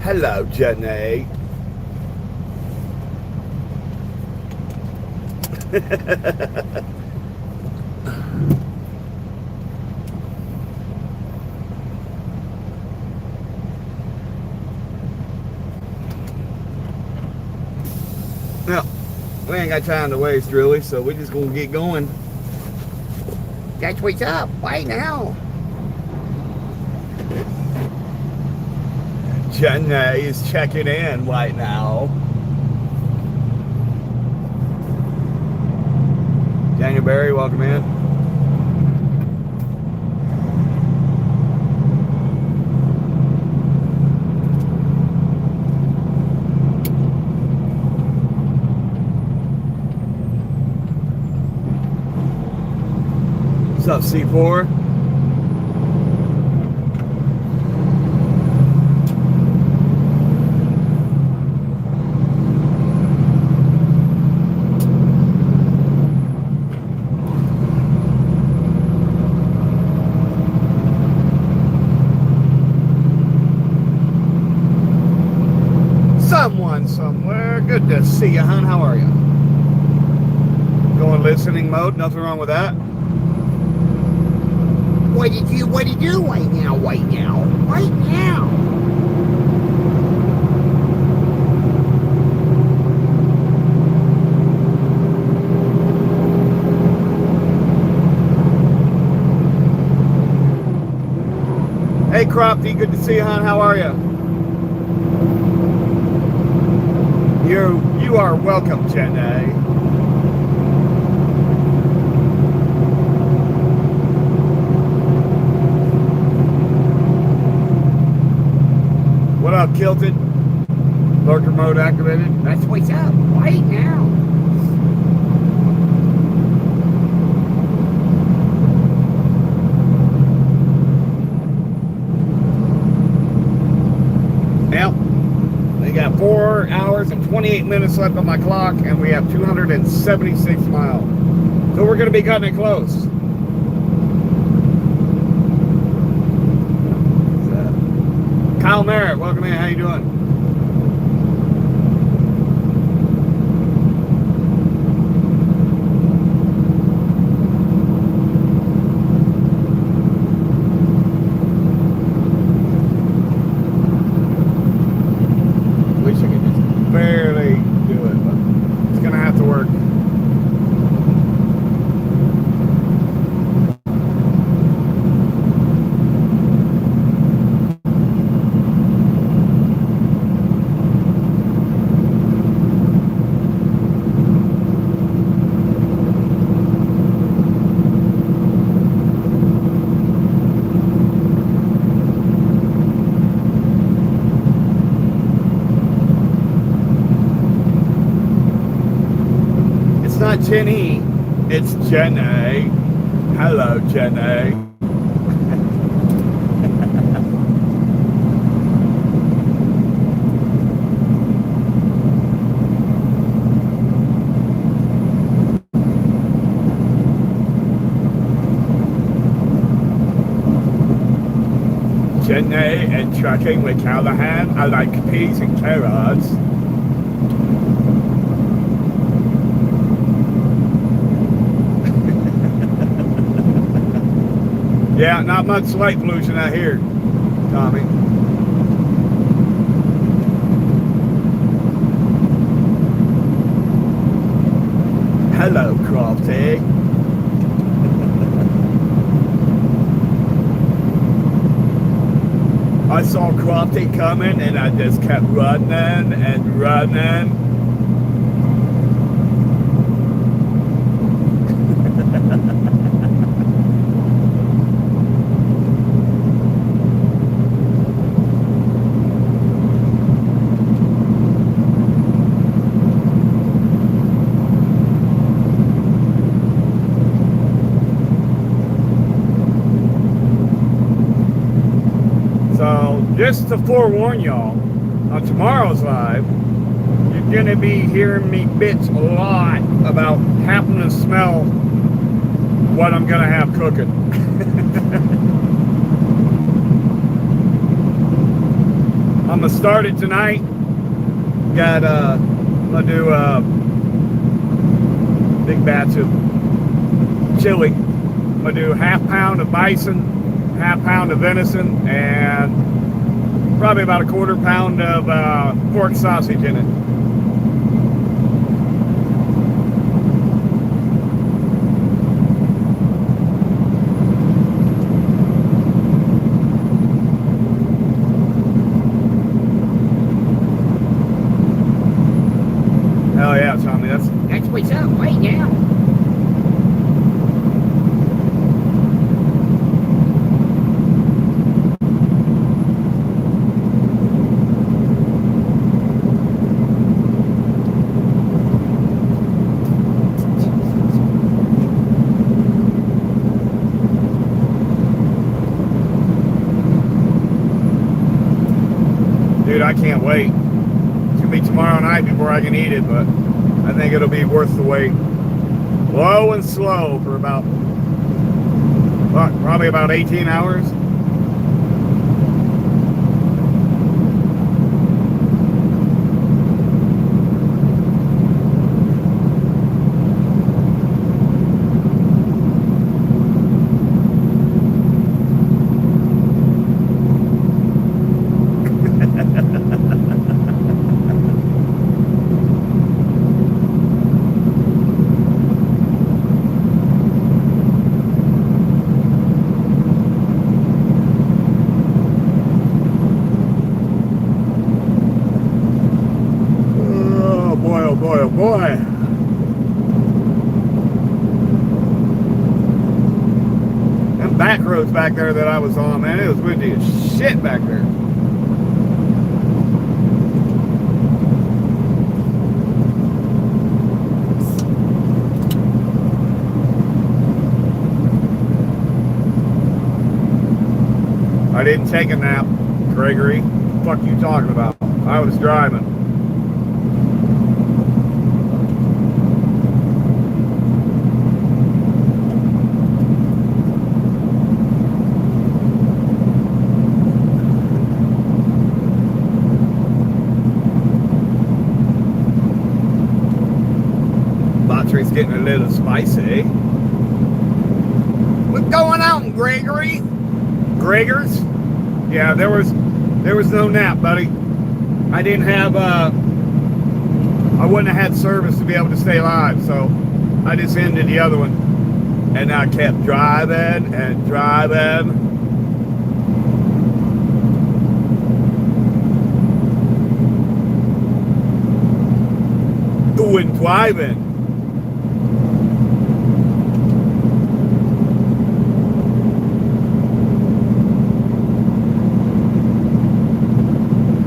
Hello, Jenny. Well, we ain't got time to waste, really, so we're just gonna get going. That's what's up. Right now. Jenny is checking in right now. Daniel Barry, welcome in. What's up, C4? Someone somewhere. Good to see you, hon. How are you? Going listening mode. Nothing wrong with that. What did you do right now? Right now. Right now. Hey, Cropty. Good to see you, hon. How are you? You are welcome, Jenny. What up, Kilted? Lurker mode activated. That's what's up. Right now. Yep. We got 4 hours and 28 minutes left on my clock, and we have 276 miles. So we're going to be cutting it close. Kyle Merritt, welcome in. How you doing? Wish I could just barely do it, but it's gonna have to work. It's not Jenny, it's Jenny. Hello, Jenny. Jenny and trucking with Callahan. I like peas and carrots. Yeah, not much light pollution out here, Tommy. Hello, Crofty. I saw Crofty coming and I just kept running and running. So just to forewarn y'all, on tomorrow's live, you're gonna be hearing me bitch a lot about happening to smell what I'm gonna have cooking. I'm gonna start it tonight. Got I'm gonna do a big batch of chili. I'm gonna do half pound of bison, half pound of venison, and probably about a quarter pound of pork sausage in it. Hell yeah, Tommy, that's what's up right now. dude, I can't wait. It's gonna be tomorrow night before I can eat it, but I think it'll be worth the wait. Low and slow for about, what, probably about 18 hours. Oh boy. Them back roads back there that I was on, man, it was windy as shit back there. I didn't take a nap, Gregory. What the fuck you talking about? I was driving. Battery's getting a little spicy. What's going on, Gregory? Gregors? Yeah, there was no nap, buddy. I didn't have I wouldn't have had service to be able to stay alive, so I just ended the other one. And I kept driving and driving. Doing driving.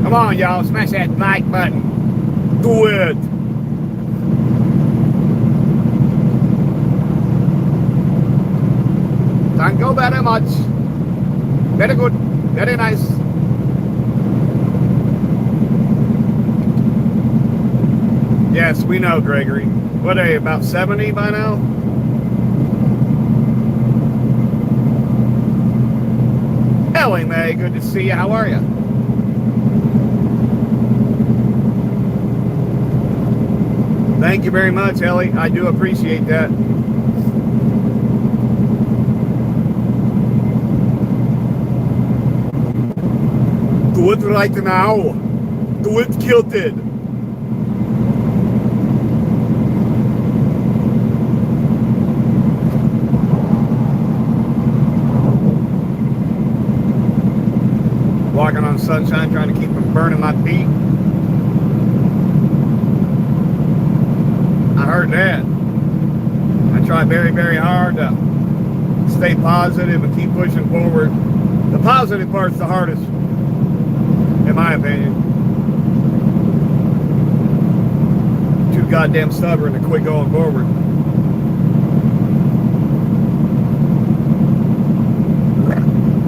Come on, y'all, smash that like button. Do it. Thank you very much. Very good. Very nice. Yes, we know, Gregory. What are you, about 70 by now? Ellie Mae, good to see you. How are you? Thank you very much, Ellie. I do appreciate that. Do it right now. Do it kilted. Walking on sunshine, trying to keep from burning my feet. I heard that. I try very, very hard to stay positive and keep pushing forward. The positive part's the hardest, in my opinion. Too goddamn stubborn to quit going forward.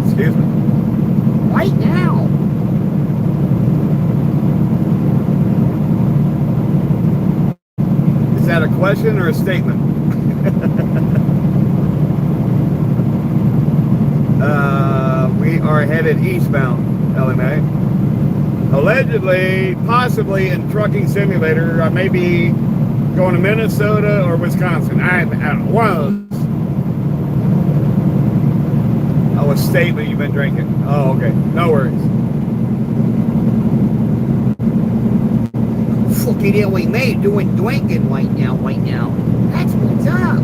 Excuse me. Right now. Is that a question or a statement? We are headed eastbound, LMA. Allegedly, possibly in Trucking Simulator, I may be going to Minnesota or Wisconsin. I don't know, one of those. Oh, a statement you've been drinking. Oh, okay. No worries. Fucking Ellie Mae doing drinking right now. That's what's up.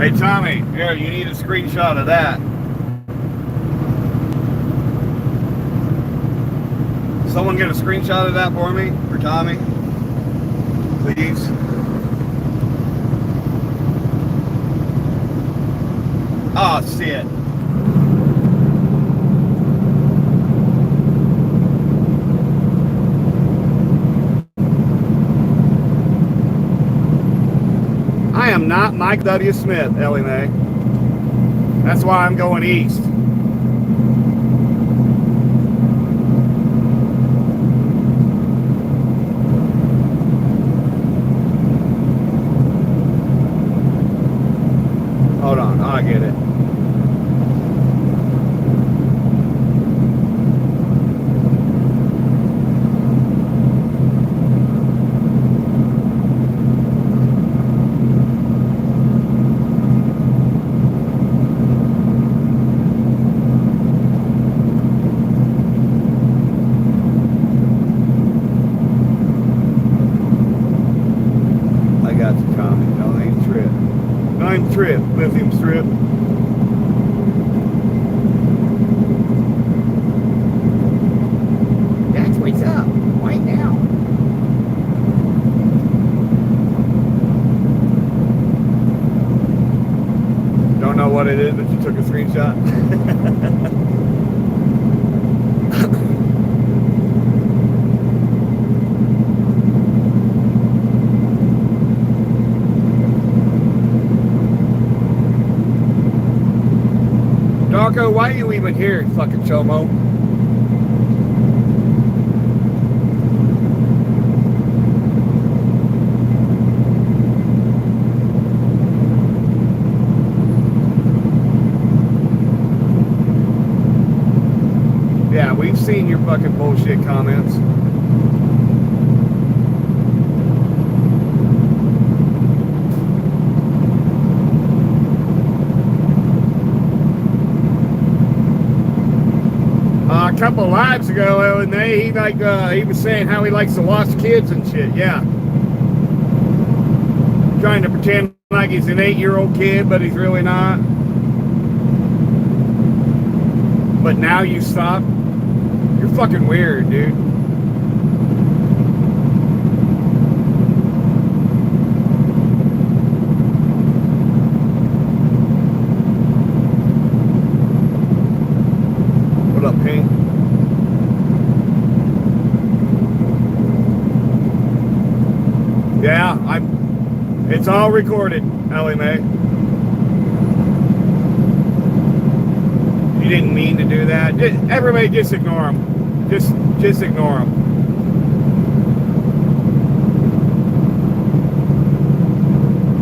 Hey, Tommy, here, you need a screenshot of that. Someone get a screenshot of that for me, for Tommy, please. Oh, shit. I am not Mike W. Smith, Ellie Mae. That's why I'm going east. Hold on, I get it. Trip, lithium strip. That's what's up right now. Don't know what it is, but you took a screenshot. Darko, why are you even here, fucking chomo? Yeah, we've seen your fucking bullshit comments. A couple of lives ago, and he was saying how he likes to watch kids and shit. Yeah, trying to pretend like he's an 8-year-old kid, but he's really not. But now you stop. You're fucking weird, dude. What up, Pink? Yeah, it's all recorded, Ellie Mae. You didn't mean to do that. Everybody just ignore him. Just ignore him.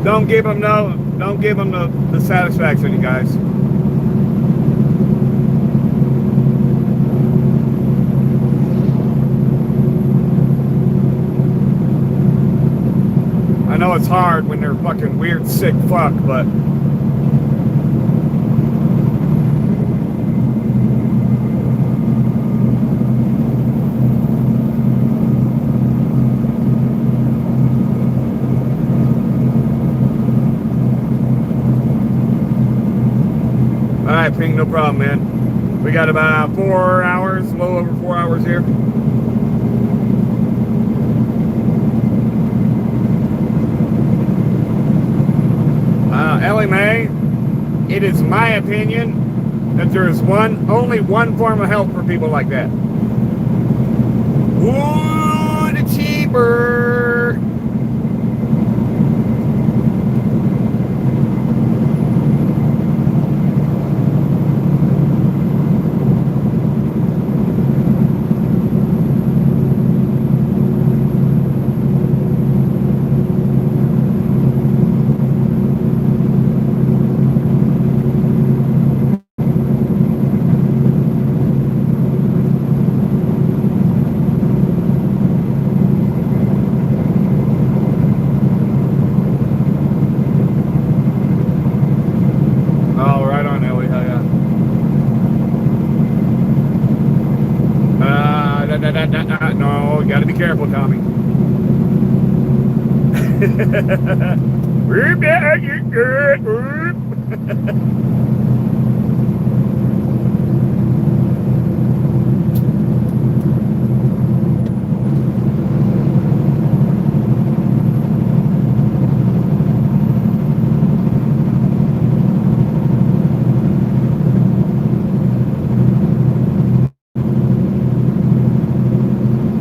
Don't give him the satisfaction, you guys. I know it's hard when they're fucking weird, sick fuck, but all right, Ping, no problem, man. We got about 4 hours, a little over 4 hours here. Ellie Mae, it is my opinion that there is only one form of help for people like that. Wood cheaper. No, you got to be careful, Tommy.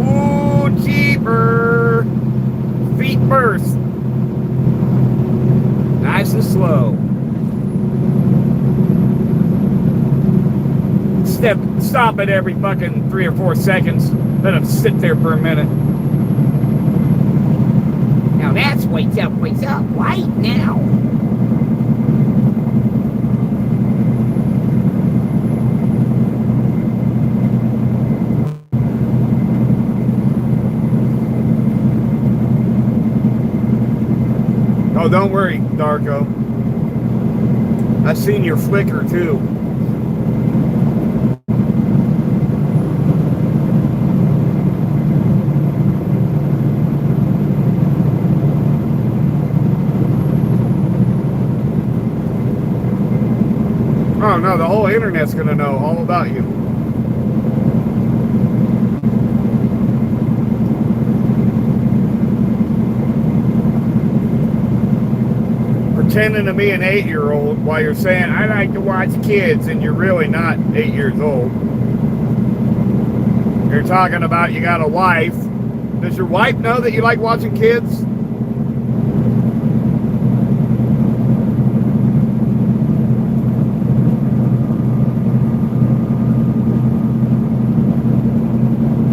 Ooh, cheaper. Feet first. Nice and slow. Stop it every fucking 3 or 4 seconds. Let them sit there for a minute. Now that's waits up right now. Oh, don't worry, Darko. I've seen your flicker too. Oh no, the whole internet's gonna know all about you. Pretending to be an 8-year-old while you're saying, I like to watch kids, and you're really not 8 years old. You're talking about you got a wife. Does your wife know that you like watching kids?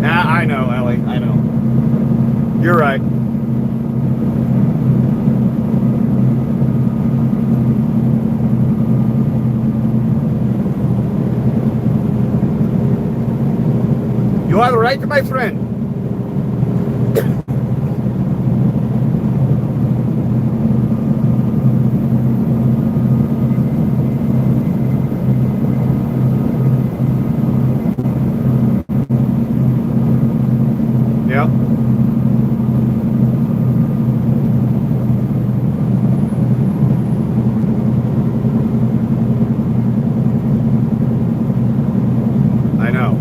I know, Ellie, I know. You're right. You are right, my friend. Yep. I know.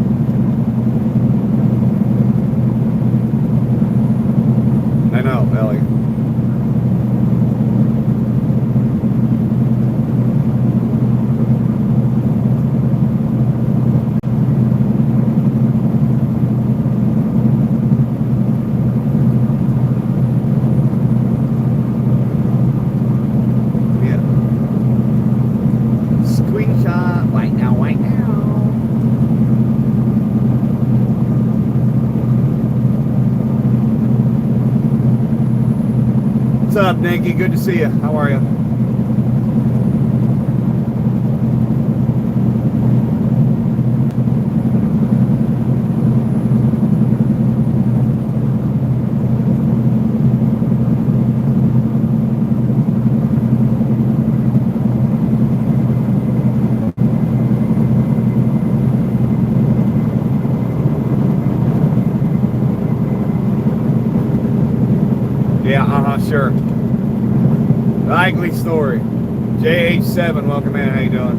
I know, Ellie. Yeah. Screenshot right now. What's up, Nikki? Good to see you. How are you? Yeah, sure. Likely story. JH7, welcome in. How you doing?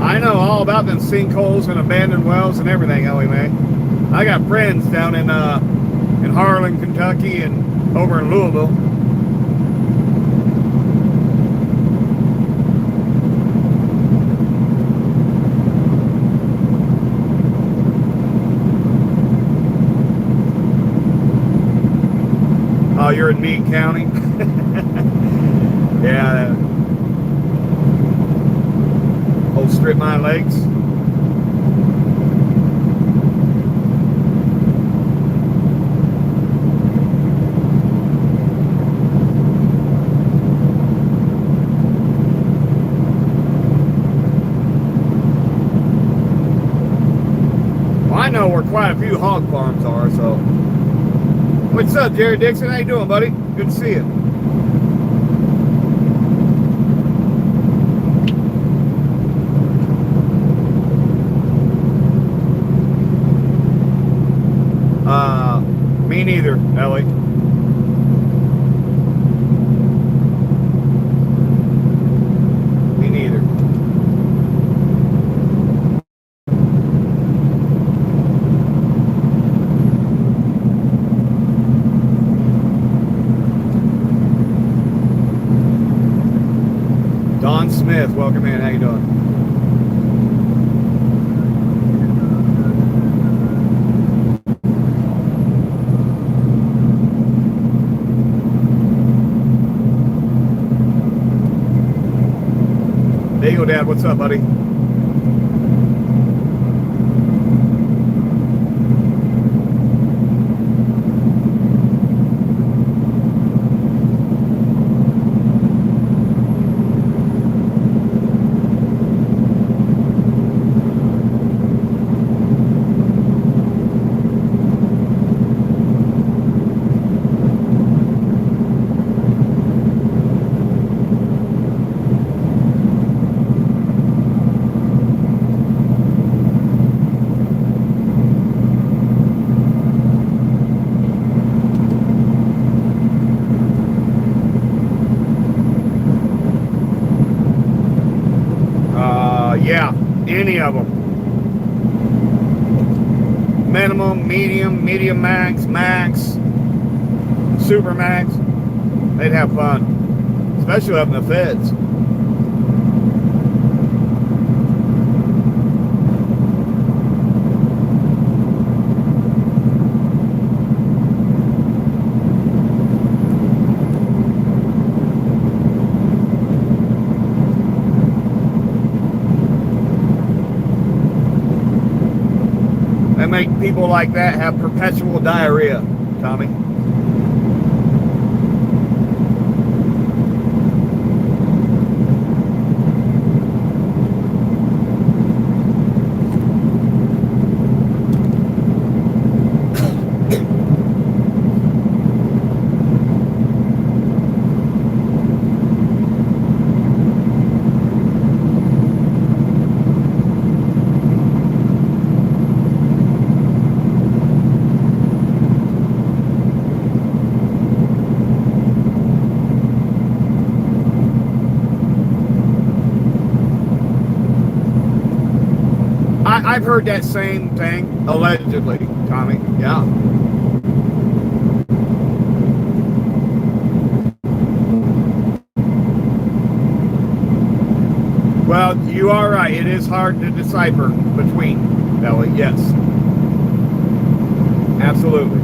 I know all about them sinkholes and abandoned wells and everything, Ellie Mae. I got friends down in Harlan, Kentucky, and over in Louisville. Oh, you're in Meade County? Yeah. Old Strip Mine Lakes. Well, I know where quite a few hog farms are, so What's up, Jared Dixon? How you doing, buddy? Good to see you. Me neither, Ellie. Me neither. Don Smith, welcome in. How you doing? There you go, Dad. What's up, buddy? Yeah, any of them. Minimum, medium, medium max, max, super max. They'd have fun, especially up in the feds. Make people like that have perpetual diarrhea, Tommy. I've heard that same thing, allegedly, Tommy. Yeah. Well, you are right. It is hard to decipher between, Ellie. Yes. Absolutely.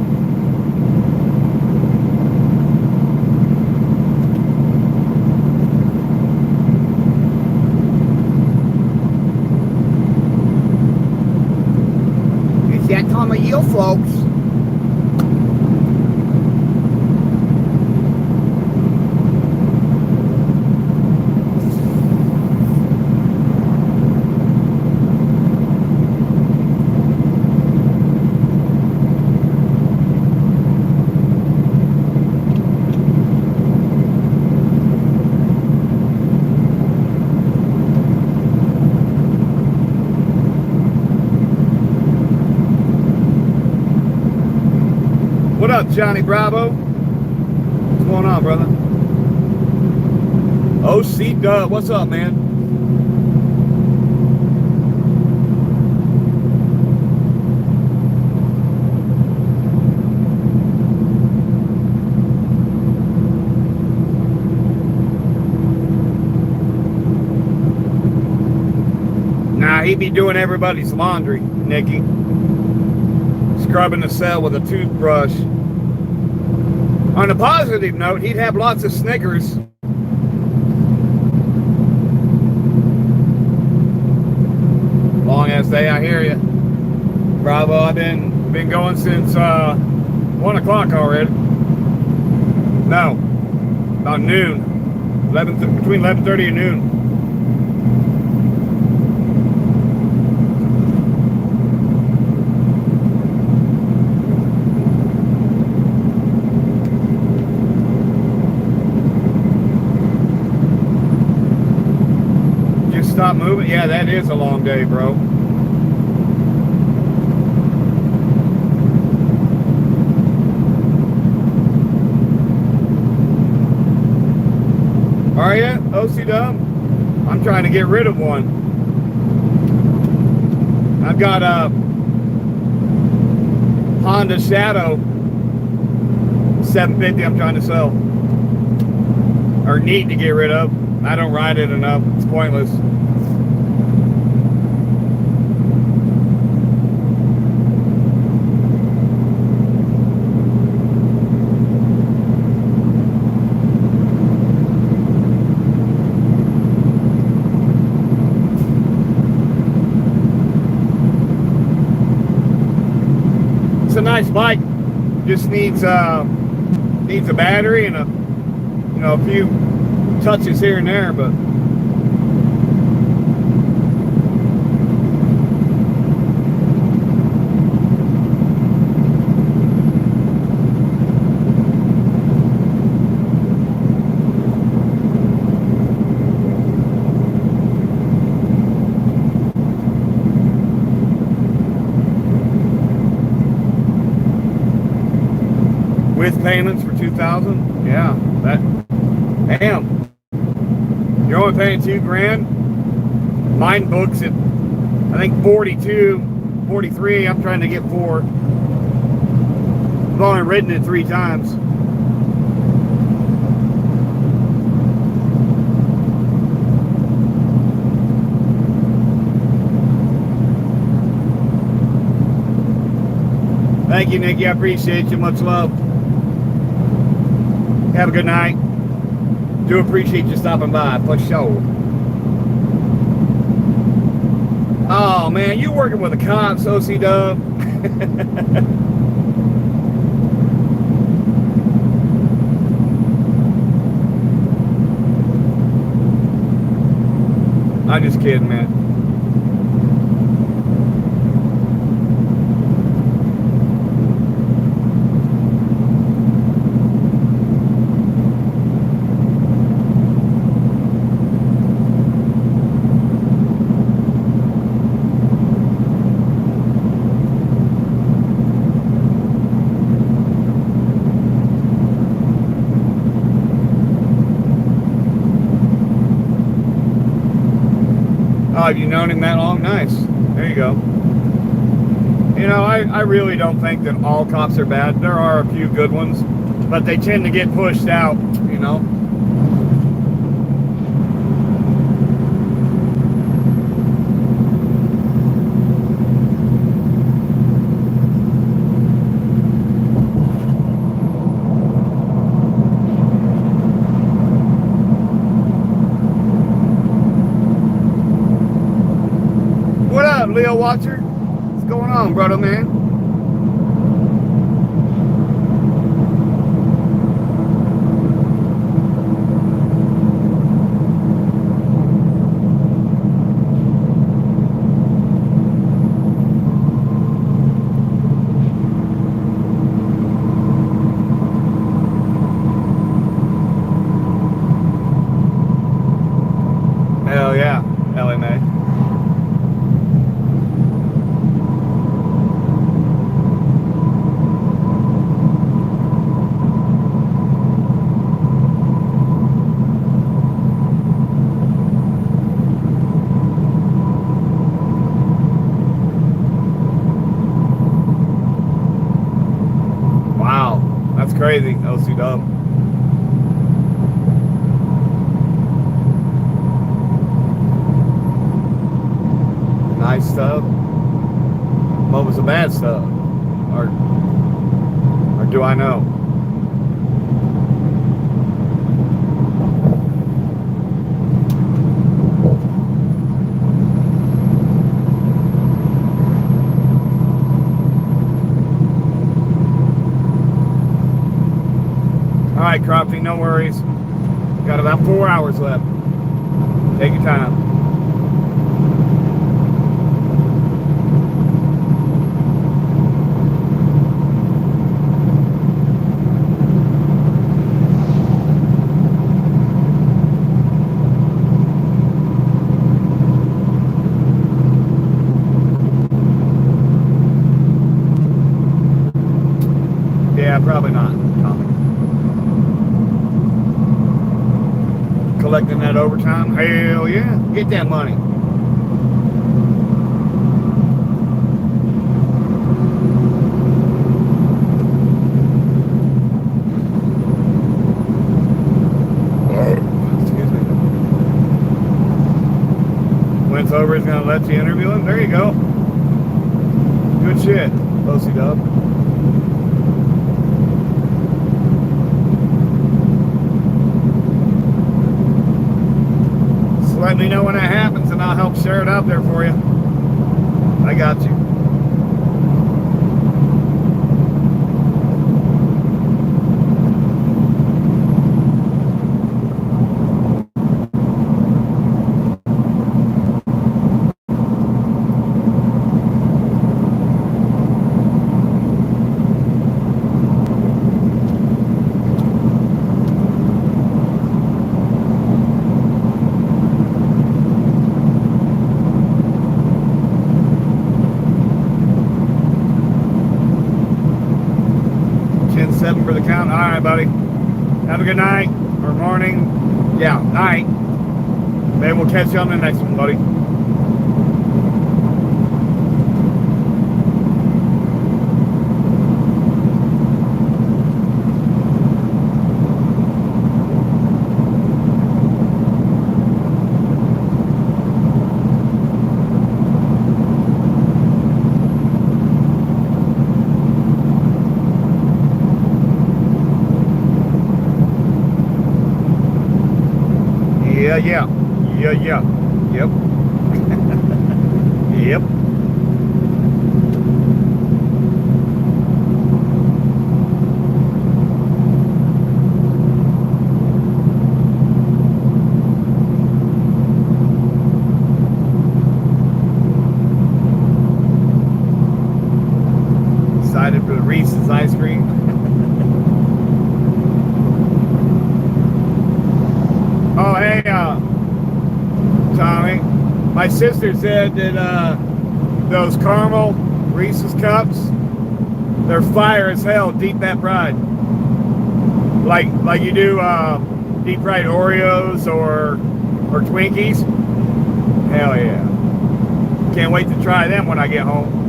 That time of year, folks. What up, Johnny Bravo? What's going on, brother? OC Dub, what's up, man? Nah, he be doing everybody's laundry, Nikki. Scrubbing the cell with a toothbrush. On a positive note, he'd have lots of Snickers. Long ass day, I hear you. Bravo, I've been going since 1 o'clock already. No, about noon. Between 11:30 and noon. stop moving? Yeah, that is a long day, bro. Are you, OC Dub? I'm trying to get rid of one. I've got a Honda Shadow 750 I'm trying to sell. Or need to get rid of. I don't ride it enough. It's pointless. It's a nice bike. Just needs a battery and a few touches here and there, but with payments for $2,000, yeah, that, damn. You're only paying $2,000. Mine books at, I think 42, 43. I'm trying to get 4. I've only ridden it 3 times. Thank you, Nikki. I appreciate you. Much love. Have a good night. Do appreciate you stopping by, for sure. Oh man, you working with the cops, OC Dub? I'm just kidding, man. Oh, have you known him that long? Nice. There you go. You know, I really don't think that all cops are bad. There are a few good ones, but they tend to get pushed out, you know. Leo Watcher, what's going on, brother man? Hell yeah, LMA. Crazy, LC Dub. Nice stuff. What was the bad stuff? Or do I know? Alright, Crofty, no worries. Got about 4 hours left. Take your time. Yeah, probably not, Tommy. Collecting that overtime? Hell yeah. Get that money. Excuse me. Wentz over is going to let you interview him. There you go. Good shit, Posey Dub. Just let me know when that happens and I'll help share it out there for you. I got you. For the count. All right, buddy. Have a good night or morning. Yeah, night. Maybe we'll catch you on the next one, buddy. Yeah. Yep. Yep. Excited for the Reese's ice cream. Oh, hey, Tommy, my sister said that those caramel Reese's cups, they're fire as hell, deep that fried. Like you do deep fried Oreos or Twinkies. Hell yeah. Can't wait to try them when I get home.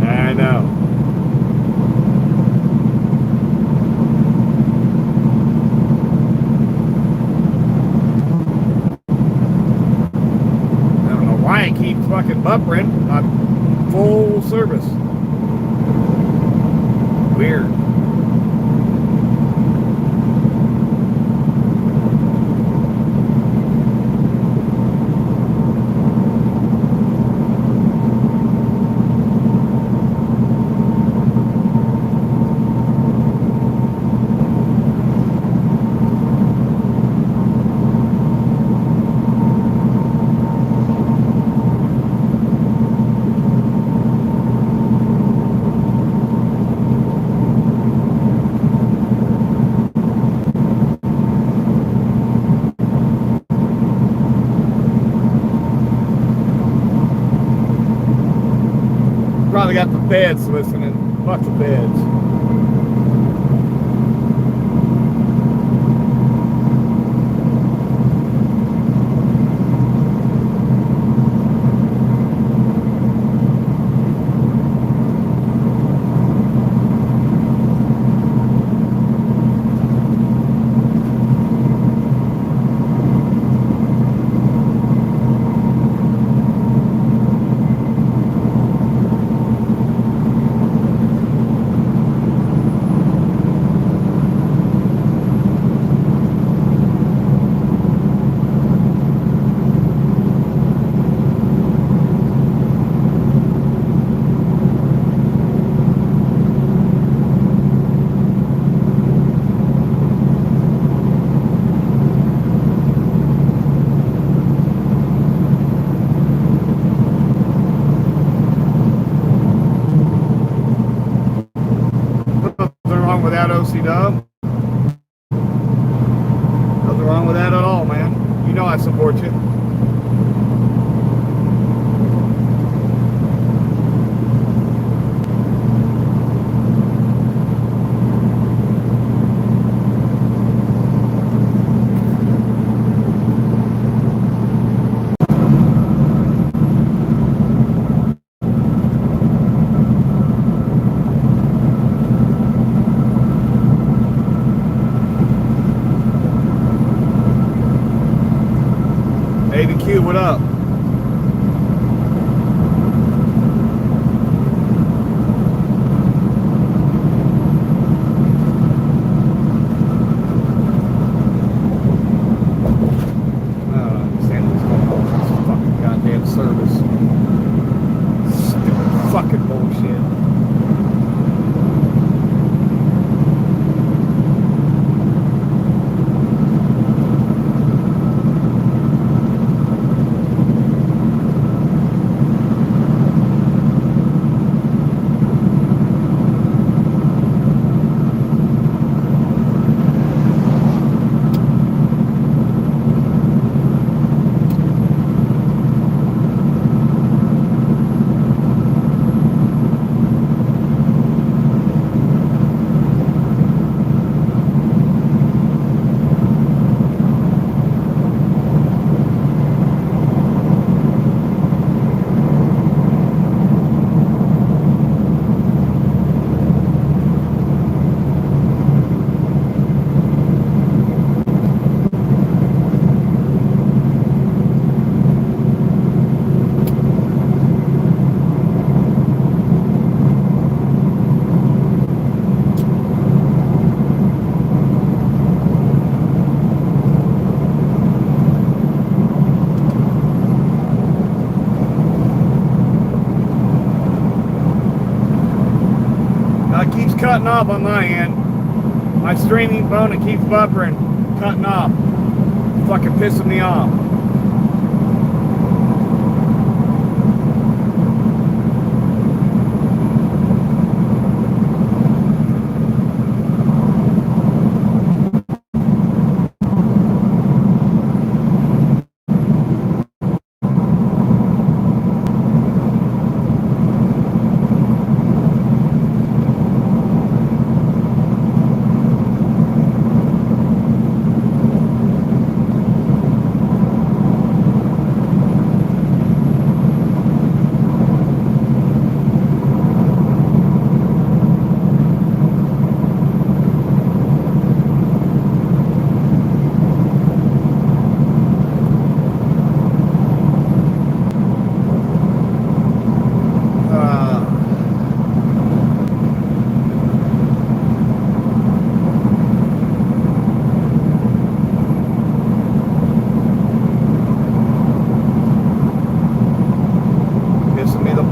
I know. I don't know why it keeps fucking buffering on full service. Weird. Probably got the feds listening. Fuck the feds. I support you. ABQ, what up? Service. Stupid fucking bullshit. Cutting off on my end. My streaming phone, it keeps buffering, cutting off. Fucking pissing me off.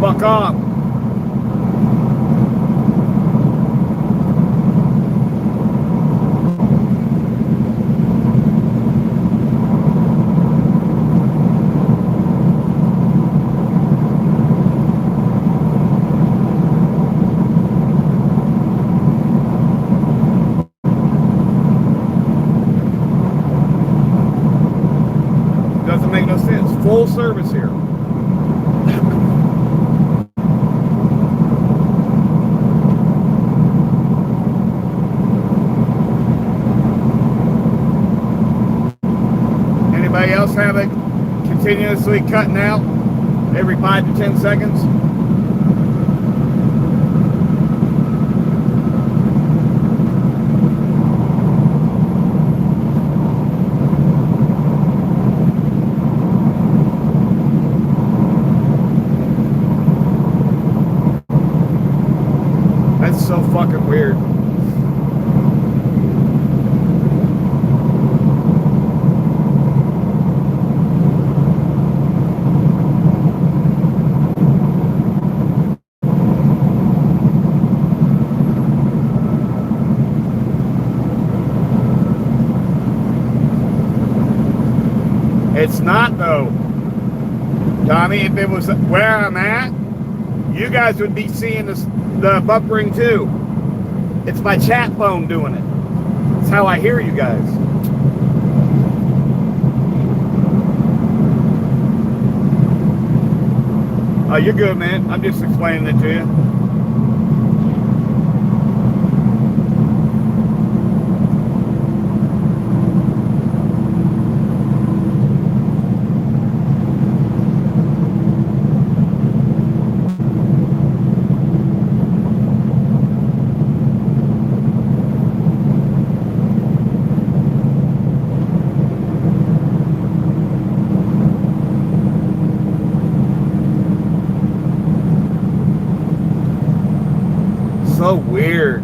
Fuck off. Doesn't make no sense. Full service here. Anybody else have it continuously cutting out every 5 to 10 seconds? That's so fucking weird. It's not though, Tommy. If it was where I'm at, you guys would be seeing this, the buffering too. It's my chat phone doing it. It's how I hear you guys. Oh, you're good, man. I'm just explaining it to you. So weird.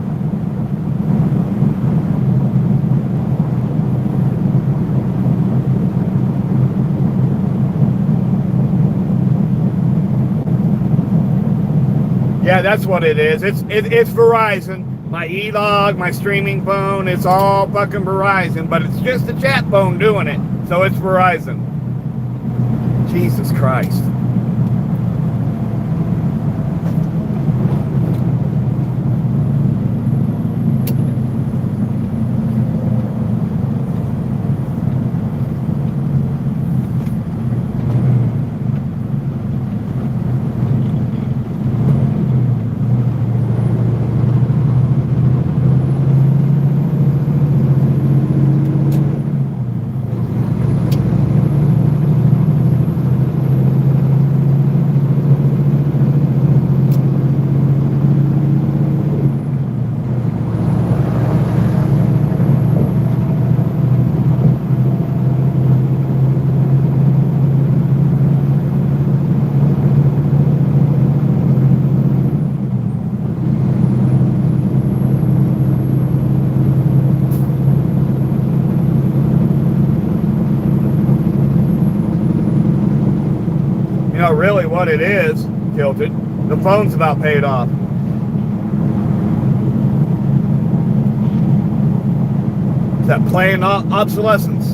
Yeah, that's what it is. It's Verizon. My E-Log, my streaming phone, it's all fucking Verizon, but it's just the chat phone doing it. So it's Verizon. Jesus Christ. You know, really what it is, Tilted, the phone's about paid off. It's that planned obsolescence.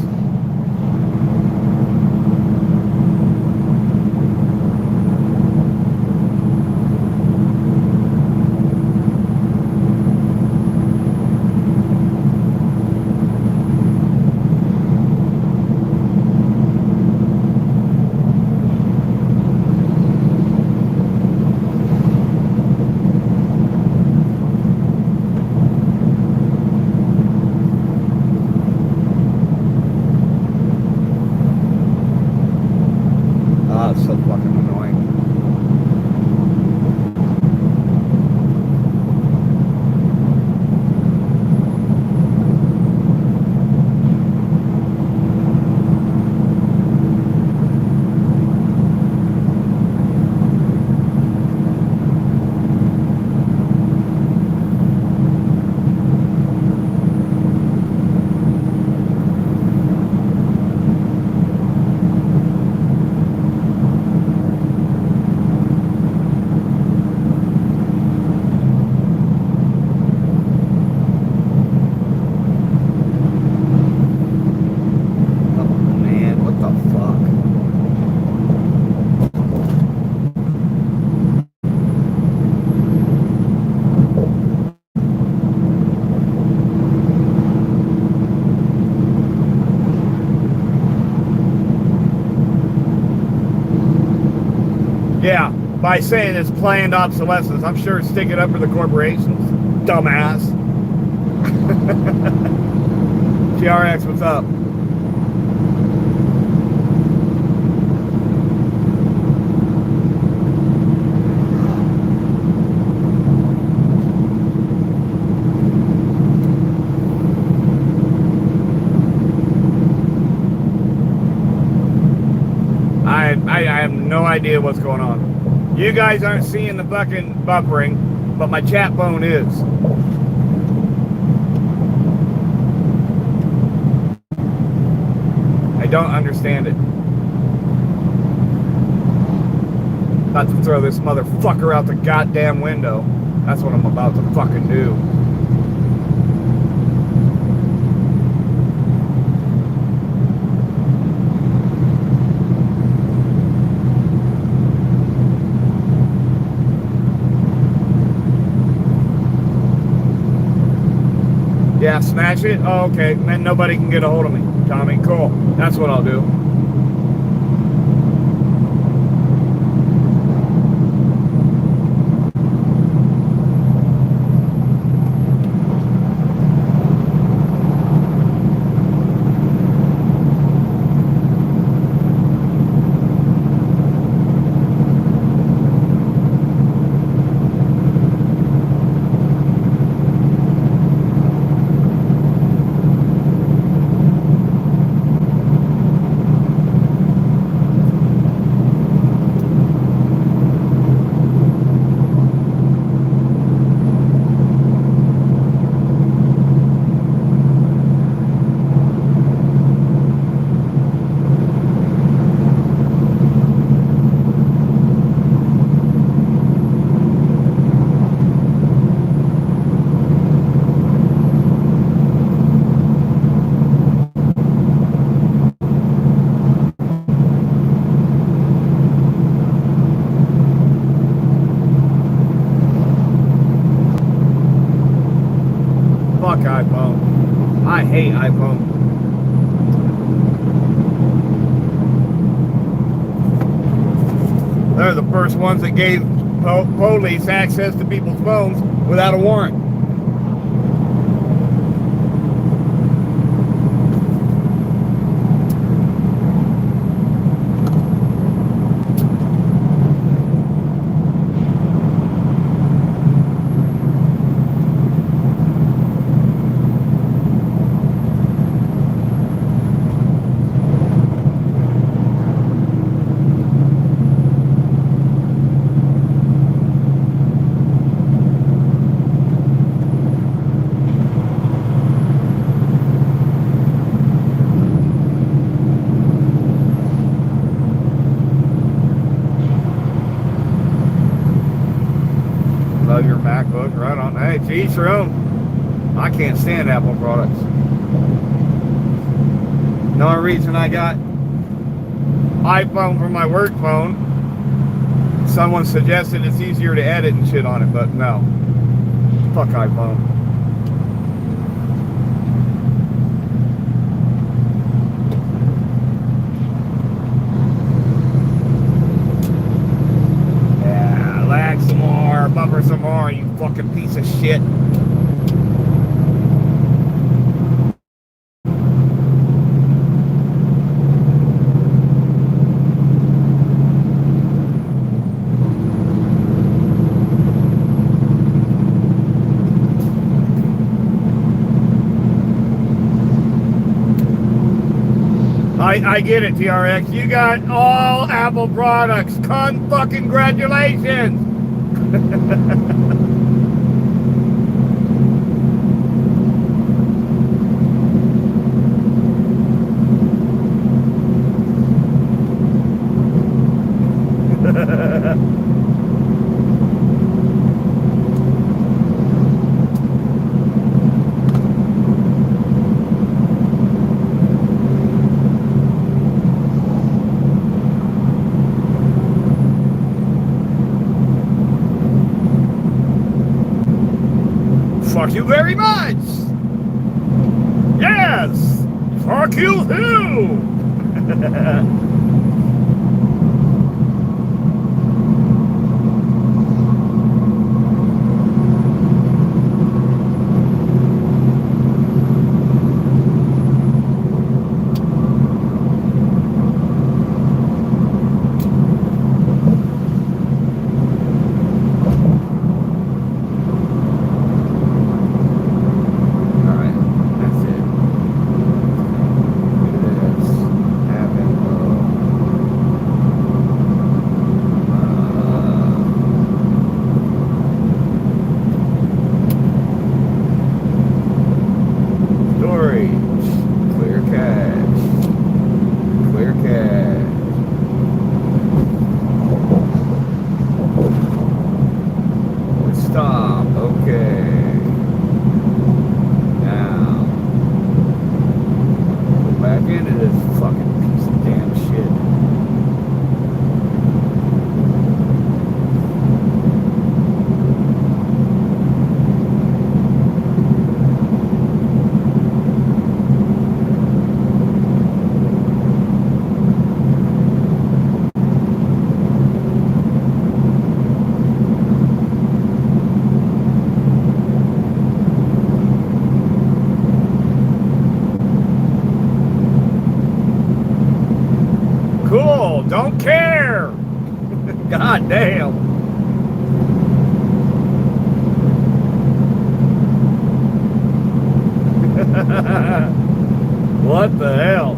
It's so fucking annoying. Yeah, by saying it's planned obsolescence, I'm sure it's sticking up for the corporations. Dumbass. GRX, what's up? I have no idea what's going on. You guys aren't seeing the fucking buffering, but my chat phone is. I don't understand it. About to throw this motherfucker out the goddamn window. That's what I'm about to fucking do. Yeah, smash it? Oh, okay. Then nobody can get a hold of me. Tommy, cool. That's what I'll do. hate iPhone. They're the first ones that gave police access to people's phones without a warrant. Love your MacBook, right on. Hey, to each their own. I can't stand Apple products. The only reason I got iPhone for my work phone, someone suggested it's easier to edit and shit on it, but no. Fuck iPhone. Yeah, lag some more, bumper some more, you fucking piece of shit. I get it, TRX. You got all Apple products. Congratulations. Fuck you very much. Yes. Fuck you too. Stop. Okay. Now, go back into this fucking piece of damn shit. Cool, don't care. God damn. What the hell?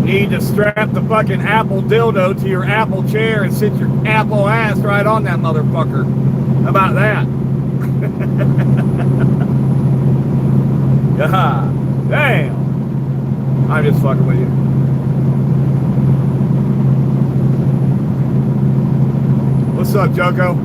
Need to strap the fucking Apple dildo to your Apple chair and sit your Apple ass right on that motherfucker. How about that? God damn. I'm just fucking with you. What's up, Joko?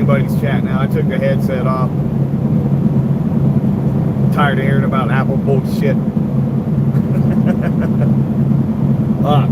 everybody's chat now. I took the headset off. Tired of hearing about Apple bullshit. Fuck.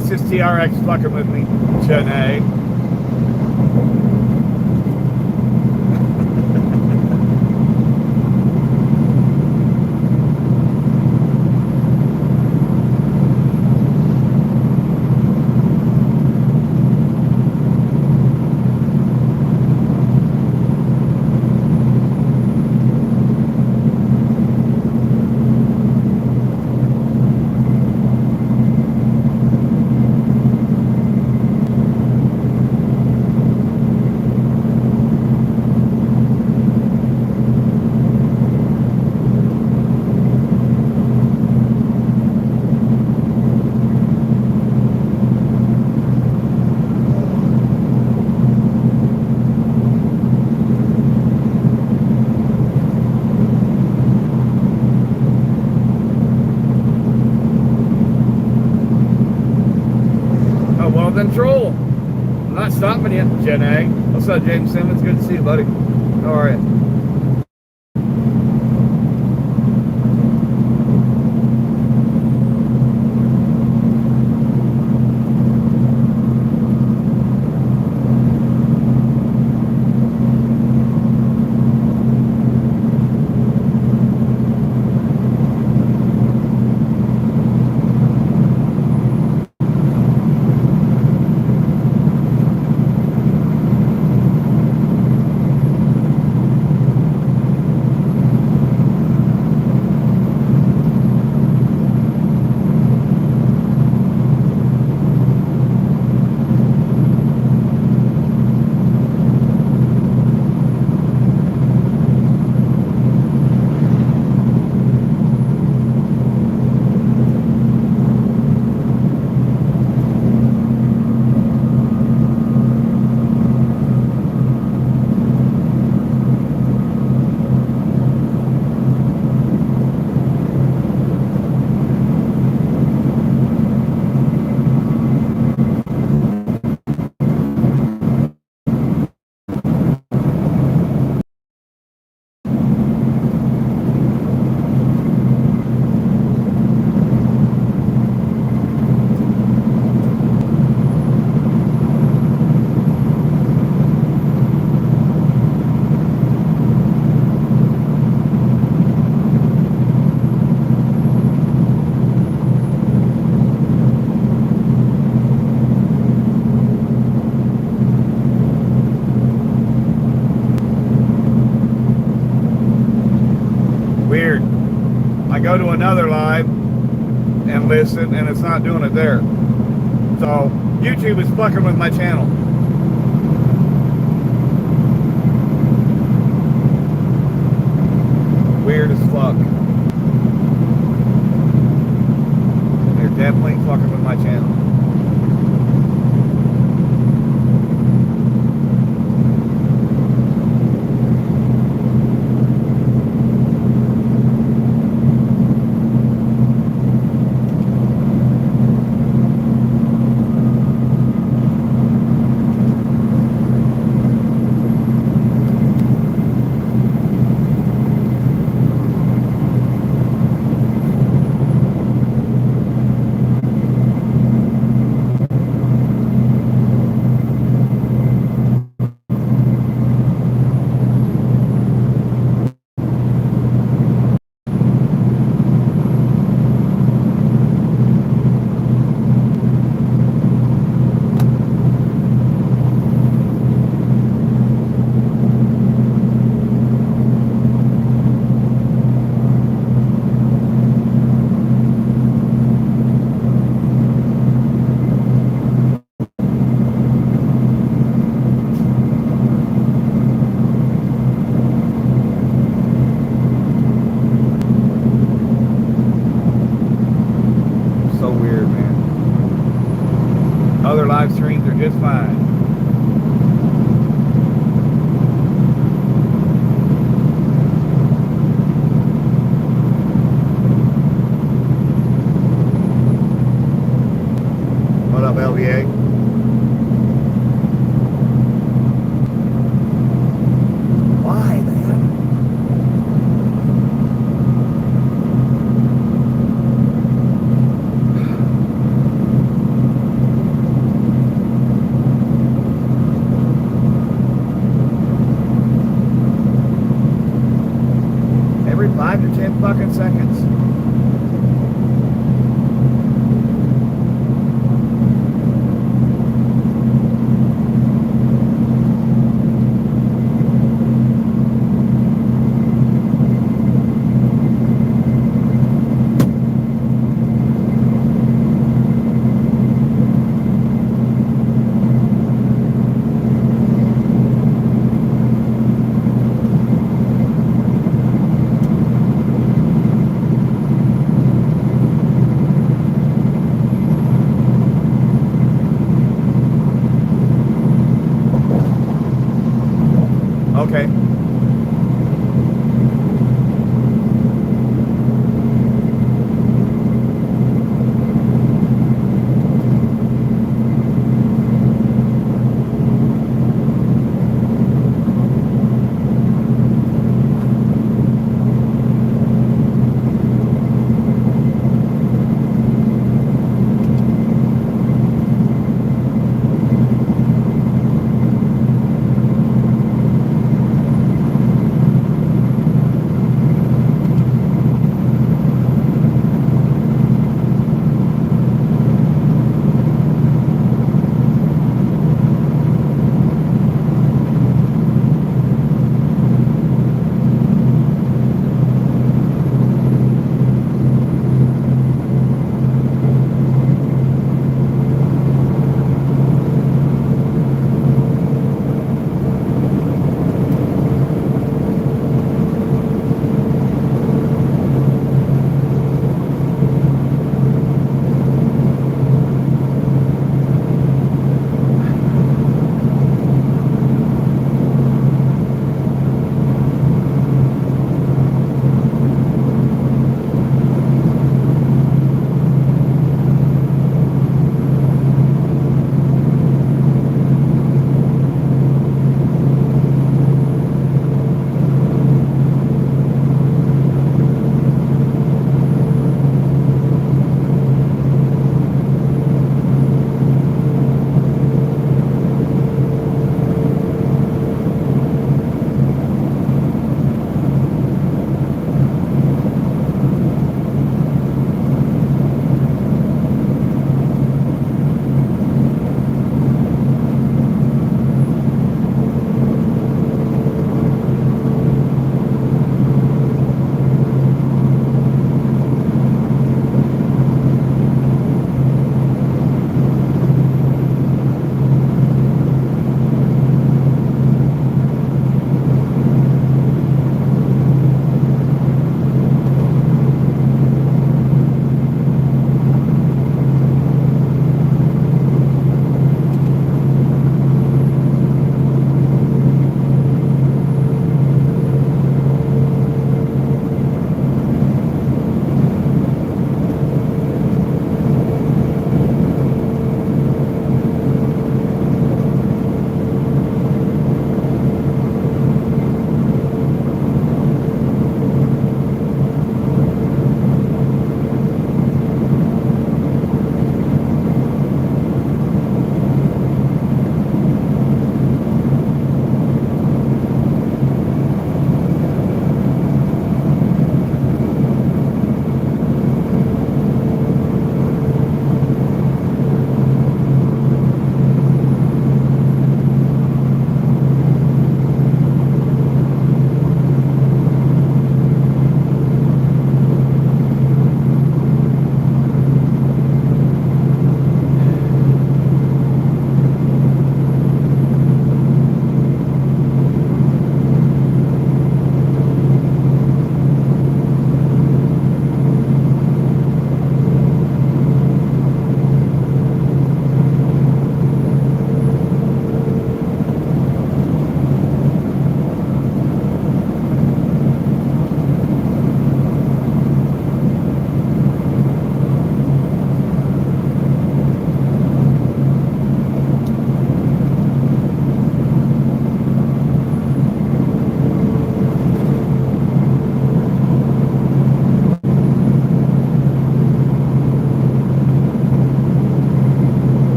That's just TRX fucking with me, Janae. Well, then troll. I'm not stopping you, Janae. What's up, James Simmons? Good to see you, buddy. How are you? Weird. I go to another live and listen, and it's not doing it there. So YouTube is fucking with my channel. Weird as fuck. They're definitely fucking with my channel. so weird, man. Other live streams are just fine. What up, LVA? Why, man? Every 5 to 10 fucking seconds. Okay.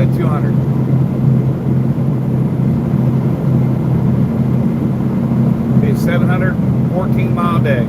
Yeah, 200. Be a 714 mile day.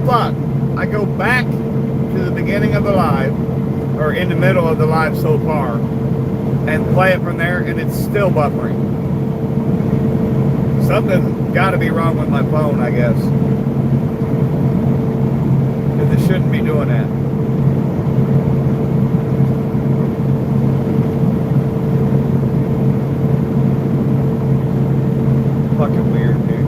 Fuck, I go back to the beginning of the live, or in the middle of the live so far, and play it from there, and it's still buffering. Something's got to be wrong with my phone, I guess. Because it shouldn't be doing that. Fucking weird, dude.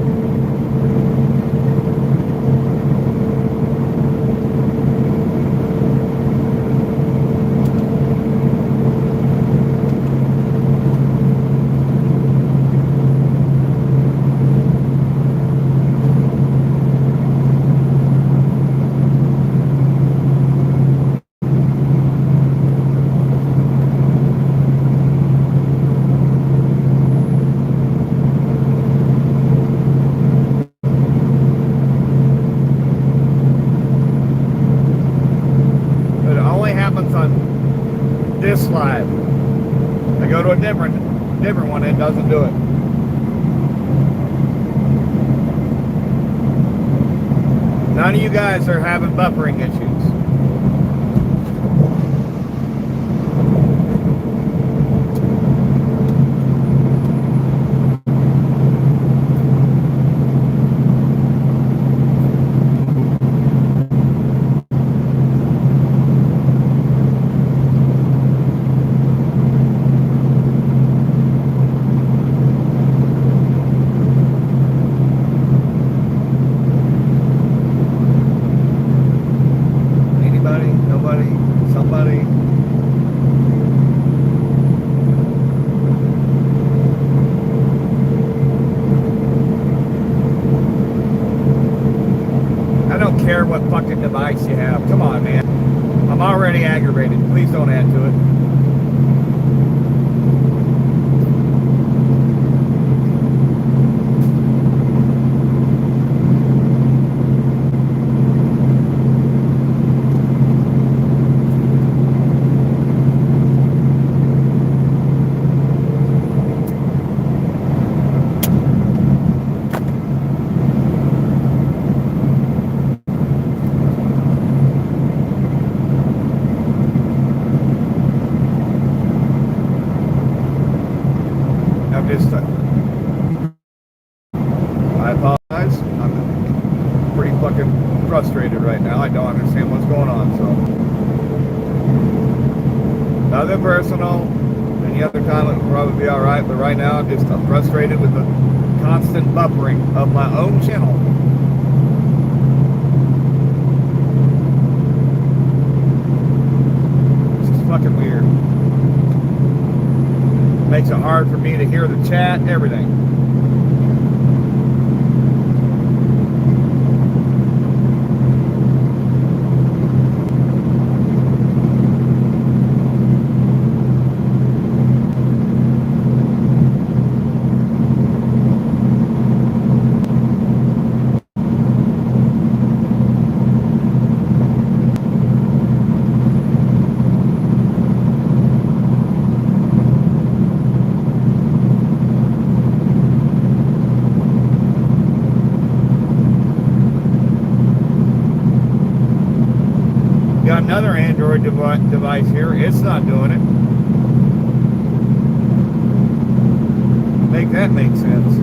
This live. I go to a different one, it doesn't do it. None of you guys are having buffering issues. What fucking device you have. Come on, man. I'm already aggravated. Please don't add to it. Just, I apologize. I'm pretty fucking frustrated right now. I don't understand what's going on, so. Nothing personal. Any other time it would probably be alright, but right now I'm frustrated with the constant buffering of my own channel. This is fucking weird. Makes it hard for me to hear the chat, everything. Got another Android device here. It's not doing it. Make that make sense.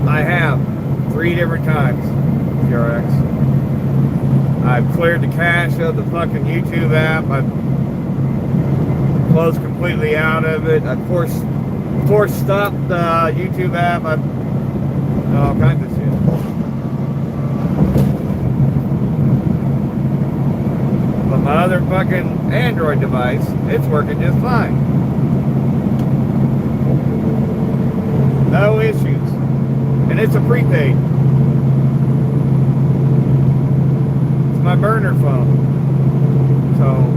I have 3 different times, TRX. I've cleared the cache of the fucking YouTube app. I've closed completely out of it. I forced stopped the YouTube app. I've done all kinds of shit. But my other fucking Android device, it's working just fine. No issues. And it's a prepaid. It's my burner phone. So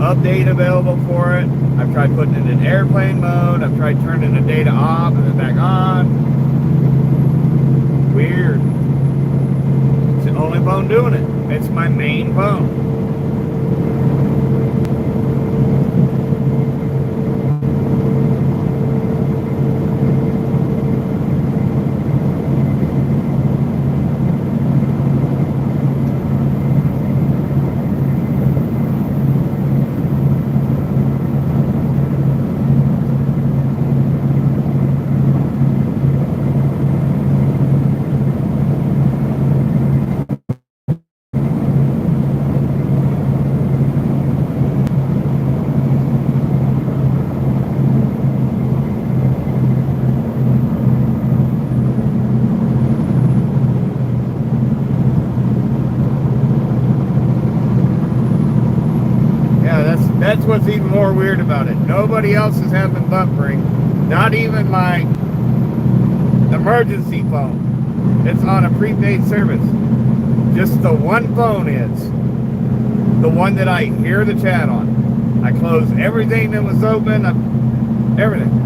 update available for it. I've tried putting it in airplane mode. I've tried turning the data off and then back on. Weird. It's the only phone doing it. It's my main phone. That's what's even more weird about it. Nobody else is having buffering. Not even my emergency phone. It's on a prepaid service. Just the one phone is. The one that I hear the chat on. I closed everything that was open. Everything.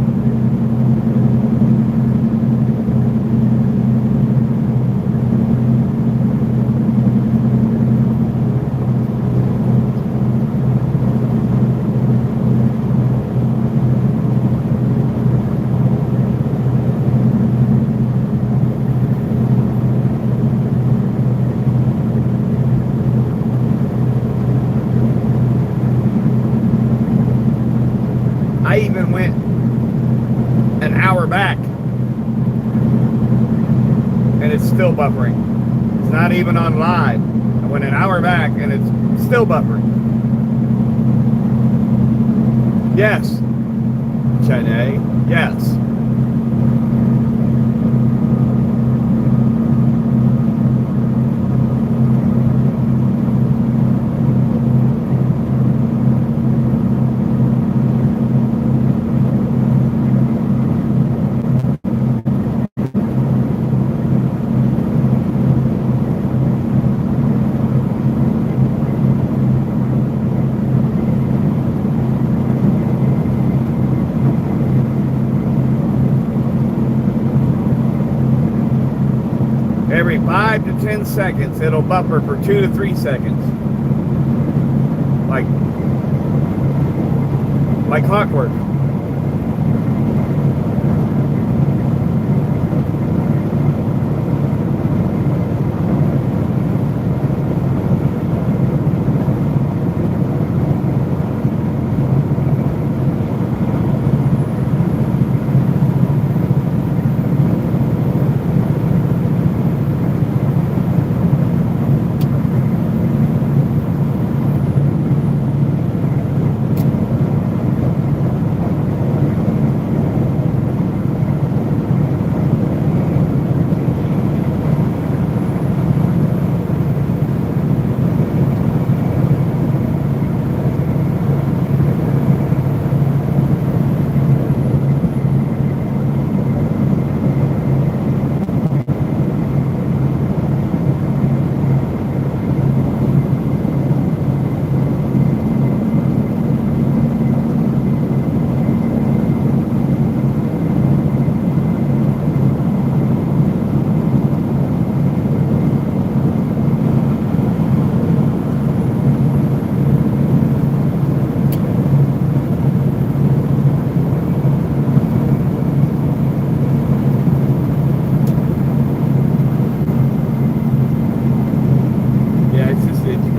I even went an hour back and it's still buffering. It's not even on live. I went an hour back and it's still buffering. Yes, Chene, yes. Every 5 to 10 seconds, it'll buffer for 2 to 3 seconds. Like clockwork.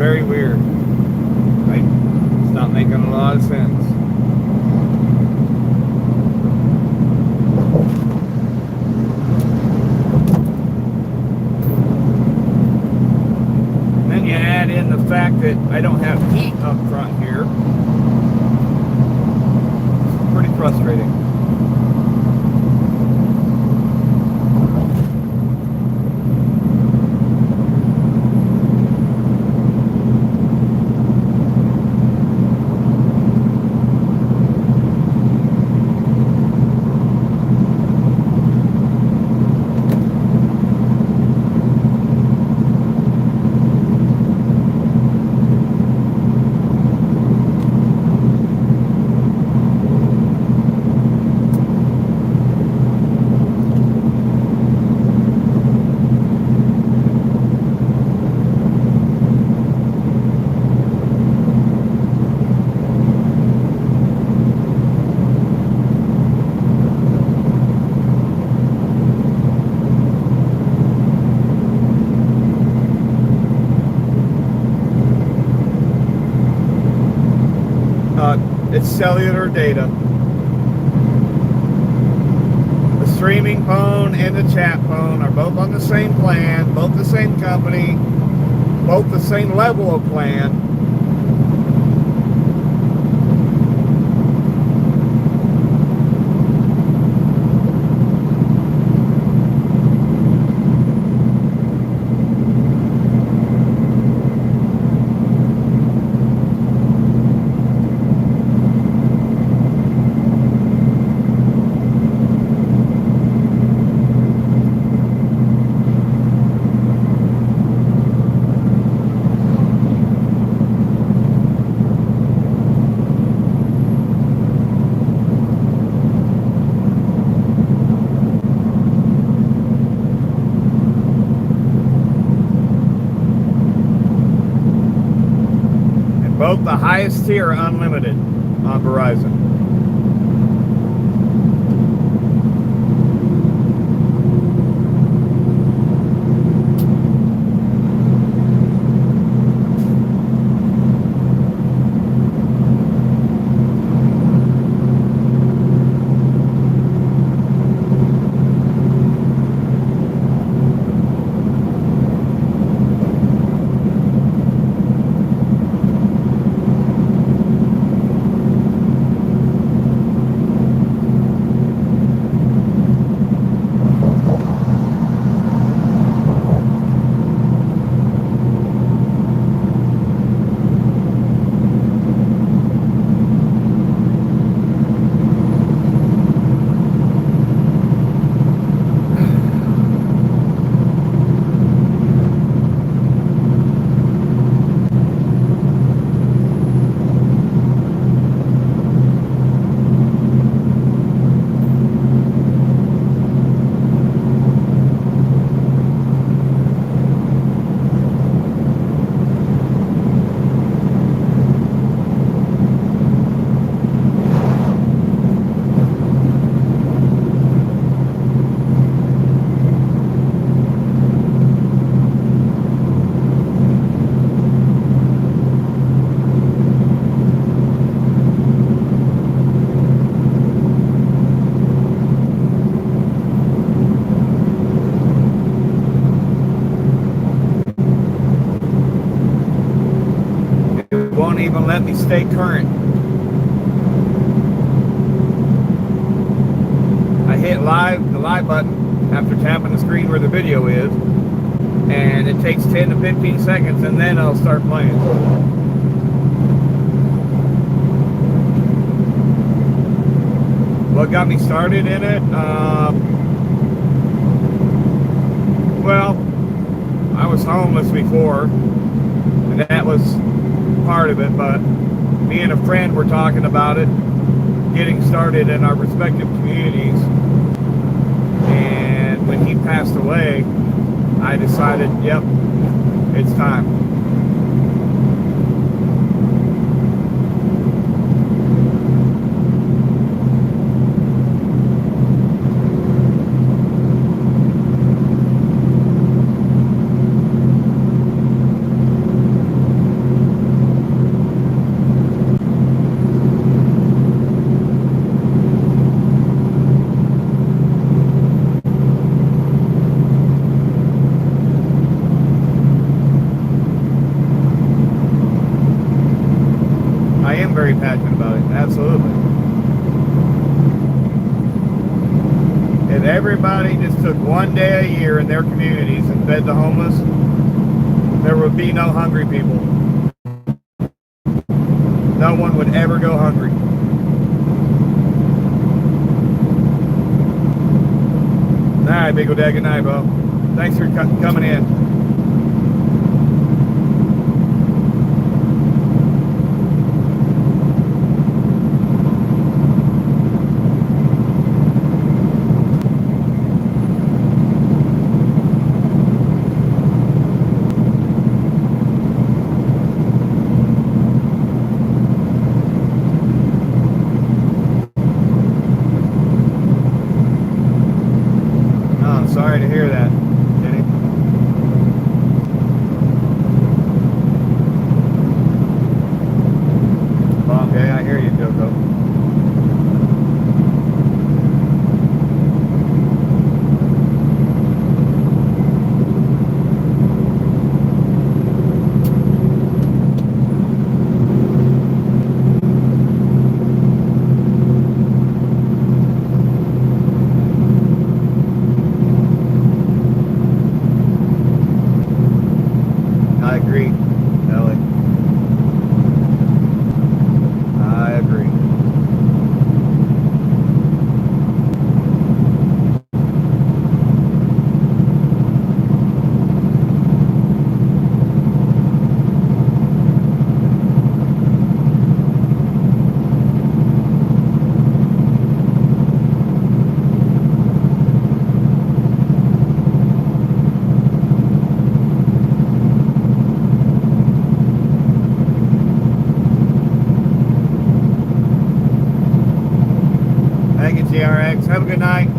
Very weird. Right? It's not making a lot of sense. And then you add in the fact that I don't have heat up front here. It's pretty frustrating. It's cellular data. The streaming phone and the chat phone are both on the same plan, both the same company, both the same level of plan. Both the highest tier unlimited on Verizon. won't even let me stay current. I hit the live button after tapping the screen where the video is, and it takes 10 to 15 seconds, and then I'll start playing. What got me started in it? Well, I was homeless before, and that was part of it, but me and a friend were talking about it, getting started in our respective communities, and when he passed away, I decided, yep, it's time. Very passionate about it, absolutely. If everybody just took one day a year in their communities and fed the homeless, there would be no hungry people. No one would ever go hungry. All right, Big O'Dag, good night, bro. Thanks for coming in. Sorry to hear that, Jenny. Long day, I hear you, Coco. I agree, Ellie. I agree. TRX. Have a good night.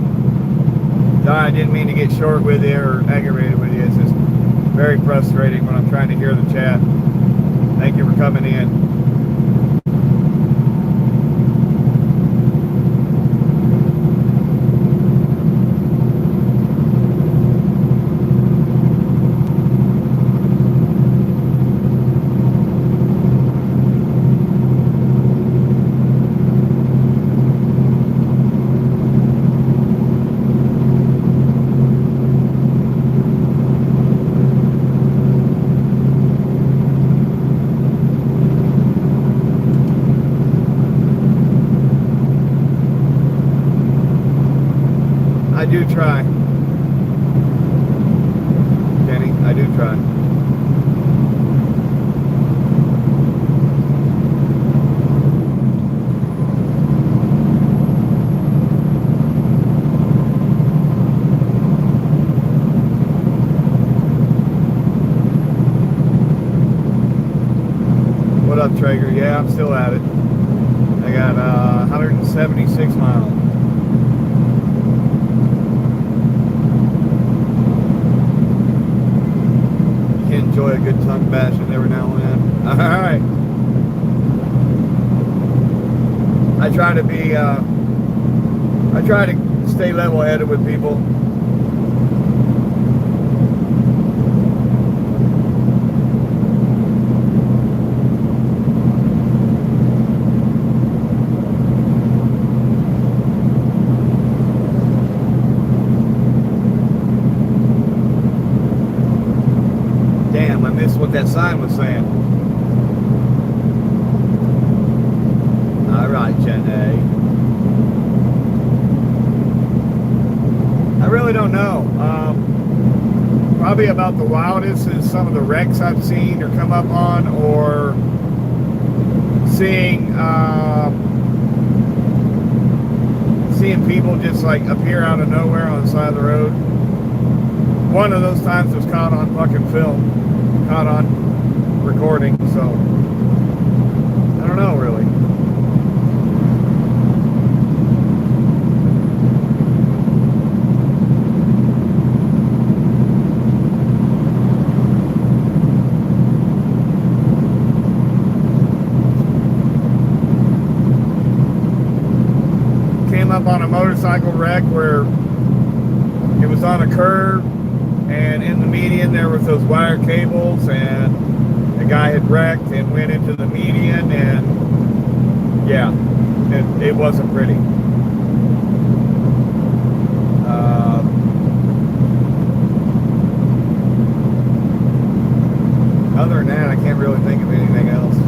Sorry, I didn't mean to get short with you or aggravated with you. It's just very frustrating when I'm trying to hear the chat. Thank you for coming in. I do try. Kenny, I do try. What up, Traeger? Yeah, I'm still at it. I got 176 miles. Enjoy a good tongue bashing every now and then. All right. I try to stay level-headed with people. what that sign was saying. Alright, Gen A. I really don't know. Probably about the wildest is some of the wrecks I've seen or come up on, or seeing seeing people just like appear out of nowhere on the side of the road. One of those times was caught on fucking film, caught on recording, so I don't know really. Up on a motorcycle wreck where it was on a curve, and in the median there was those wire cables, and the guy had wrecked and went into the median, and yeah, it wasn't pretty. Other than that, I can't really think of anything else.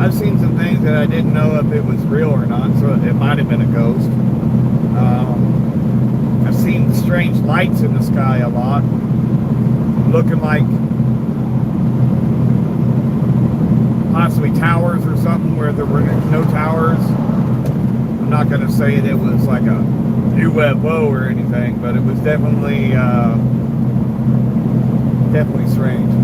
I've seen some things that I didn't know if it was real or not, so it might have been a ghost. I've seen strange lights in the sky a lot, looking like possibly towers or something where there were no towers. I'm not going to say that it was like a UFO or anything, but it was definitely strange.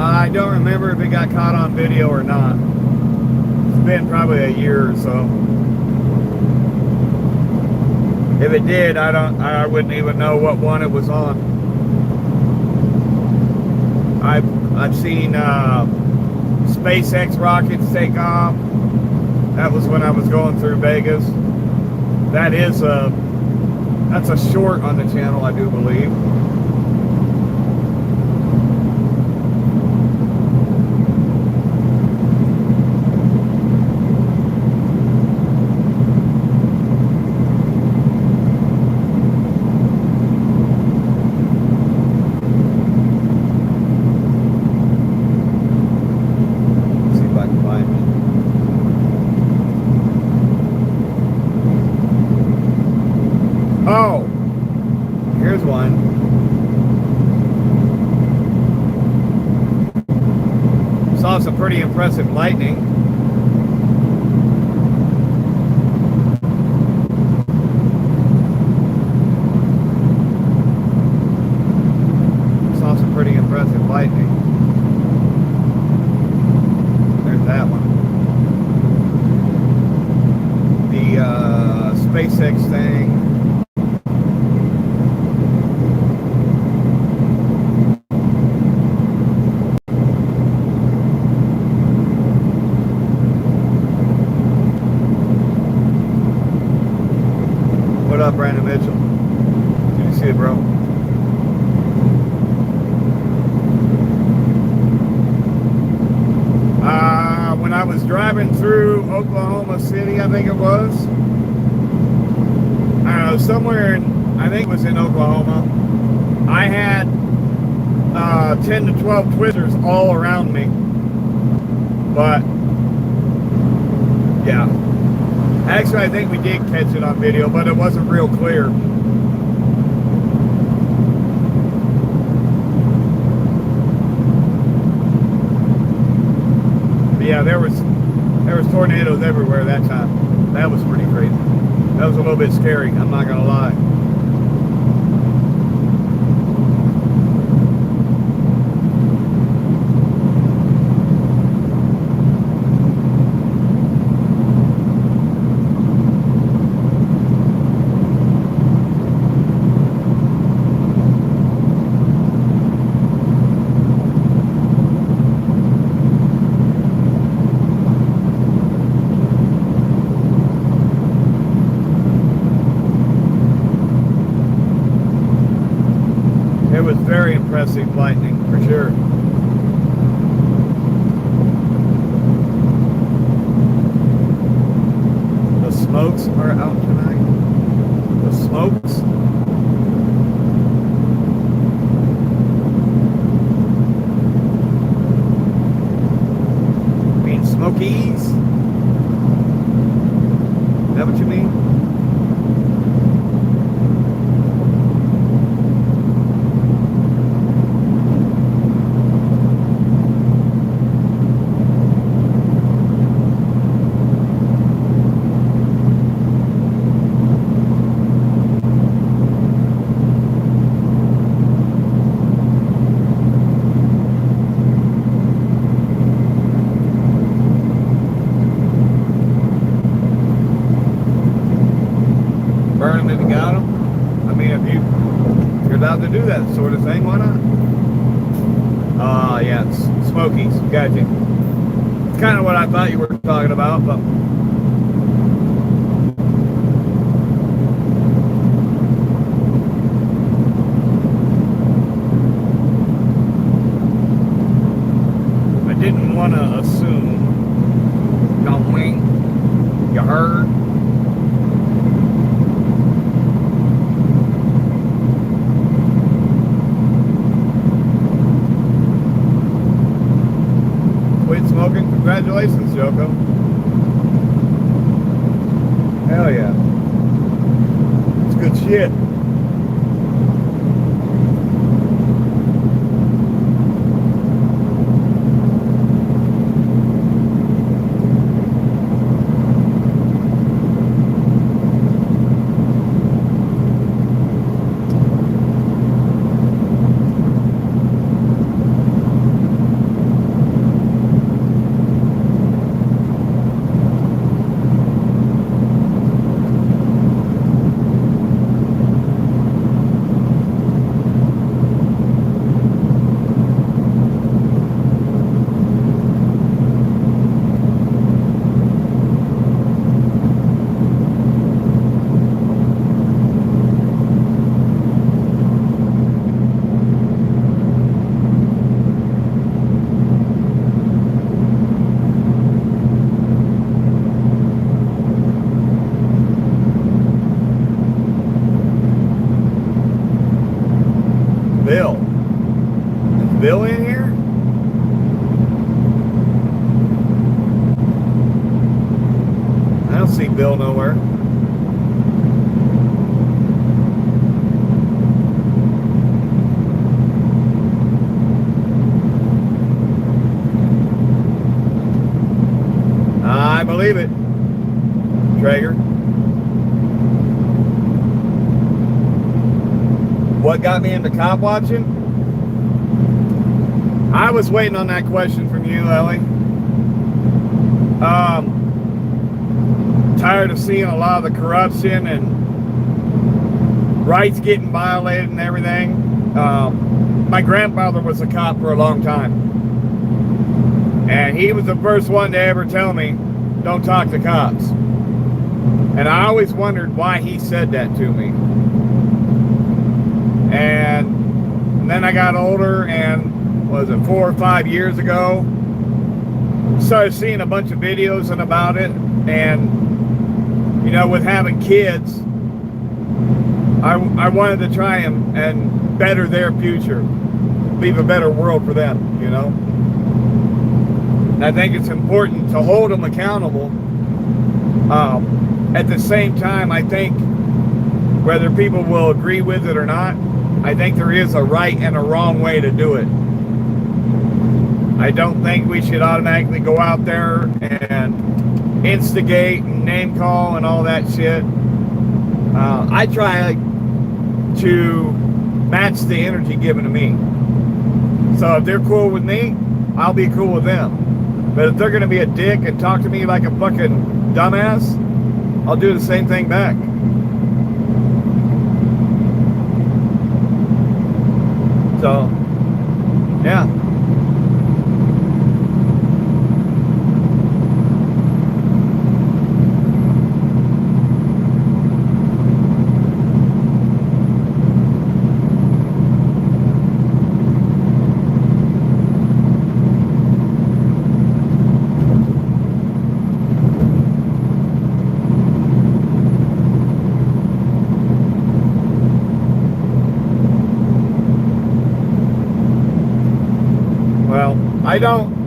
I don't remember if it got caught on video or not. It's been probably a year or so. If it did, I wouldn't even know what one it was on. I've seen SpaceX rockets take off. That was when I was going through Vegas. That's a short on the channel, I do believe. Oh, here's one. Saw some pretty impressive lightning. Saw some pretty impressive lightning. There's that one. The SpaceX thing. What up, Brandon Mitchell? Did you see it, bro? When I was driving through Oklahoma City, I think it was. I don't know, somewhere in, I think it was in Oklahoma. I had 10 to 12 twisters all around me. But, yeah. Actually, I think we did catch it on video, but it wasn't real clear. But yeah, there was tornadoes everywhere that time. That was pretty crazy. That was a little bit scary, I'm not gonna lie. It was very impressive lightning, for sure. The smokes are out tonight. The smokes. You mean smokies? Is that what you mean? Burn them if you got them. I mean, if you're allowed to do that sort of thing, why not? Yeah, it's Smokies. Gotcha. It's kind of what I thought you were talking about, but I didn't want to assume. Don't wink. You heard? Quit smoking. Congratulations, Joko. Hell yeah. It's good shit. Bill. Is Bill in here? I don't see Bill nowhere. I believe it. Traeger. What got me into cop watching? I was waiting on that question from you, Ellie. Tired of seeing a lot of the corruption and rights getting violated and everything. My grandfather was a cop for a long time. And he was the first one to ever tell me, don't talk to cops. And I always wondered why he said that to me. And then I got older, and was it 4 or 5 years ago, started seeing a bunch of videos and about it. And you know, with having kids, I wanted to try and better their future, leave a better world for them, you know. And I think it's important to hold them accountable at the same time, I think whether people will agree with it or not, I think there is a right and a wrong way to do it. I don't think we should automatically go out there and instigate and name call and all that shit. I try to match the energy given to me. So if they're cool with me, I'll be cool with them. But if they're going to be a dick and talk to me like a fucking dumbass, I'll do the same thing back. So, yeah.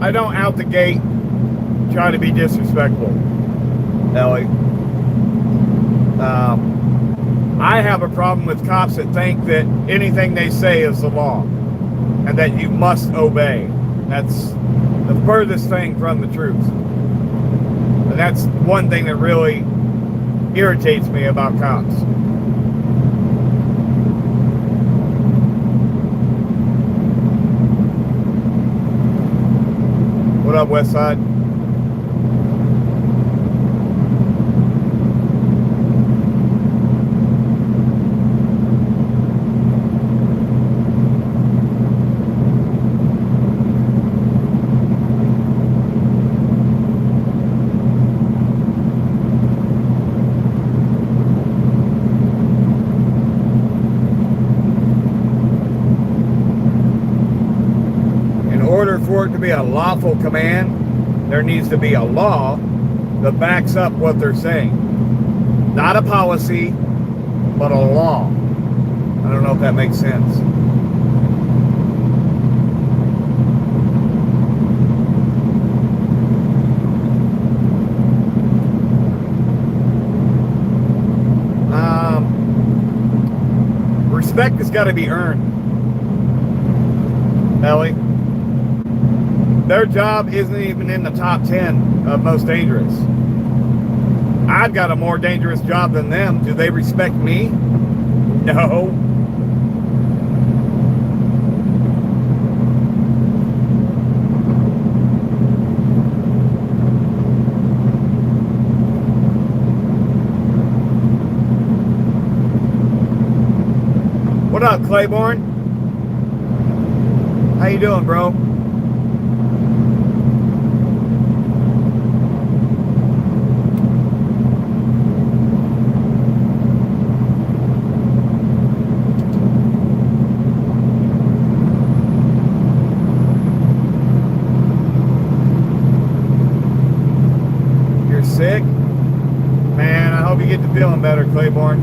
I don't out the gate try to be disrespectful, Ellie. I have a problem with cops that think that anything they say is the law and that you must obey. That's the furthest thing from the truth. And that's one thing that really irritates me about cops. What up, Westside? For it to be a lawful command, there needs to be a law that backs up what they're saying. Not a policy, but a law. I don't know if that makes sense. Respect has got to be earned, Ellie. Their job isn't even in the top 10 of most dangerous. I've got a more dangerous job than them. Do they respect me? No. What up, Claiborne? How you doing, bro? Sick? Man, I hope you get to feeling better, Claiborne.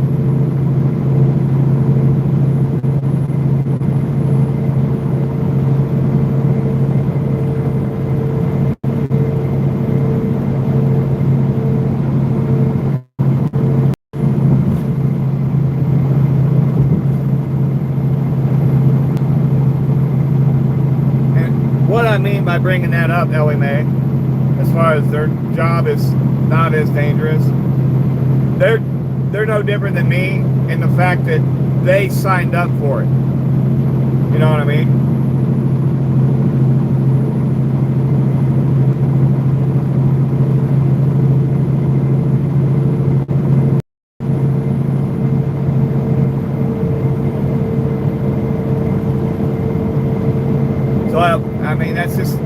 And what I mean by bringing that up, Ellie Mae, as far as their job is not as dangerous, they're no different than me in the fact that they signed up for it. You know what I mean? So I mean that's just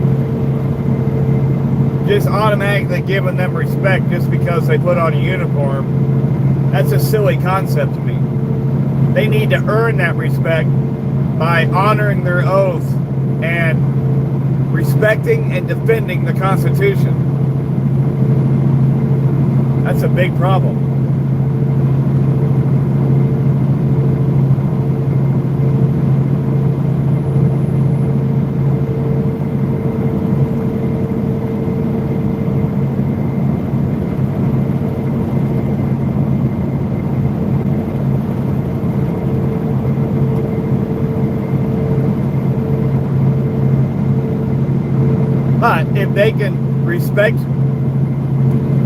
automatically giving them respect just because they put on a uniform. That's a silly concept to me. They need to earn that respect by honoring their oath and respecting and defending the Constitution. That's a big problem. if they can respect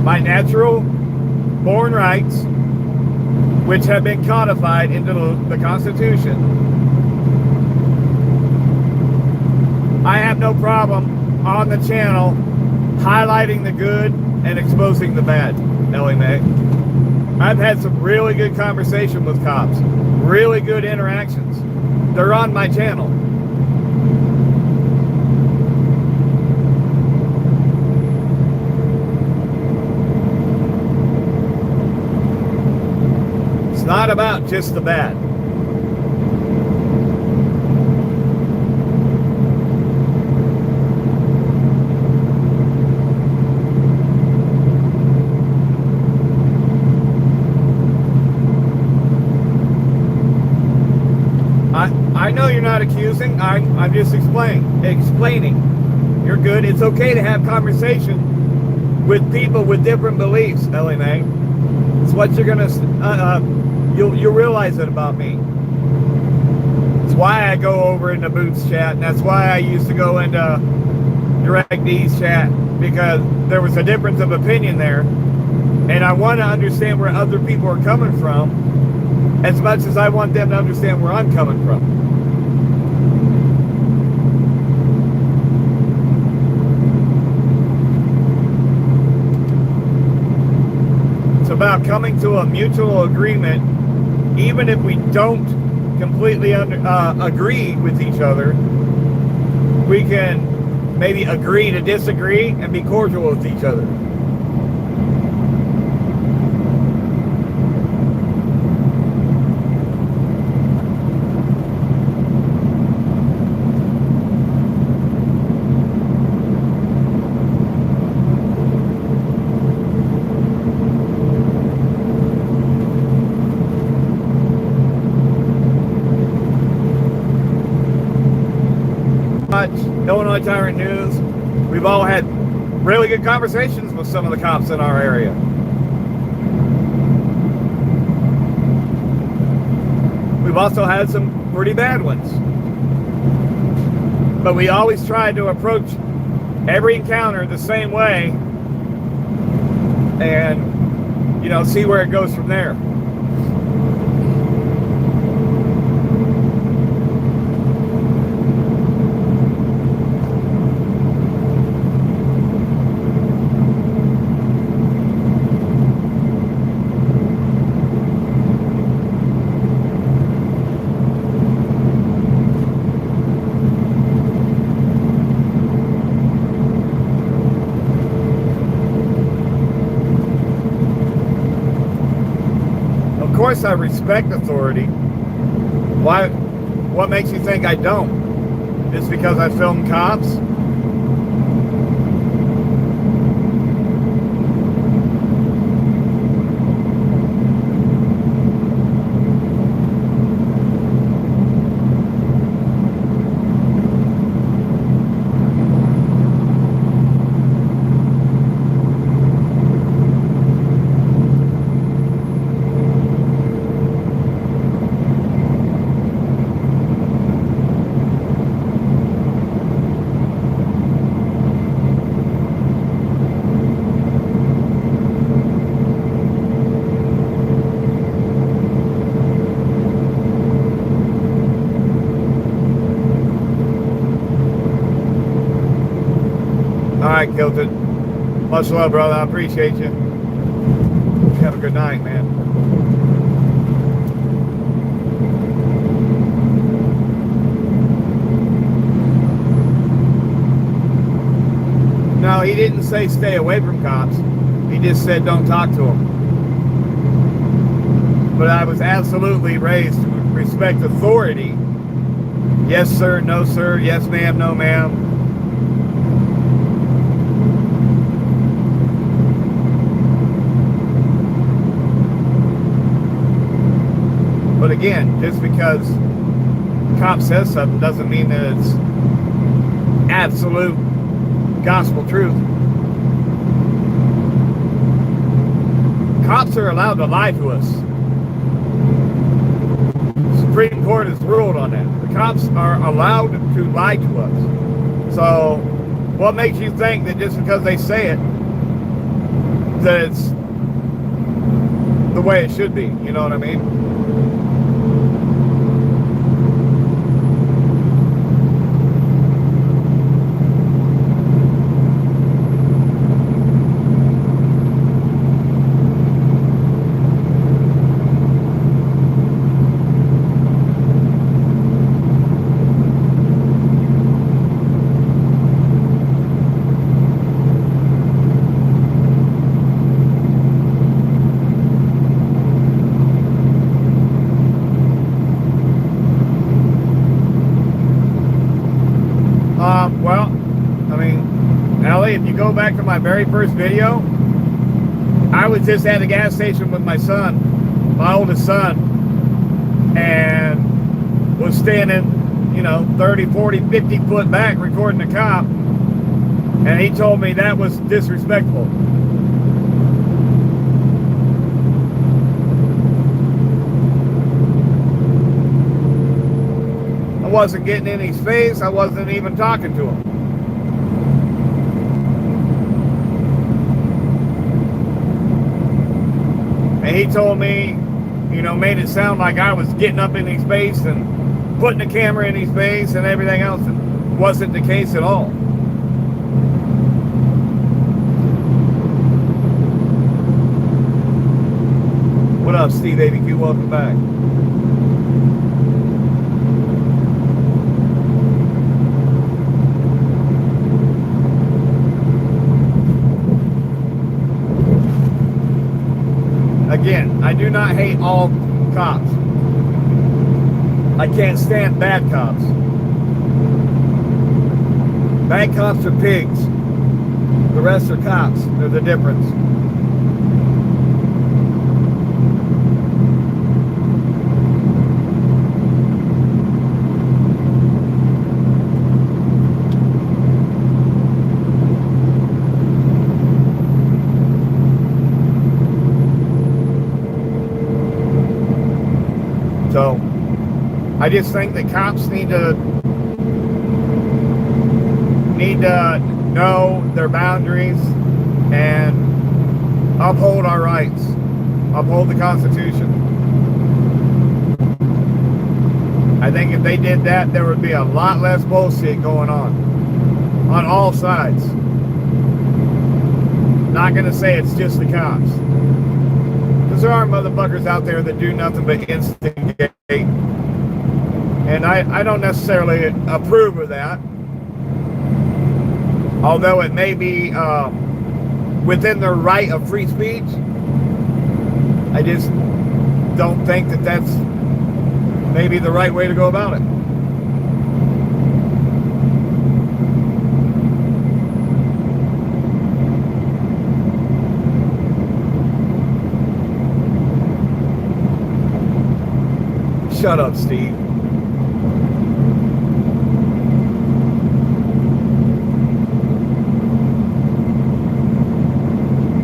my natural born rights, which have been codified into the Constitution, I have no problem on the channel highlighting the good and exposing the bad, Ellie Mae. I've had some really good conversation with cops, really good interactions. They're on my channel. It's not about just the bad. I know you're not accusing. I'm just explaining. You're good. It's okay to have conversation with people with different beliefs, Ellie Mae. It's what you're gonna. You'll realize it about me. It's why I go over into Boots chat, and that's why I used to go into DirectD's chat, because there was a difference of opinion there, and I want to understand where other people are coming from, as much as I want them to understand where I'm coming from. It's about coming to a mutual agreement, even if we don't completely agree with each other. We can maybe agree to disagree and be cordial with each other. Illinois Tyrant News. We've all had really good conversations with some of the cops in our area. We've also had some pretty bad ones. But we always try to approach every encounter the same way and, you know, see where it goes from there. Of course I respect authority. Why? What makes you think I don't? Just because I film cops? Alright, Kilton. Much love, brother. I appreciate you. Have a good night, man. No, he didn't say stay away from cops. He just said don't talk to them. But I was absolutely raised to respect authority. Yes, sir. No, sir. Yes, ma'am. No, ma'am. But again, just because a cop says something doesn't mean that it's absolute gospel truth. Cops are allowed to lie to us. The Supreme Court has ruled on that. The cops are allowed to lie to us. So What makes you think that just because they say it, that it's the way it should be? You know what I mean? Well, I mean, Ellie, if you go back to my very first video, I was just at a gas station with my son, my oldest son, and was standing, you know, 30, 40, 50 foot back recording a cop, and he told me that was disrespectful. I wasn't getting in his face. I wasn't even talking to him. And he told me, you know, made it sound like I was getting up in his face and putting the camera in his face and everything else. It wasn't the case at all. What up, Steve ABQ? Welcome back. Again, I do not hate all cops. I can't stand bad cops. Bad cops are pigs. The rest are cops. They're the difference. So, I just think that cops need to know their boundaries and uphold our rights, uphold the Constitution. I think if they did that, there would be a lot less bullshit going on all sides. Not gonna say it's just the cops. Because there are motherfuckers out there that do nothing but instigate. And I don't necessarily approve of that. Although it may be within their right of free speech, I just don't think that that's maybe the right way to go about it. Shut up, Steve.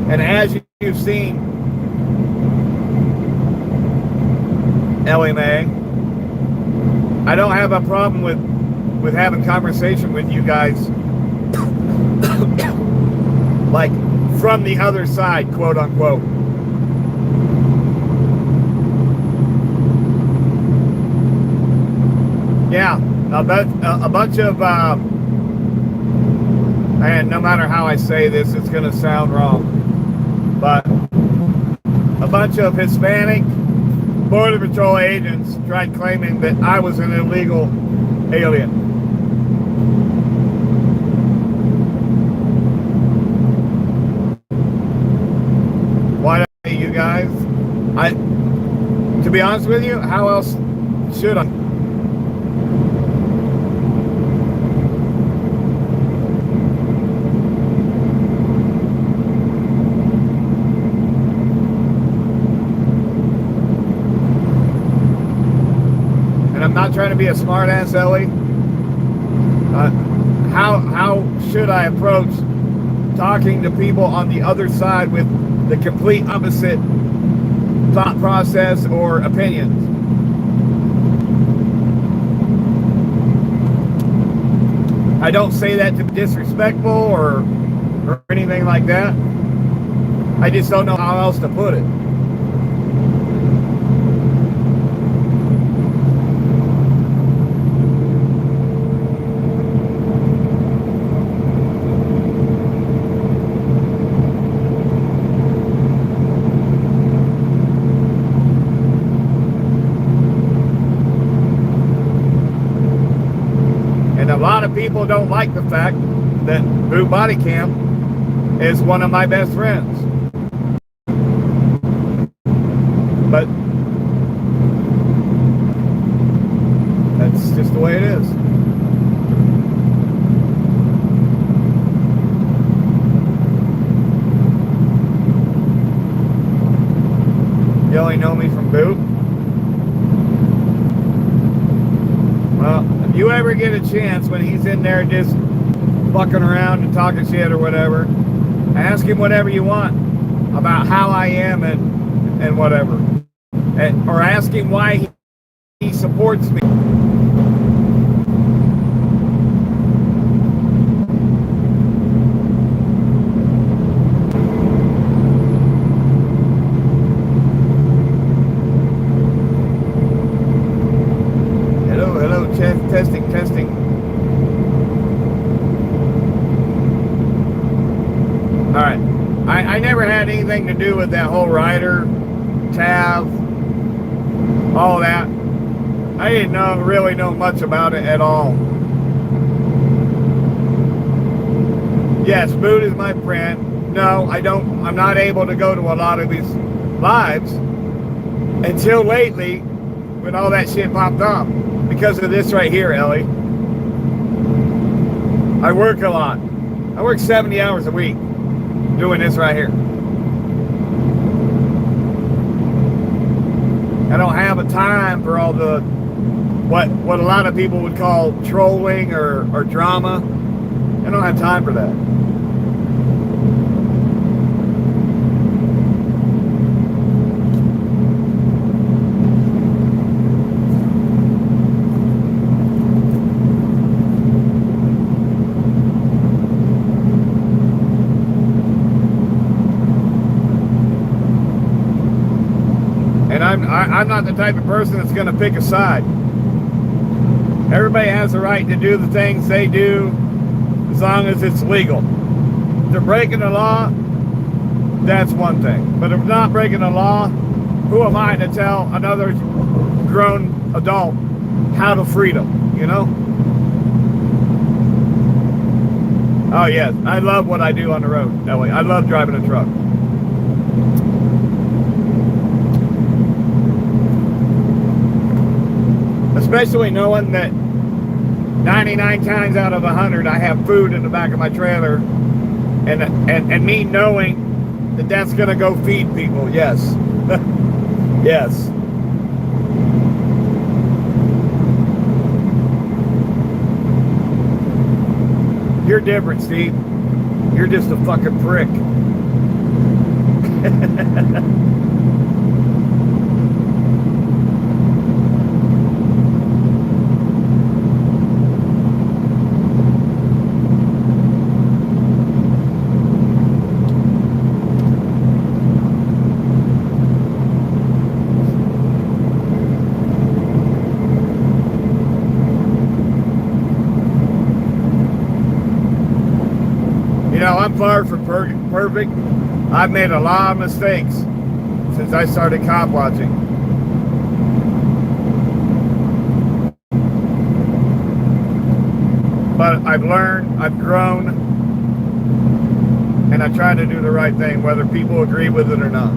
And as you've seen, Ellie Mae, I don't have a problem with having conversation with you guys like from the other side, quote unquote. Yeah, a bunch of and no matter how I say this, it's going to sound wrong. But a bunch of Hispanic Border Patrol agents tried claiming that I was an illegal alien. Why don't you guys? To be honest with you, how else should I? I'm not trying to be a smart ass, Ellie. How should I approach talking to people on the other side with the complete opposite thought process or opinions? I don't say that to be disrespectful or anything like that. I just don't know how else to put it. And a lot of people don't like the fact that Boot Body Cam is one of my best friends. But that's just the way it is. You only know me from Boot? Well, if you ever get a chance when he's in there just fucking around and talking shit or whatever, ask him whatever you want about how I am and whatever. Or ask him why he supports me. Hello, testing. All right. I never had anything to do with that whole Ryder, Tav, all that. I didn't really know much about it at all. Yes, Boot is my friend. No, I'm not able to go to a lot of these lives until lately when all that shit popped up because of this right here, Ellie. I work a lot. I work 70 hours a week doing this right here. I don't have a time for all the what a lot of people would call trolling or drama. I don't have time for that. I'm not the type of person that's going to pick a side. Everybody has the right to do the things they do as long as it's legal. If they're breaking the law, that's one thing. But if they're not breaking the law, who am I to tell another grown adult how to freedom, you know? Oh, yes. I love what I do on the road, Ellie. I love driving a truck. Especially knowing that 99 times out of 100 I have food in the back of my trailer, and me knowing that that's gonna go feed people. Yes. Yes. You're different, Steve. You're just a fucking prick. I'm far from perfect. I've made a lot of mistakes since I started cop watching. But I've learned, I've grown, and I try to do the right thing, whether people agree with it or not.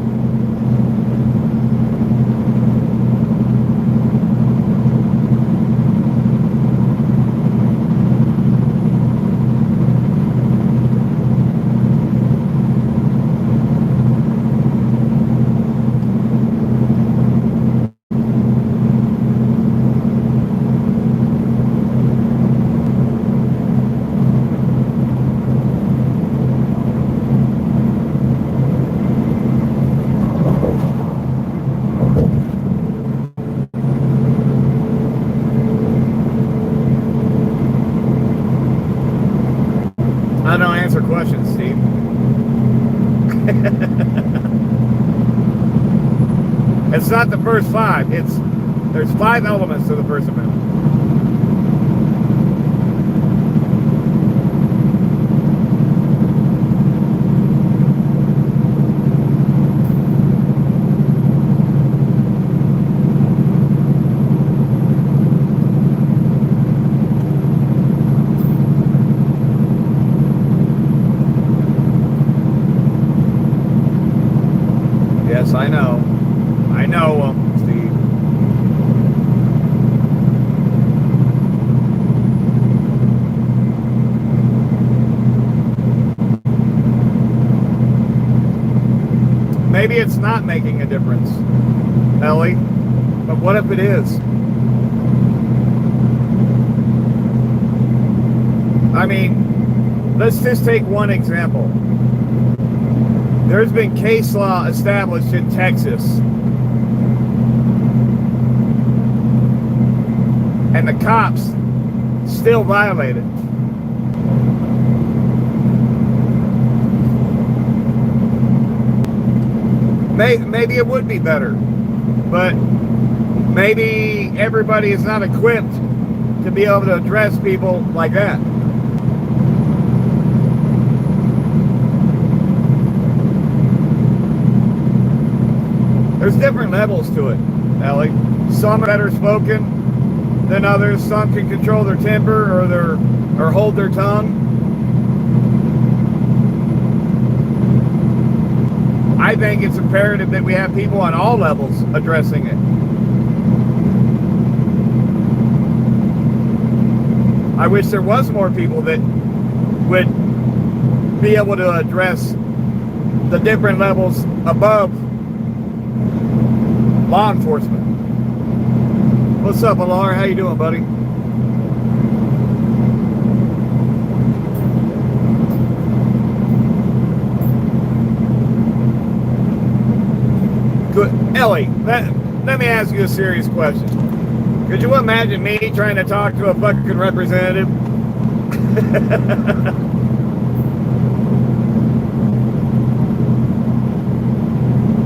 I don't answer questions, Steve. It's not the first five. There's 5 elements to the First Amendment. Yes, I know. I know, Steve. Maybe it's not making a difference, Ellie. But what if it is? I mean, let's just take one example. There's been case law established in Texas, and the cops still violate it. Maybe it would be better, but maybe everybody is not equipped to be able to address people like that. There's different levels to it, Ellie. Some are better spoken than others. Some can control their temper or hold their tongue. I think it's imperative that we have people on all levels addressing it. I wish there was more people that would be able to address the different levels above law enforcement. What's up, Alar? How you doing, buddy? Good. Ellie, let me ask you a serious question. Could you imagine me trying to talk to a fucking representative?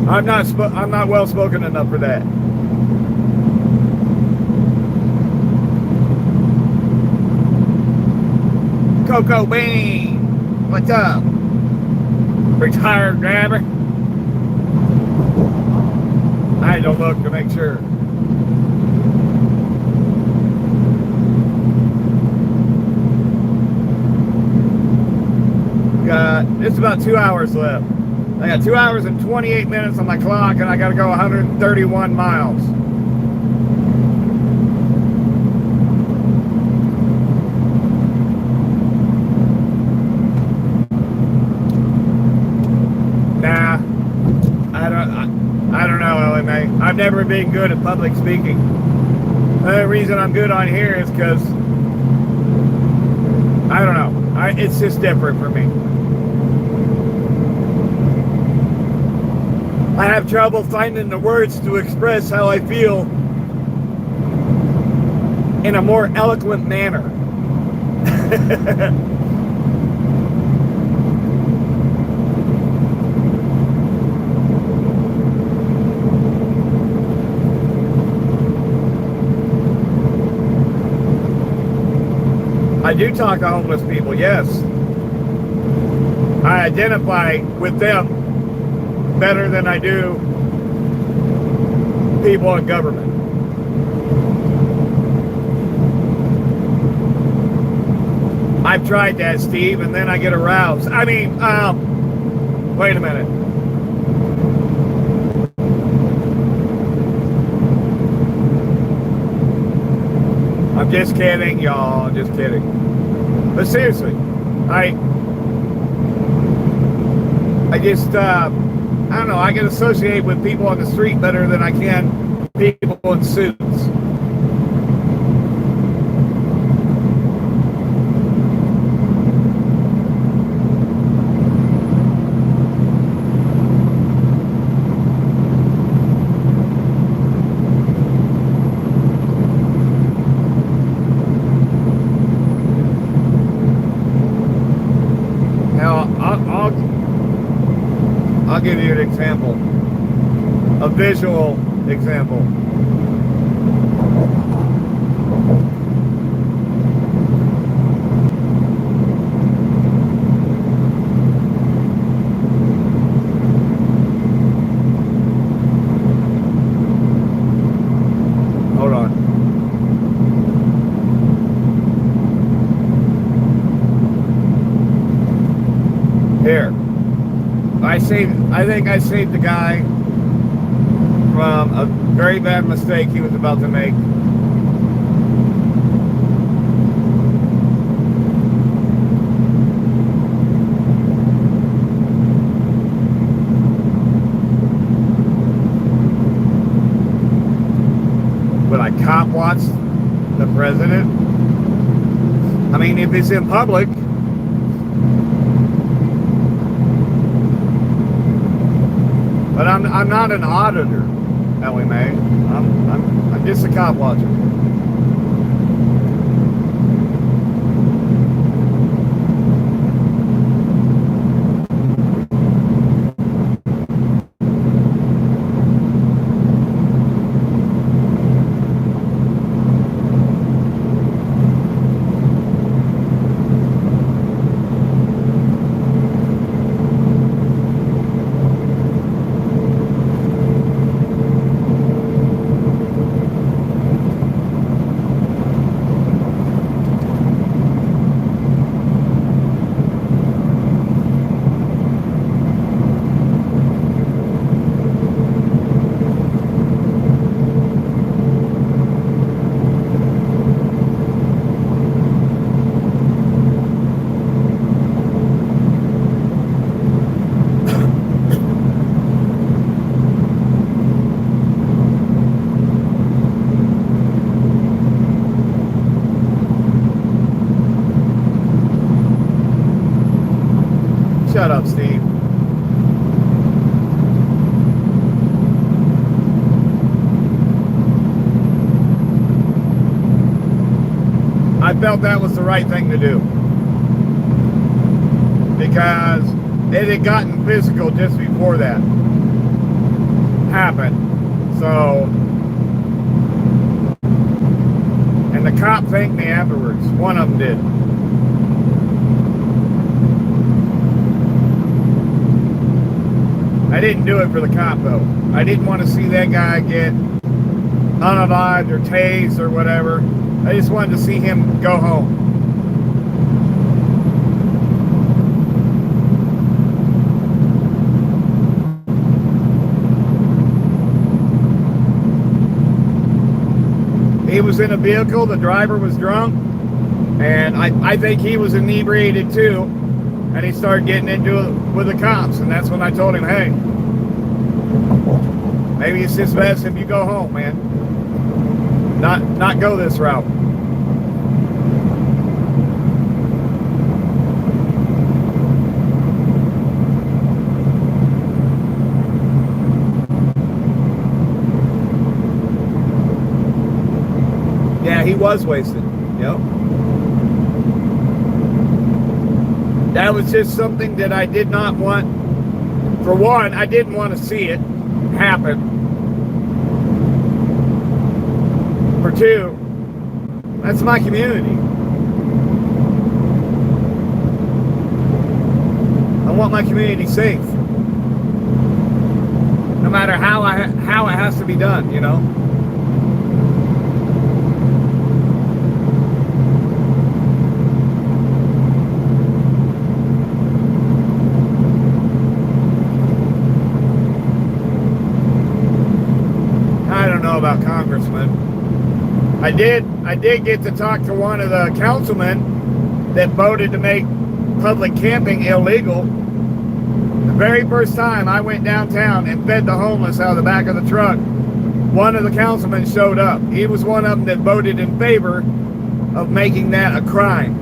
I'm not well spoken enough for that. Coco Bean, what's up? Retired driver. I had to look to make sure. It's about 2 hours left. I got 2 hours and 28 minutes on my clock, and I got to go 131 miles. Nah, I don't know, Ellie Mae. I've never been good at public speaking. The only reason I'm good on here is because I don't know. It's just different for me. I have trouble finding the words to express how I feel in a more eloquent manner. I do talk to homeless people, yes. I identify with them better than I do people in government. I've tried that, Steve, and then I get aroused. I mean, wait a minute. I'm just kidding, y'all. I'm just kidding. But seriously, I just, I don't know, I can associate with people on the street better than I can people in suits. example, a visual example. Hold on. Here. I think I saved the guy from a very bad mistake he was about to make. Would I cop watch the president? I mean, if it's in public. But I'm not an auditor, Ellie Mae. I'm just a cop watcher. Shut up, Steve. I felt that was the right thing to do. Because it had gotten physical just before that happened. So, and the cop thanked me afterwards. One of them did. I didn't do it for the cop, though. I didn't want to see that guy get unalived or tased or whatever. I just wanted to see him go home. He was in a vehicle, the driver was drunk, and I think he was inebriated too, and he started getting into it with the cops, and that's when I told him, hey, maybe it's just best if you go home, man. Not go this route. Yeah, he was wasted. Yep. That was just something that I did not want. For one, I didn't want to see it happen. For two, that's my community. I want my community safe. No matter how it has to be done, you know. I don't know about congressmen. I did get to talk to one of the councilmen that voted to make public camping illegal. The very first time I went downtown and fed the homeless out of the back of the truck, one of the councilmen showed up. He was one of them that voted in favor of making that a crime.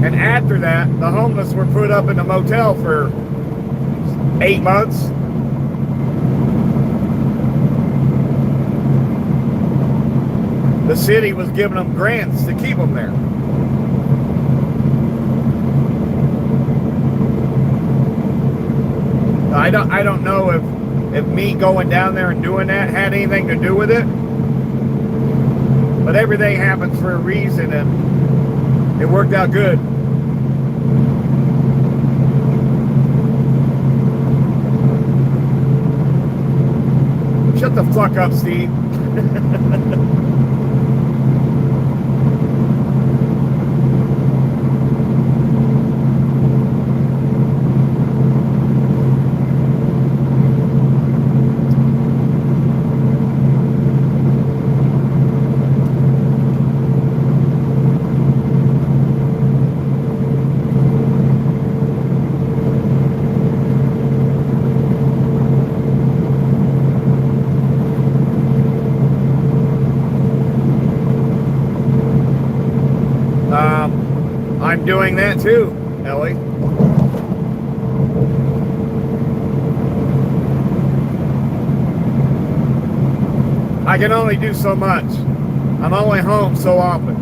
And after that, the homeless were put up in a motel for 8 months. The city was giving them grants to keep them there. I don't know if me going down there and doing that had anything to do with it. But everything happens for a reason, and it worked out good. Shut the fuck up, Steve. I'm doing that too, Ellie. I can only do so much. I'm only home so often.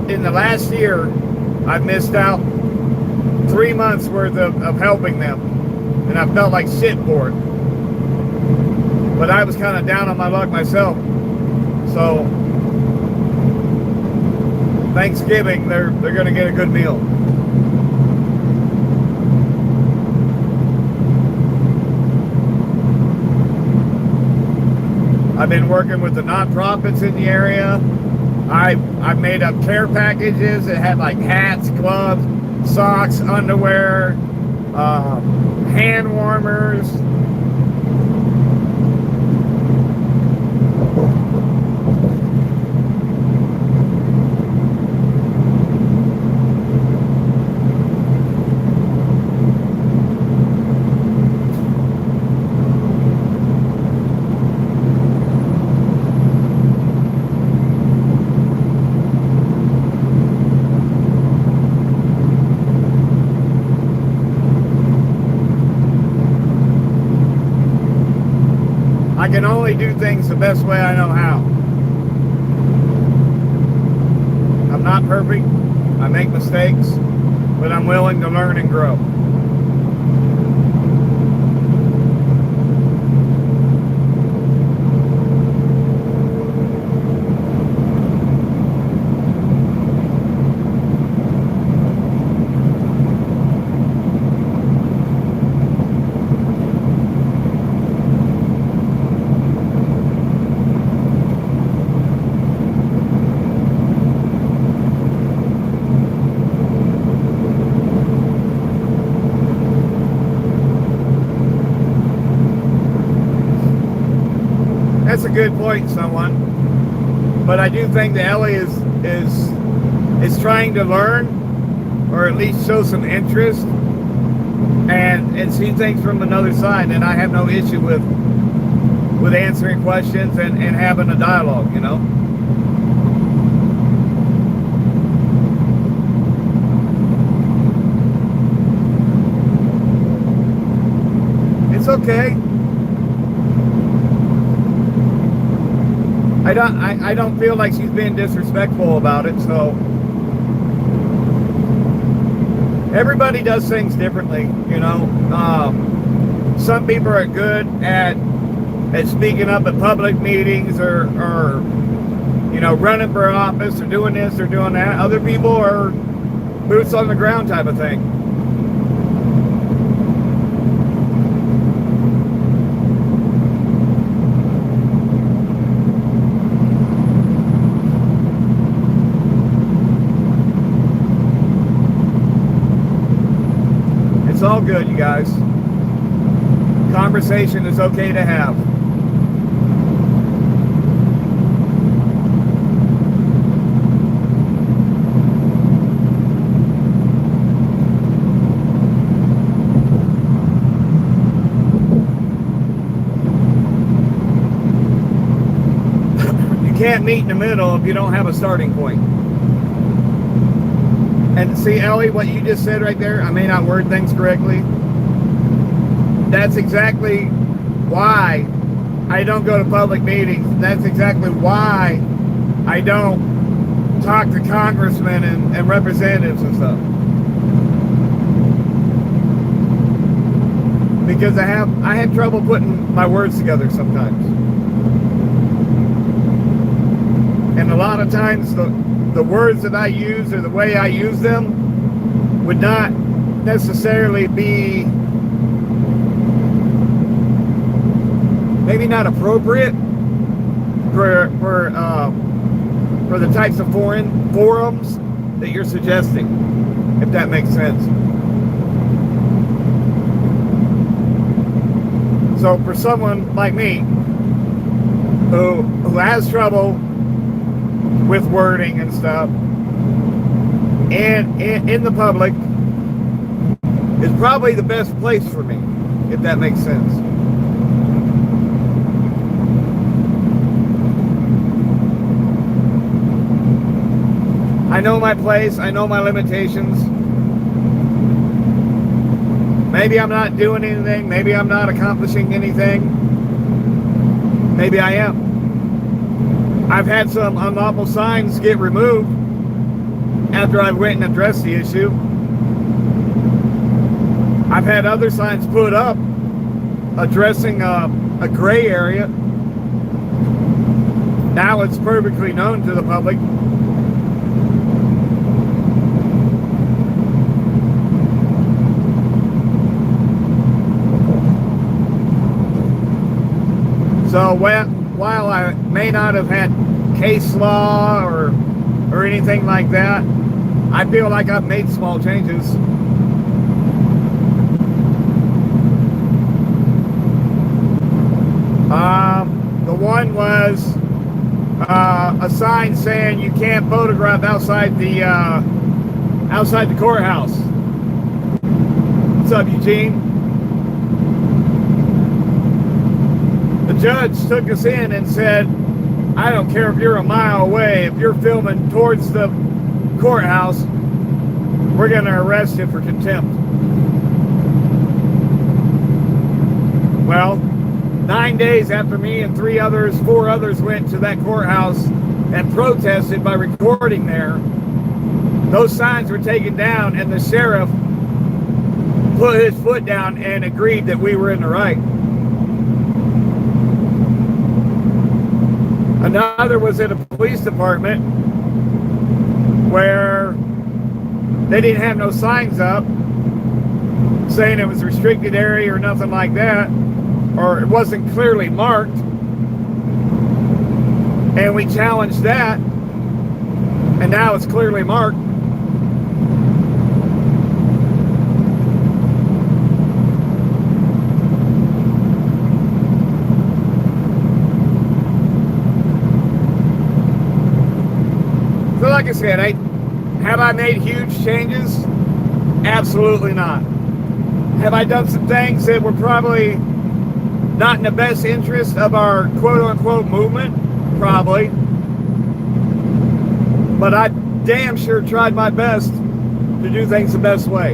In the last year, I've missed out 3 months worth of helping them, and I felt like shit for it. But I was kind of down on my luck myself. So Thanksgiving, they're going to get a good meal. I've been working with the nonprofits in the area. I made up care packages that had like hats, gloves, socks, underwear, hand warmers. I can only do things the best way I know how. I'm not perfect. I make mistakes, but I'm willing to learn and grow. That's a good point, someone. But I do think that Ellie is trying to learn, or at least show some interest, and see things from another side. And I have no issue with answering questions and having a dialogue, you know. It's okay. I don't feel like she's being disrespectful about it, so everybody does things differently, you know. Some people are good at speaking up at public meetings or you know, running for office or doing this or doing that. Other people are boots on the ground type of thing. It's all good, you guys. Conversation is okay to have. You can't meet in the middle if you don't have a starting point. And see, Ellie, what you just said right there, I may not word things correctly. That's exactly why I don't go to public meetings. That's exactly why I don't talk to congressmen and representatives and stuff. Because I have trouble putting my words together sometimes. And a lot of times the words that I use or the way I use them would not necessarily be maybe not appropriate for the types of foreign forums that you're suggesting, if that makes sense. So for someone like me who has trouble with wording and stuff and in the public is probably the best place for me, if that makes sense. I know my place, I know my limitations. Maybe I'm not doing anything, maybe I'm not accomplishing anything. Maybe I am. I've had some unlawful signs get removed after I went and addressed the issue. I've had other signs put up addressing a gray area. Now it's perfectly known to the public. So while I may not have had case law or anything like that, I feel like I've made small changes. The one was a sign saying you can't photograph outside the courthouse. What's up, Eugene? The judge took us in and said, I don't care if you're a mile away, if you're filming towards the courthouse, we're going to arrest you for contempt. Well, 9 days after me and four others went to that courthouse and protested by recording there, those signs were taken down and the sheriff put his foot down and agreed that we were in the right. Another was at a police department where they didn't have no signs up saying it was a restricted area or nothing like that, or it wasn't clearly marked. And we challenged that, and now it's clearly marked. So like I said, have I made huge changes? Absolutely not. Have I done some things that were probably not in the best interest of our quote-unquote movement? Probably. But I damn sure tried my best to do things the best way.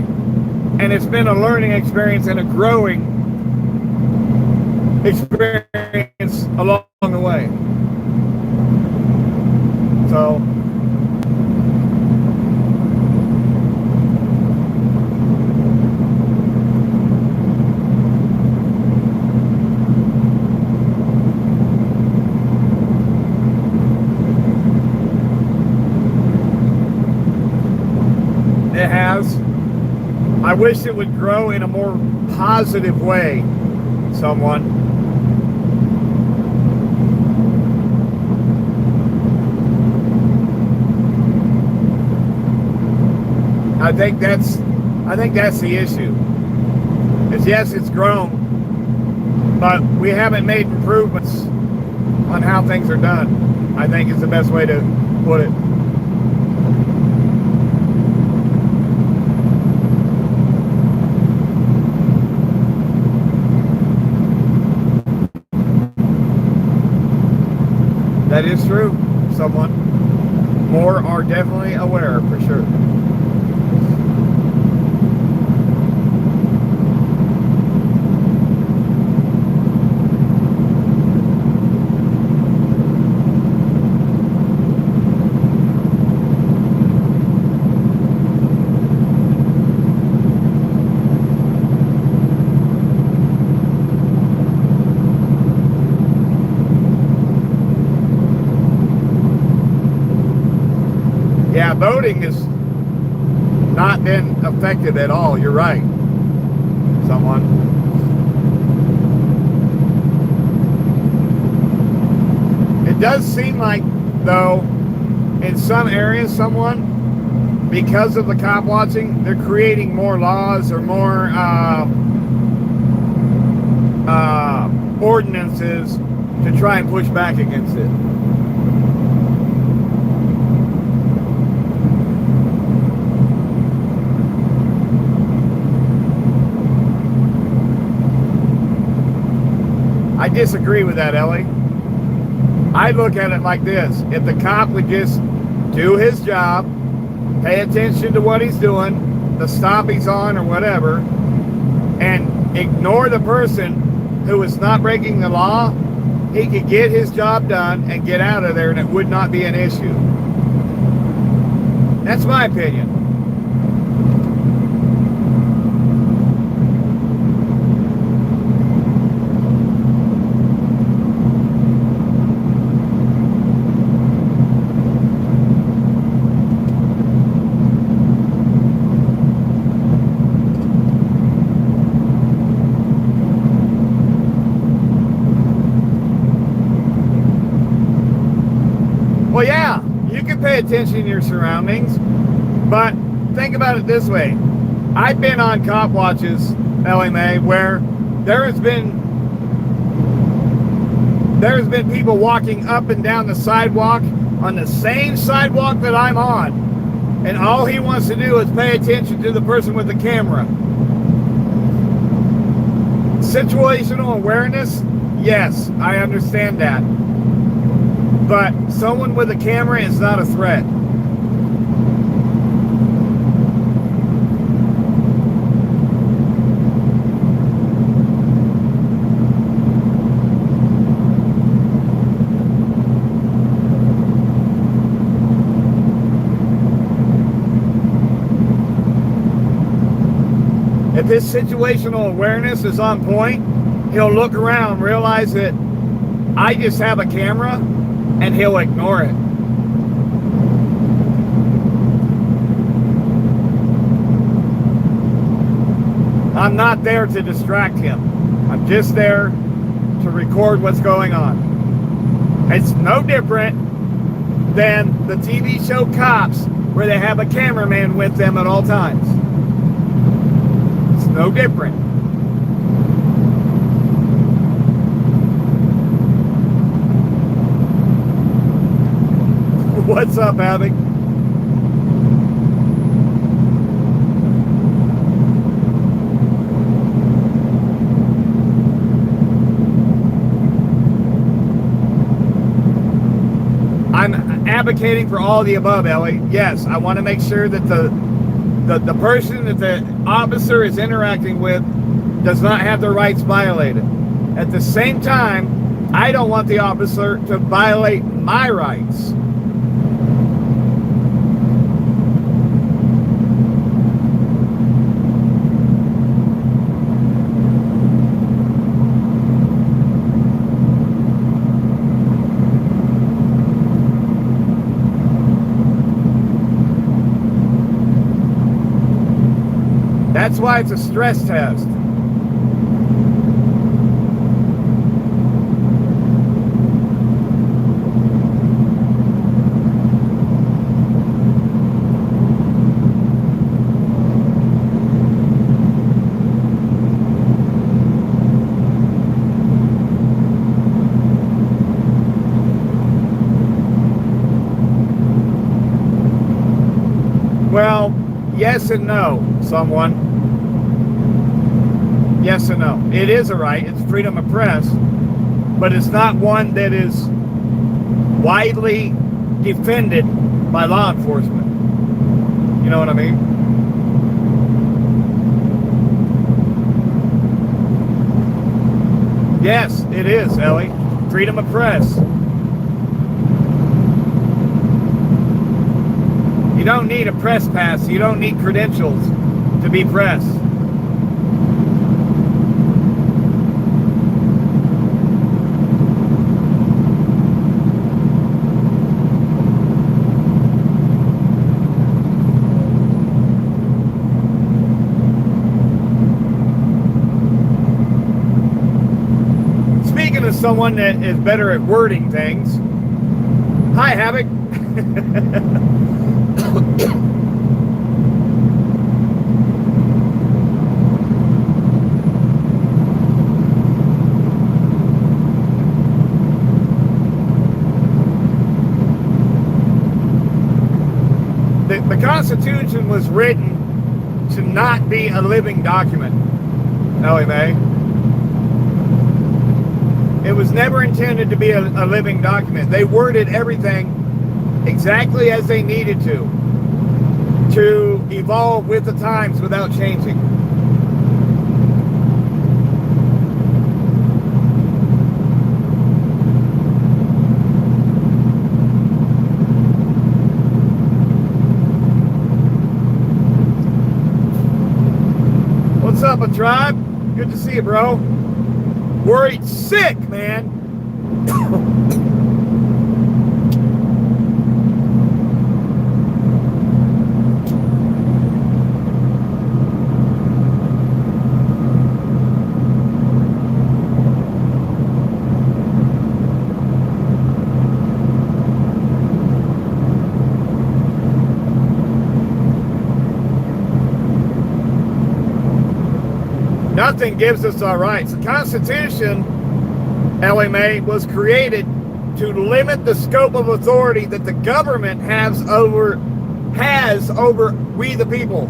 And it's been a learning experience and a growing experience along the way. So it has. I wish it would grow in a more positive way, someone. I think that's the issue. Is yes, it's grown, but we haven't made improvements on how things are done. I think is the best way to put it. That is true, someone. More are definitely aware, for sure. voting has not been effective at all. You're right. Someone. It does seem like, though, in some areas, because of the cop watching, they're creating more laws or more ordinances to try and push back against it. I disagree with that, Ellie. I look at it like this. If the cop would just do his job, pay attention to what he's doing, the stop he's on or whatever, and ignore the person who is not breaking the law, he could get his job done and get out of there, and it would not be an issue. That's my opinion. Well, yeah, you can pay attention to your surroundings, but think about it this way. I've been on cop watches, Ellie Mae, where there has been people walking up and down the sidewalk on the same sidewalk that I'm on, and all he wants to do is pay attention to the person with the camera. Situational awareness, yes, I understand that. But someone with a camera is not a threat. If his situational awareness is on point, he'll look around, realize that I just have a camera, and he'll ignore it. I'm not there to distract him. I'm just there to record what's going on. It's no different than the TV show Cops, where they have a cameraman with them at all times. It's no different. What's up, Abby? I'm advocating for all the above, Ellie. Yes, I want to make sure that the person that the officer is interacting with does not have their rights violated. At the same time, I don't want the officer to violate my rights. That's why it's a stress test. Well, yes and no, someone. Yes and no. It is a right. It's freedom of press, but it's not one that is widely defended by law enforcement. You know what I mean? Yes, it is, Ellie. Freedom of press. You don't need a press pass. You don't need credentials to be press. someone that is better at wording things. Hi, Havoc. The Constitution was written to not be a living document, Ellie Mae. It was never intended to be a living document. They worded everything exactly as they needed to evolve with the times without changing. What's up, a tribe? Good to see you, bro. Worried sick, man. Nothing gives us our rights. The Constitution, Ellie Mae, was created to limit the scope of authority that the government has over we the people.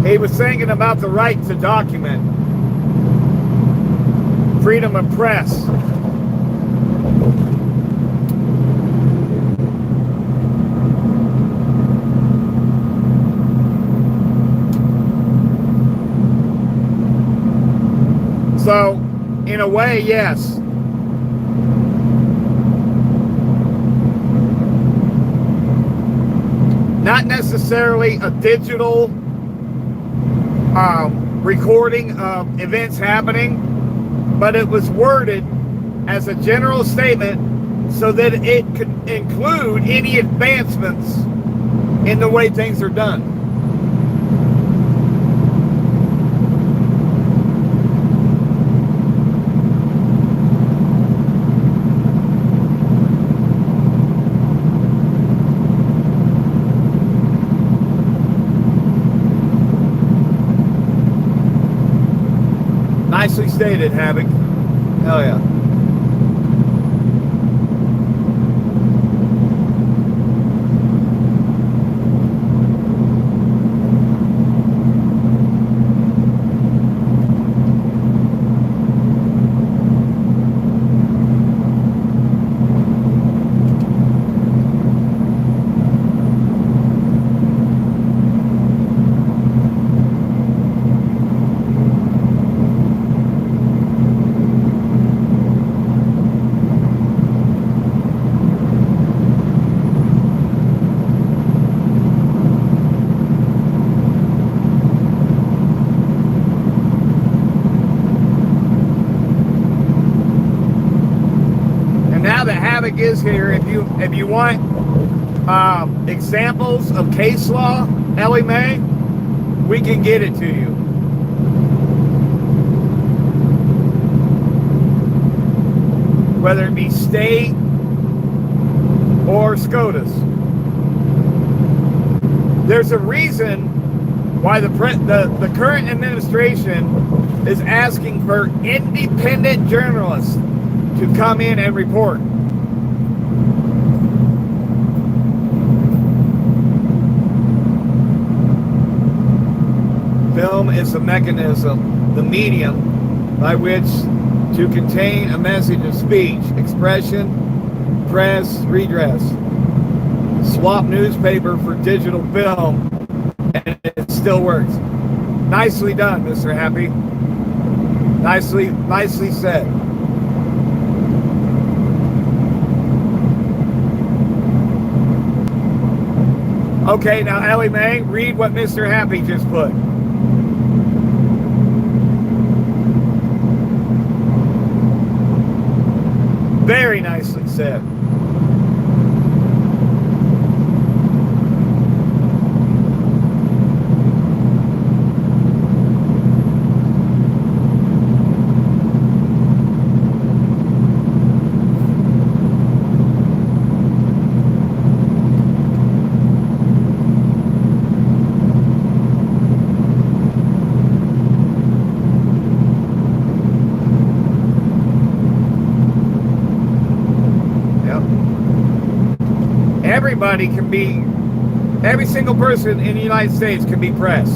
He was thinking about the right to document, freedom of press. So, in a way, yes. Not necessarily a digital recording of events happening, but it was worded as a general statement so that it could include any advancements in the way things are done. Nicely stated, Havoc. Hell yeah. Is here if you want examples of case law, Ellie Mae, we can get it to you. Whether it be state or SCOTUS. There's a reason why the current administration is asking for independent journalists to come in and report. Film is the mechanism, the medium by which to contain a message of speech, expression, press, redress. Swap newspaper for digital film, and it still works. Nicely done, Mr. Happy. Nicely said. Okay, now Ellie Mae, read what Mr. Happy just put. Very nicely said. everybody can be, every single person in the United States can be press.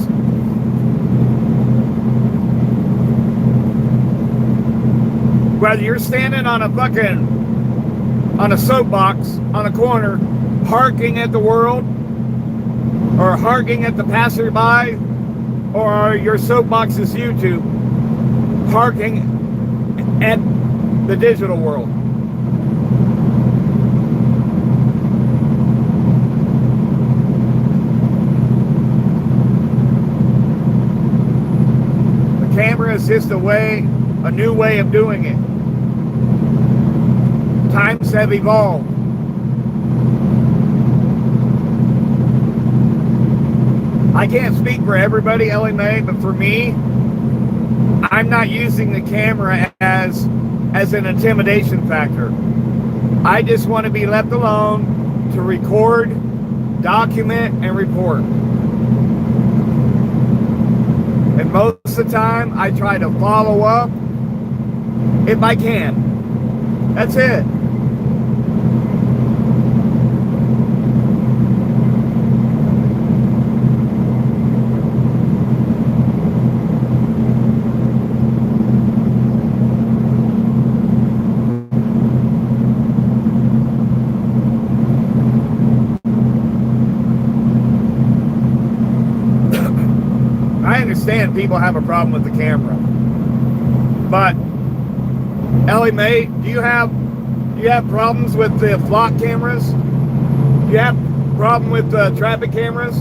Whether you're standing on a soapbox on a corner, harking at the world, or harking at the passerby, or your soapbox is YouTube, harking at the digital world. The camera is just a new way of doing it. Times have evolved. I can't speak for everybody, Ellie Mae, but for me, I'm not using the camera as an intimidation factor. I just want to be left alone to record, document, and report. And most of the time, I try to follow up if I can. That's it. I understand people have a problem with the camera, but Ellie Mae, do you have problems with the flock cameras? Do you have a problem with the traffic cameras?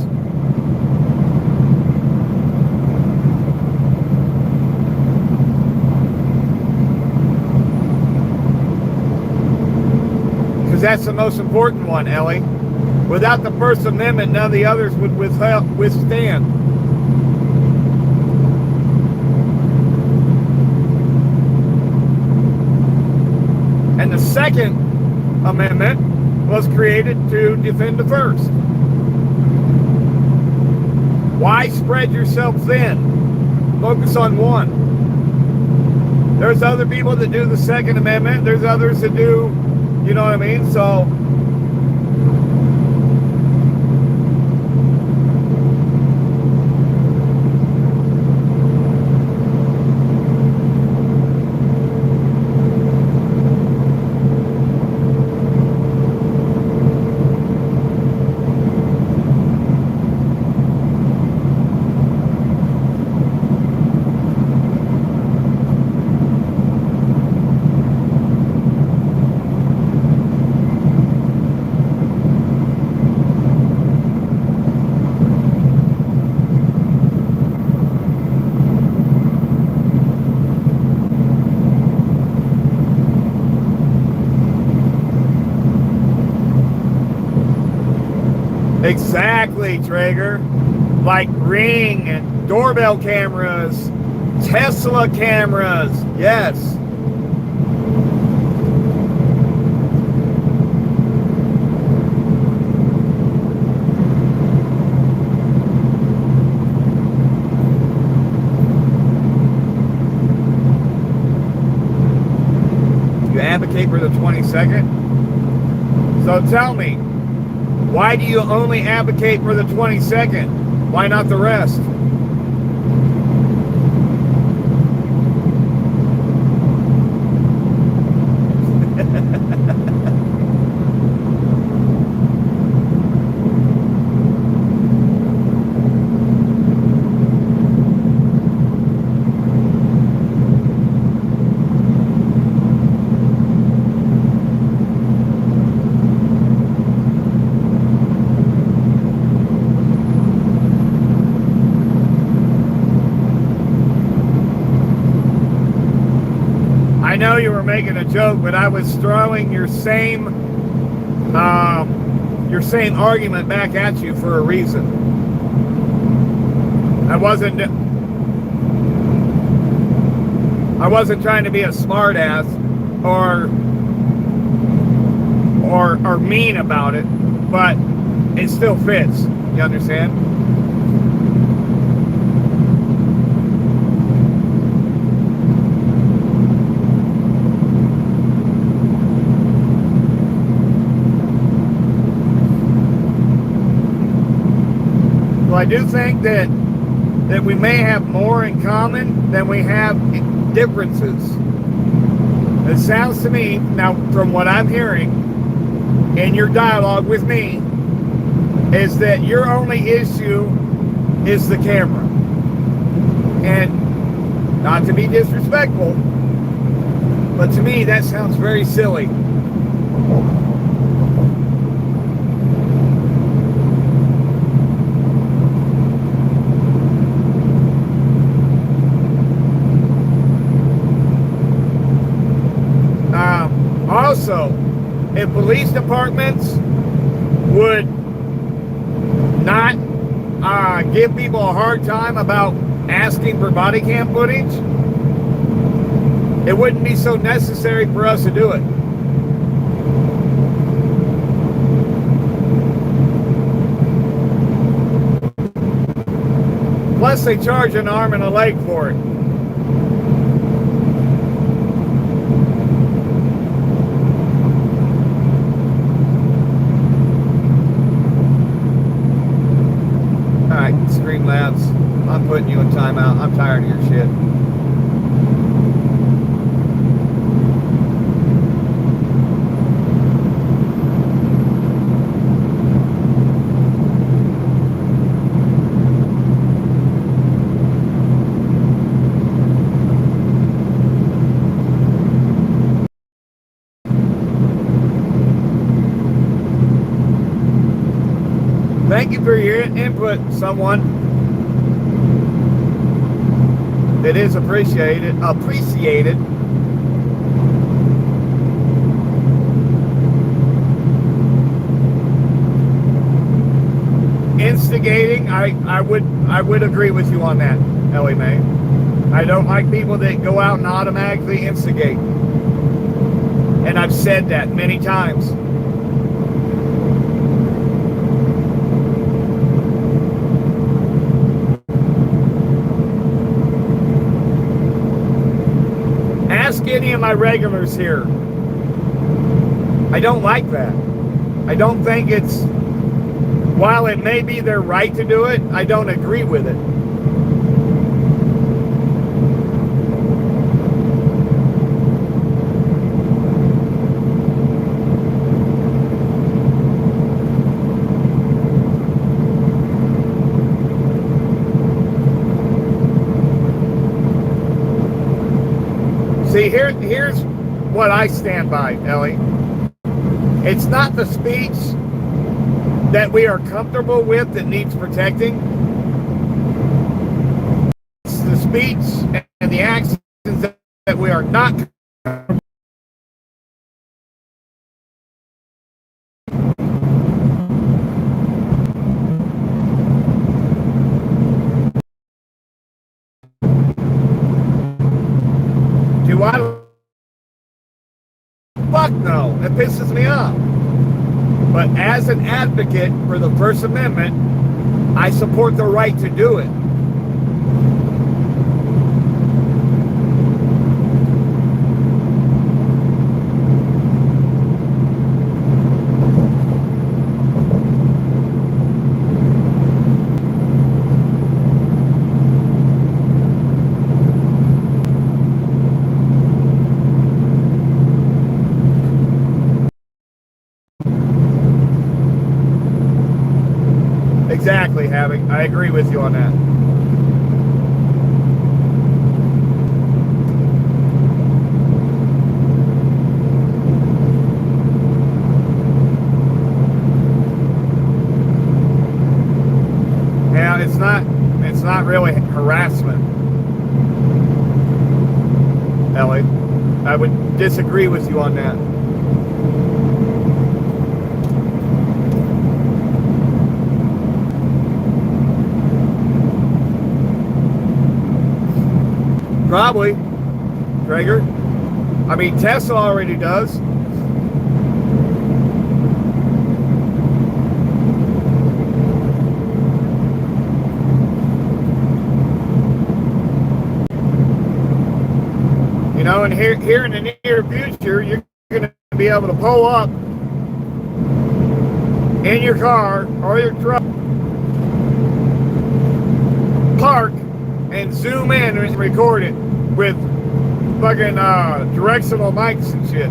Because that's the most important one, Ellie. Without the First Amendment, none of the others would withstand. And the Second Amendment was created to defend the First. Why spread yourself thin? Focus on one. There's other people that do the Second Amendment. There's others that do, you know what I mean? So, exactly, Traeger. Like Ring, doorbell cameras, Tesla cameras. Yes. You advocate for the 22nd? So tell me, why do you only advocate for the 22nd? Why not the rest? I know you were making a joke, but I was throwing your same argument back at you for a reason. I wasn't trying to be a smart ass or mean about it, but it still fits. You understand? Well, I do think that we may have more in common than we have differences. It sounds to me, now from what I'm hearing in your dialogue with me, is that your only issue is the camera. And not to be disrespectful, but to me that sounds very silly. Also, if police departments would not give people a hard time about asking for body cam footage, it wouldn't be so necessary for us to do it. Plus, they charge an arm and a leg for it. Streamlabs, I'm putting you in timeout. I'm tired of your shit. Thank you for your input, someone. It is appreciated. Instigating, I would agree with you on that, Ellie Mae. I don't like people that go out and automatically instigate. And I've said that many times. Ask any of my regulars here. I don't like that. I don't think it's, while it may be their right to do it, I don't agree with it. See, here's what I stand by, Ellie. It's not the speech that we are comfortable with that needs protecting. It's the speech and the actions that we are not comfortable with. Do I? Fuck no. It pisses me off. But as an advocate for the First Amendment, I support the right to do it. Exactly, Having. I agree with you on that. Yeah, it's not really harassment, Ellie. I would disagree with you on that. Probably, Traeger. I mean, Tesla already does. You know, and here in the near future, you're going to be able to pull up in your car or your truck zoom in and record it with fucking directional mics and shit.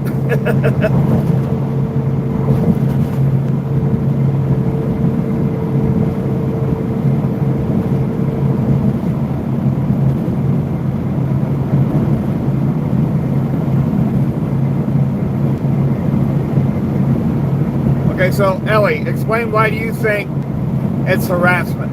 Okay, so Ellie, explain why do you think it's harassment?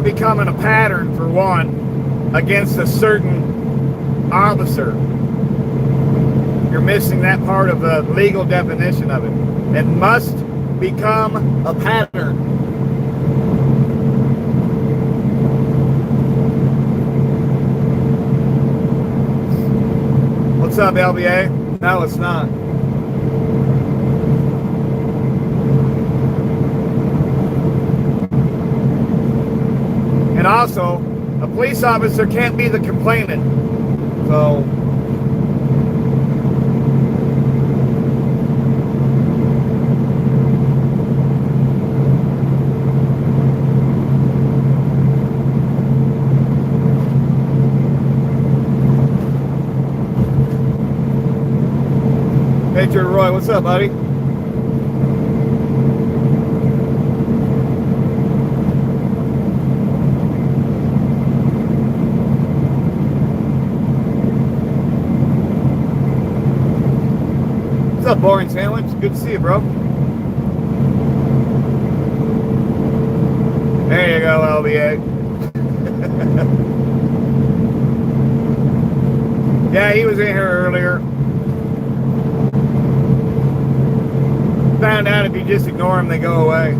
Becoming a pattern for one against a certain officer. You're missing that part of the legal definition of it. It must become a pattern. What's up, LBA? No, it's not. And also, a police officer can't be the complainant. So, hey, Jerry Roy, what's up, buddy? What's up, Boring Sandwich? Good to see you, bro. There you go, LBA. Yeah, he was in here earlier. Found out if you just ignore them, they go away.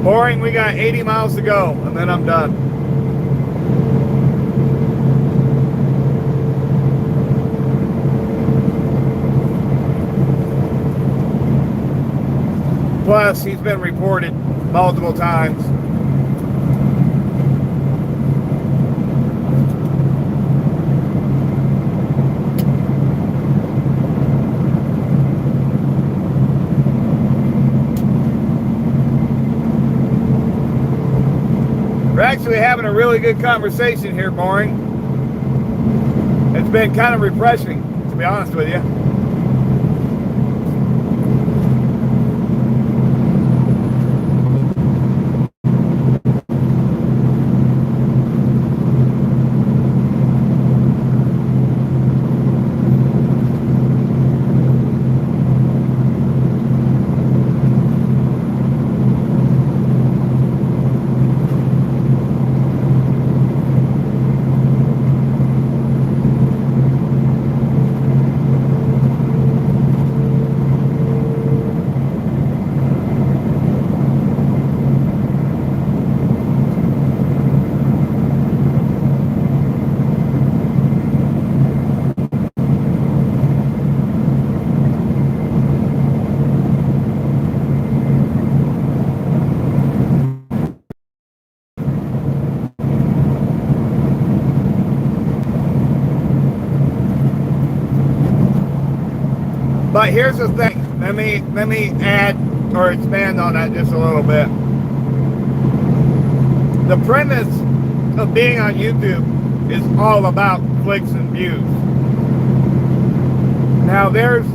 Boring, we got 80 miles to go, and then I'm done. Plus, he's been reported multiple times. We're actually having a really good conversation here, Boring. It's been kind of refreshing, to be honest with you. But here's the thing. Let me add or expand on that just a little bit. The premise of being on YouTube is all about clicks and views. Now there's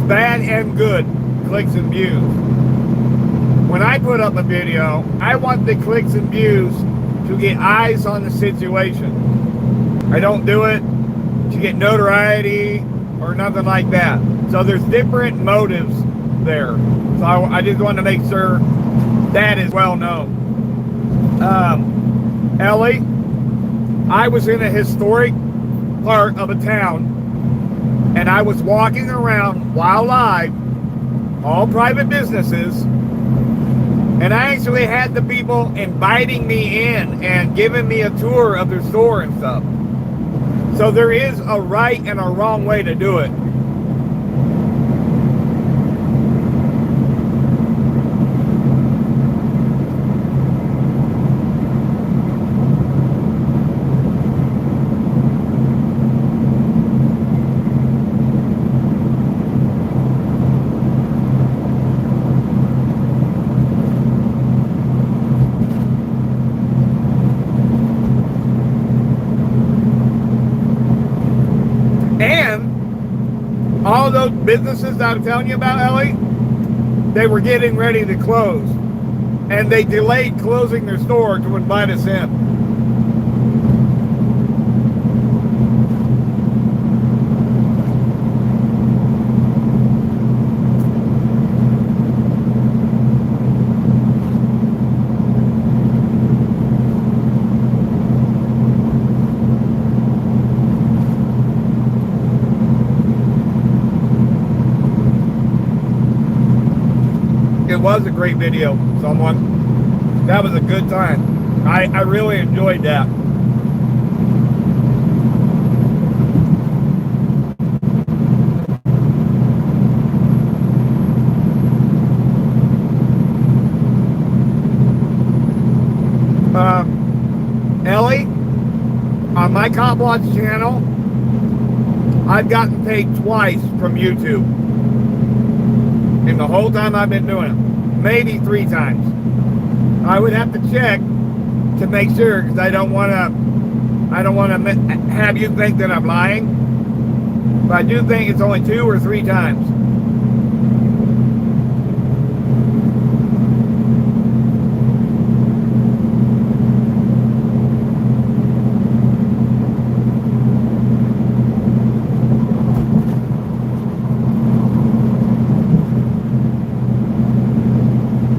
bad and good clicks and views. When I put up a video, I want the clicks and views to get eyes on the situation. I don't do it to get notoriety or nothing like that. So there's different motives there. So I just want to make sure that is well known. Ellie, I was in a historic part of a town, and I was walking around while live, all private businesses, and I actually had the people inviting me in and giving me a tour of their store and stuff. So there is a right and a wrong way to do it. All those businesses that I'm telling you about, Ellie, they were getting ready to close, and they delayed closing their store to invite us in. It was a great video, someone. That was a good time. I really enjoyed that. Ellie, on my Cop Watch channel, I've gotten paid twice from YouTube in the whole time I've been doing it. Maybe 3 times. I would have to check to make sure, because I don't want to have you think that I'm lying. But I do think it's only 2 or 3 times.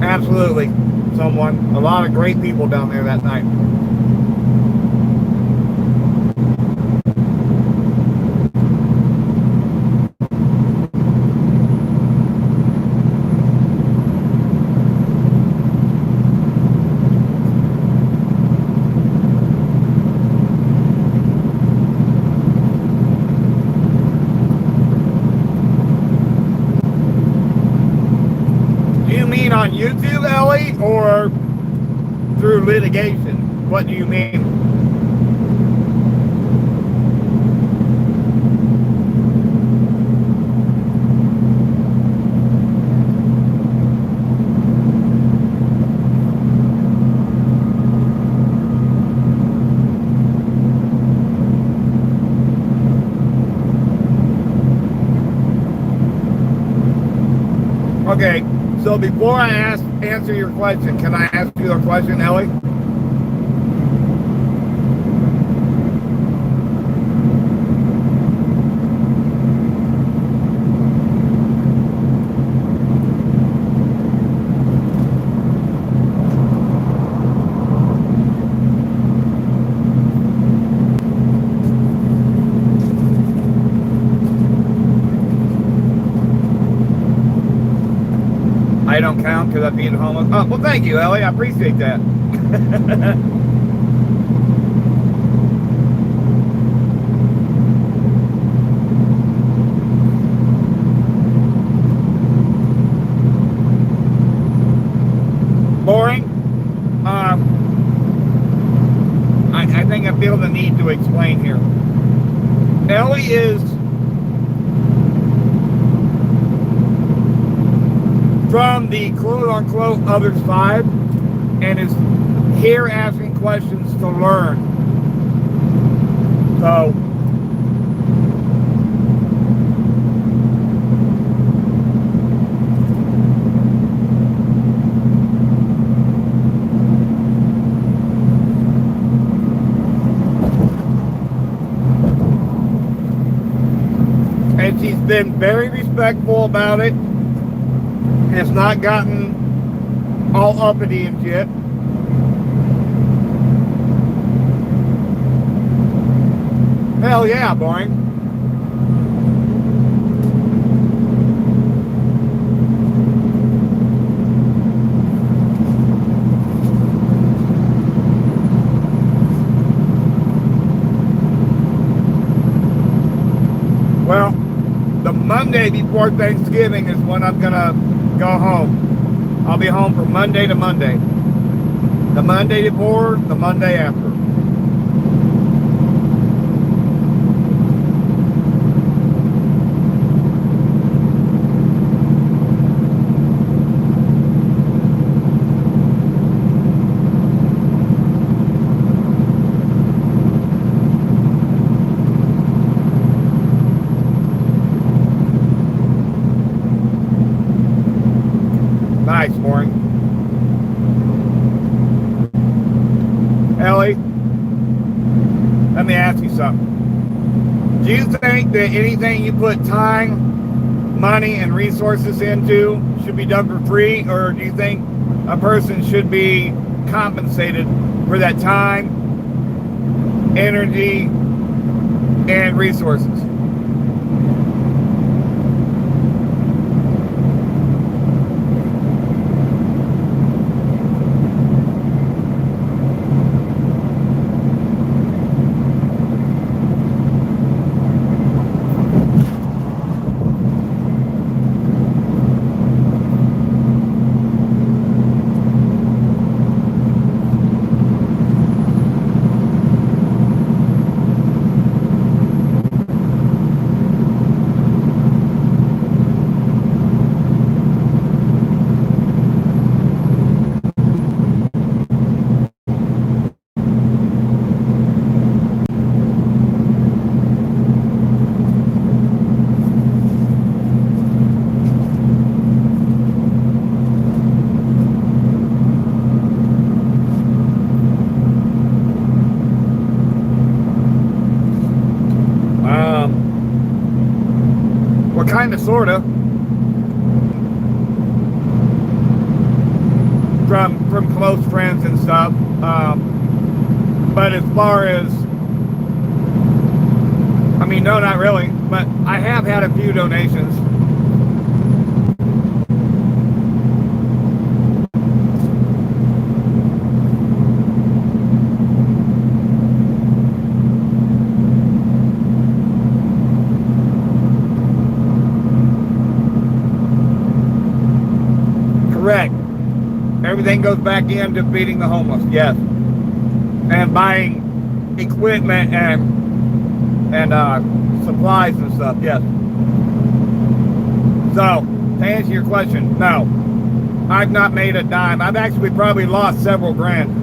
Absolutely, someone. A lot of great people down there that night. On YouTube, Ellie, or through litigation? What do you mean? Okay. So before I answer your question, can I ask you a question, Ellie? I don't count because I'm being homeless. Oh, well, thank you, Ellie. I appreciate that. Boring? I think I feel the need to explain here. Ellie is from the quote-unquote other side and is here asking questions to learn. So and she's been very respectful about it. Has not gotten all uppity and shit. Hell yeah, boing. Well, the Monday before Thanksgiving is when I'm gonna go home. I'll be home from Monday to Monday. The Monday before, the Monday after. Nice, morning. Ellie, let me ask you something. Do you think that anything you put time, money, and resources into should be done for free, or do you think a person should be compensated for that time, energy, and resources? Kind of, sort of. From close friends and stuff. But as far as, I mean, no, not really. But I have had a few donations. Correct. Everything goes back into feeding the homeless, yes. And buying equipment and supplies and stuff, yes. So, to answer your question, no. I've not made a dime. I've actually probably lost several grand.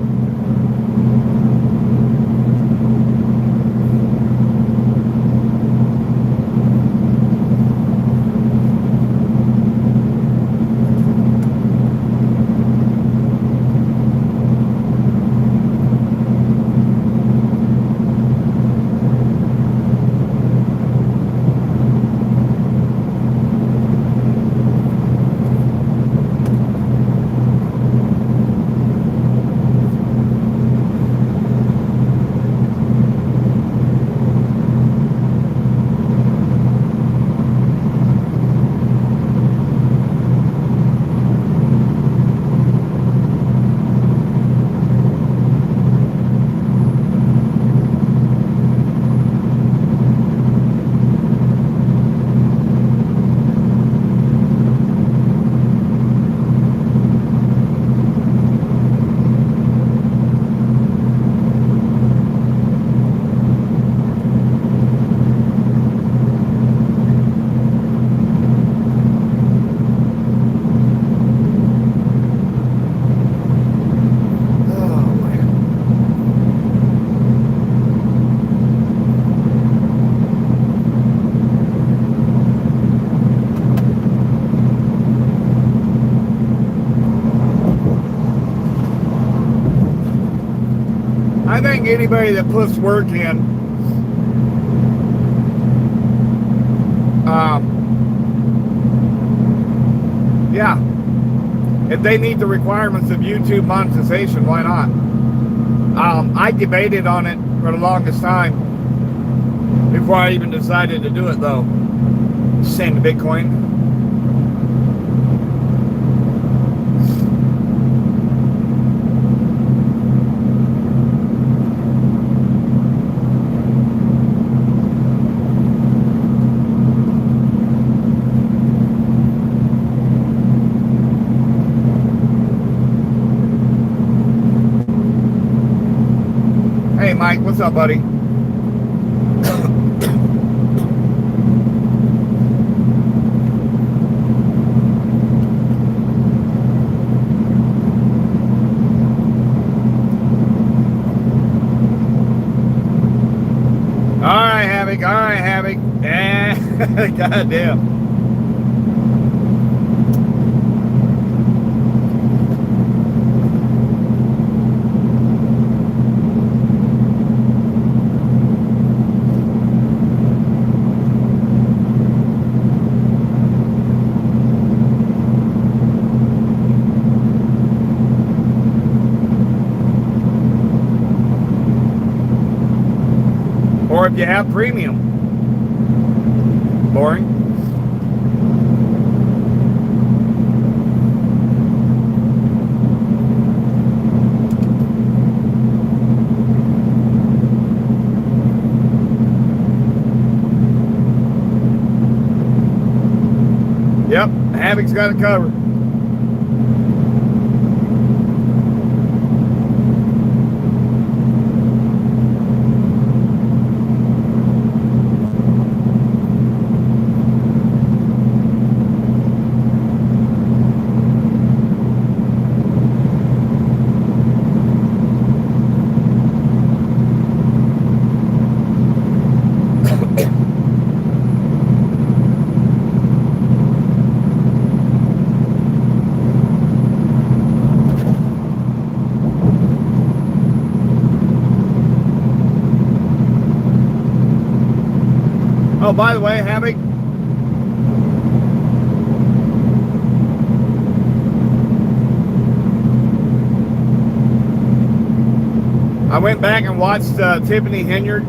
think anybody that puts work in, yeah, if they meet the requirements of YouTube monetization, why not? I debated on it for the longest time before I even decided to do it, though. Send Bitcoin. Hey, Mike, what's up, buddy? All right, Havoc. Yeah, goddamn. Or if you have premium. Boring. Yep, Havoc's got it covered. Oh, by the way, Havoc, I went back and watched Tiffany Henyard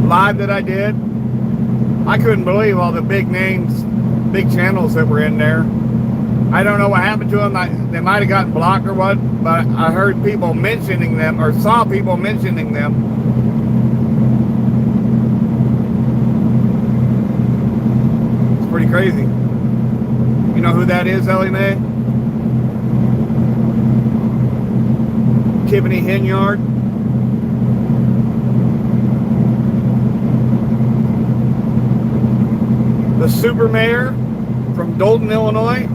live that I did. I couldn't believe all the big names, big channels that were in there. I don't know what happened to them. They might have gotten blocked or what, but I heard people mentioning them or saw people mentioning them. Pretty crazy. You know who that is, Ellie Mae? Tiffany Henyard. The super mayor from Dolton, Illinois.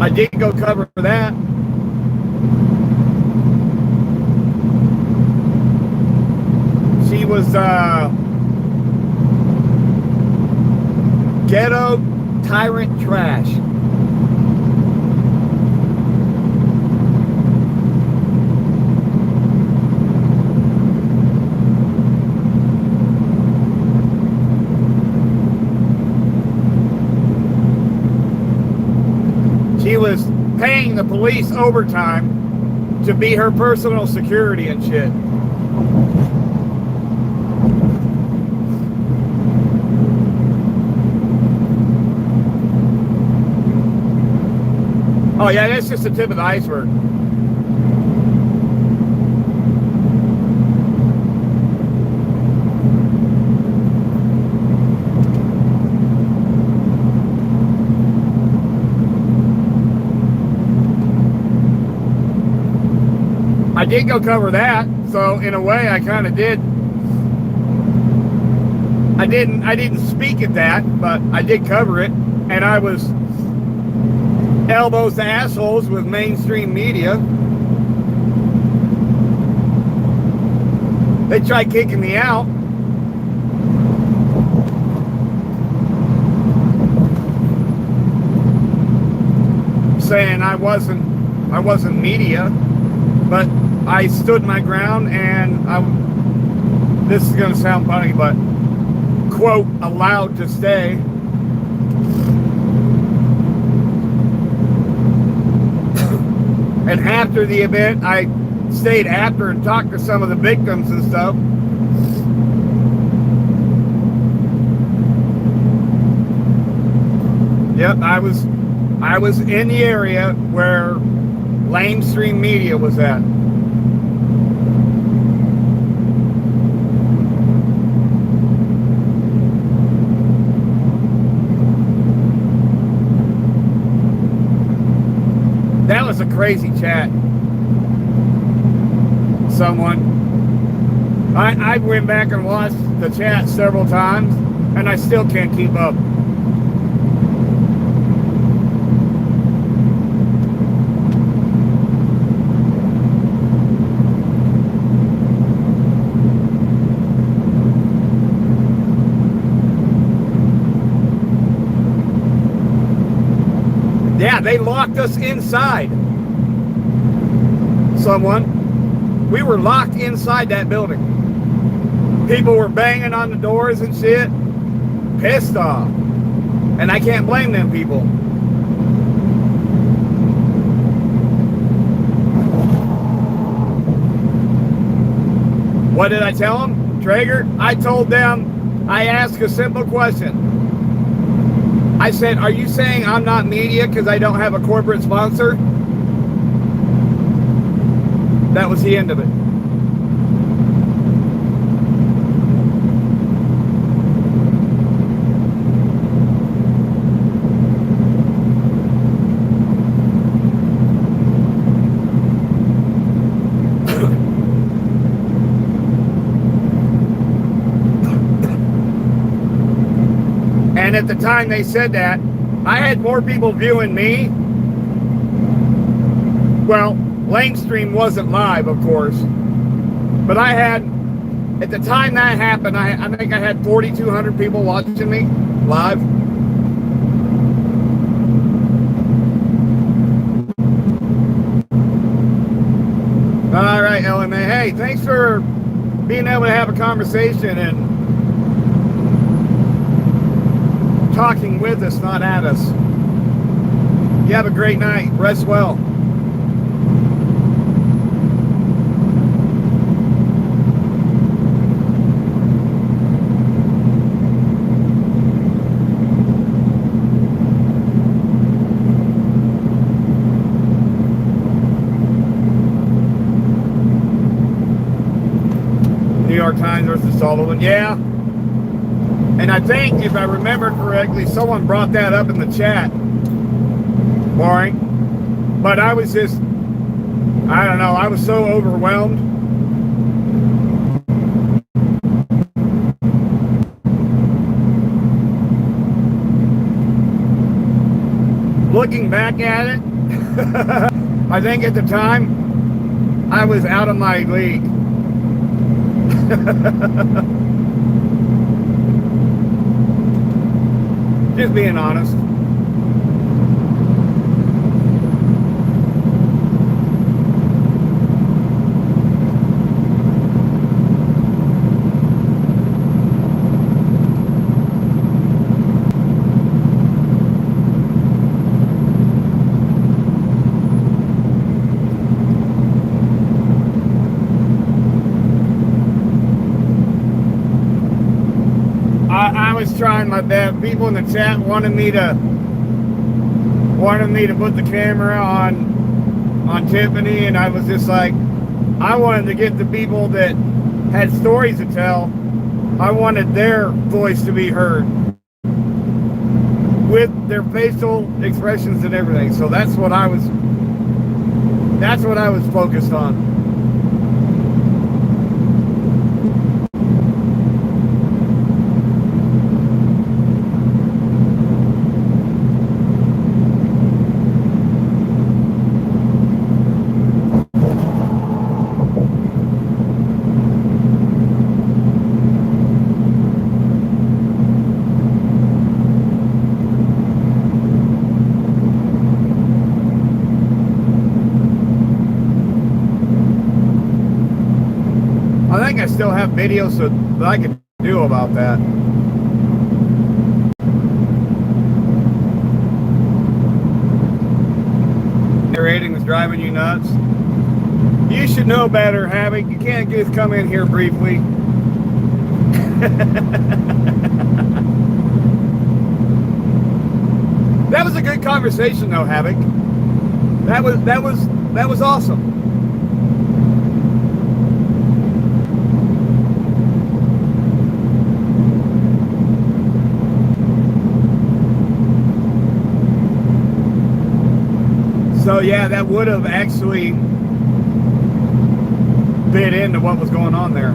I did go cover that. She was ghetto tyrant trash. She was paying the police overtime to be her personal security and shit. Oh yeah, that's just the tip of the iceberg. I did go cover that, so in a way I kind of did. I didn't speak at that, but I did cover it, and I was elbows to assholes with mainstream media. They tried kicking me out. Saying I wasn't I wasn't media, but I stood my ground, and this is going to sound funny, but quote, allowed to stay. And after the event, I stayed after and talked to some of the victims and stuff. Yep, I was in the area where Lamestream Media was at. That was a crazy chat. I went back and watched the chat several times, and I still can't keep up. Yeah, they locked us inside. We were locked inside that building. People were banging on the doors and shit, pissed off. And I can't blame them people. What did I tell them, Traeger? I told them, I asked a simple question. I said, are you saying I'm not media because I don't have a corporate sponsor? That was the end of it. And at the time they said that, I had more people viewing me. Well, Lamestream wasn't live, of course. But I had, at the time that happened, I think I had 4,200 people watching me live. All right, LMA. Hey, thanks for being able to have a conversation and talking with us, not at us. You have a great night. Rest well. New York Times versus Sullivan. Yeah. And I think, if I remember correctly, someone brought that up in the chat. Boring. But I was just, I don't know, I was so overwhelmed. Looking back at it, I think at the time, I was out of my league. Just being honest. I was trying my best. People in the chat wanted me to put the camera on Tiffany, and I was just like, I wanted to get the people that had stories to tell. I wanted their voice to be heard with their facial expressions and everything. So that's what I was focused on. I think I still have videos that I could do about that. Narrating is driving you nuts. You should know better, Havoc. You can't just come in here briefly. That was a good conversation, though, Havoc. That was awesome. So yeah, that would have actually fit into what was going on there.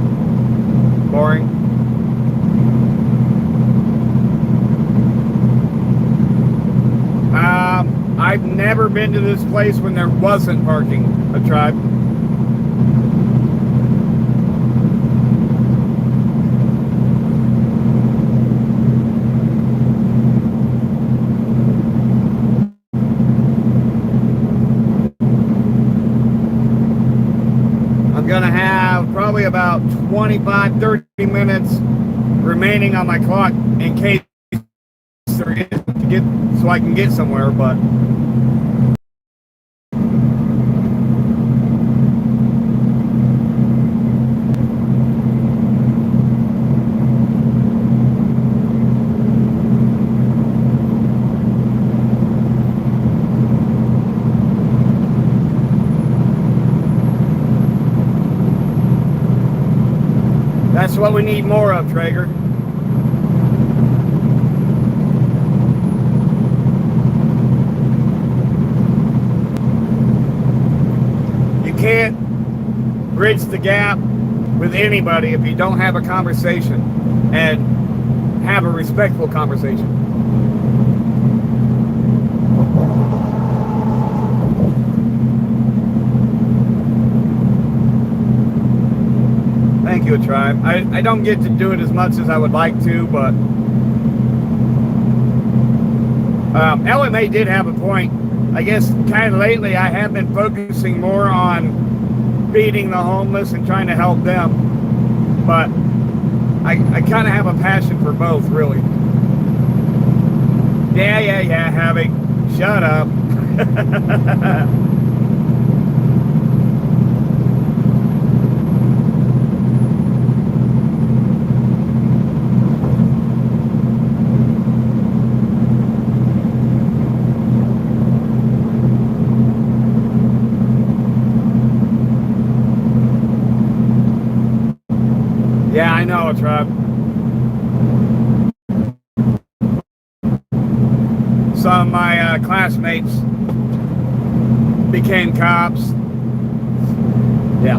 Boring. I've never been to this place when there wasn't parking, a tribe. I'm gonna have probably about 25-30 minutes remaining on my clock in case there is to get, so I can get somewhere, but that's what we need more of, Traeger. You can't bridge the gap with anybody if you don't have a conversation and have a respectful conversation. Thank you, Tribe. I don't get to do it as much as I would like to, but LMA did have a point. I guess kind of lately I have been focusing more on feeding the homeless and trying to help them, but I kind of have a passion for both, really. Yeah, Havoc. Shut up. Yeah, I know, Tribe. Some of my classmates became cops. Yeah.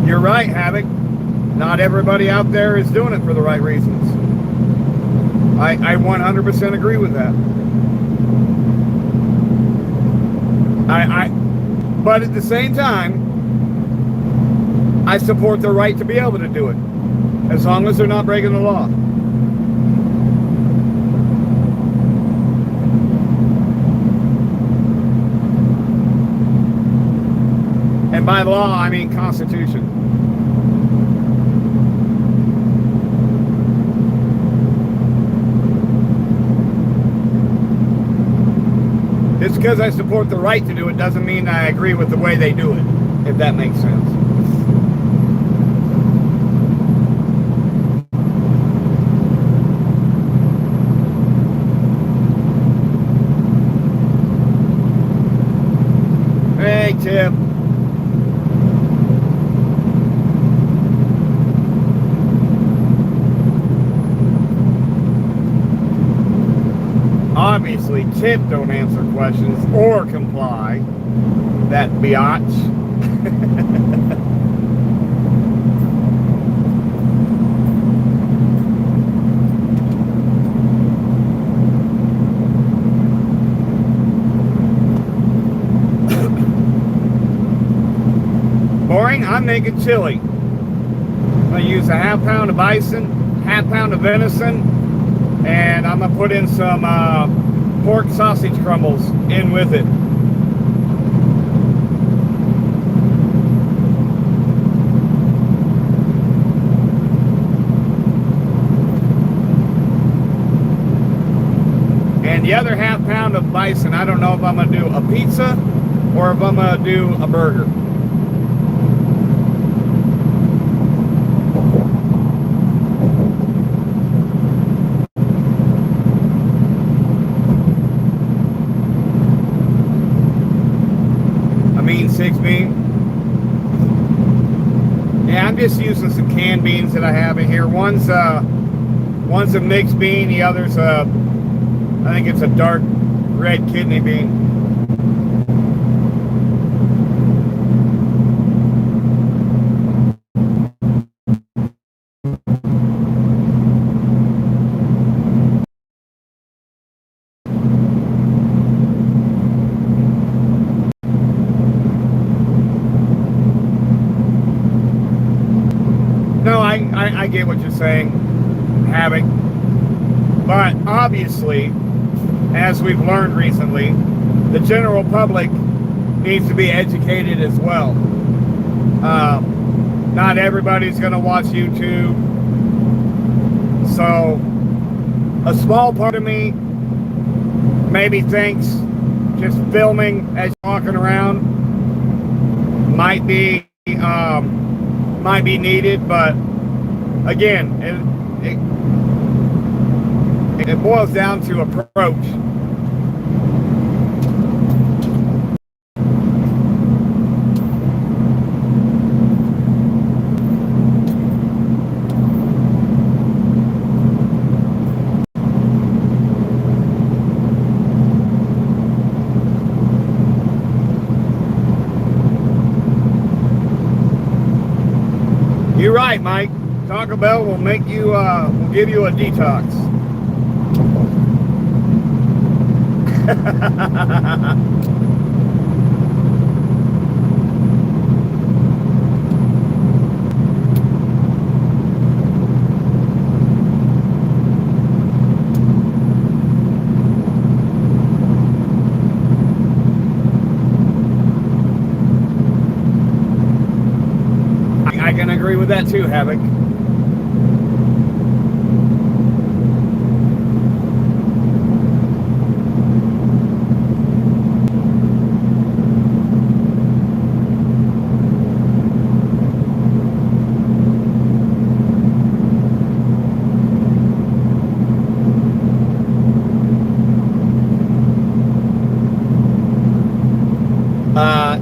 You're right, Havoc. Not everybody out there is doing it for the right reasons. I 100% agree with that. But at the same time, I support their right to be able to do it, as long as they're not breaking the law. And by law, I mean Constitution. Just because I support the right to do it doesn't mean I agree with the way they do it, if that makes sense. Hey, Tip. Obviously, Tip don't answer questions or comply. That biatch. Boring, I'm making chili. I use a half pound of bison, half pound of venison, and I'm gonna put in some pork sausage crumbles in with it. And the other half pound of bison, I don't know if I'm gonna do a pizza or if I'm gonna do a burger. Six bean. Yeah, I'm just using some canned beans that I have in here. One's a mixed bean, the other's I think it's a dark red kidney bean. No, I get what you're saying, Havoc. But obviously, as we've learned recently, the general public needs to be educated as well. Not everybody's going to watch YouTube. So, a small part of me maybe thinks just filming as you're walking around might be needed, but again, it boils down to approach. You're right, Mike. Taco Bell will make you, will give you a detox. I can agree with that too, Havoc.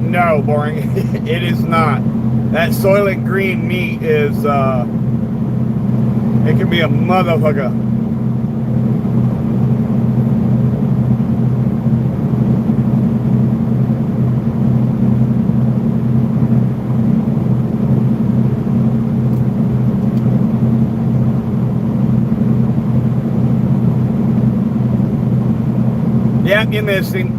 No, Boring. It is not. That Soylent Green meat is, it can be a motherfucker. Yep, you missed him.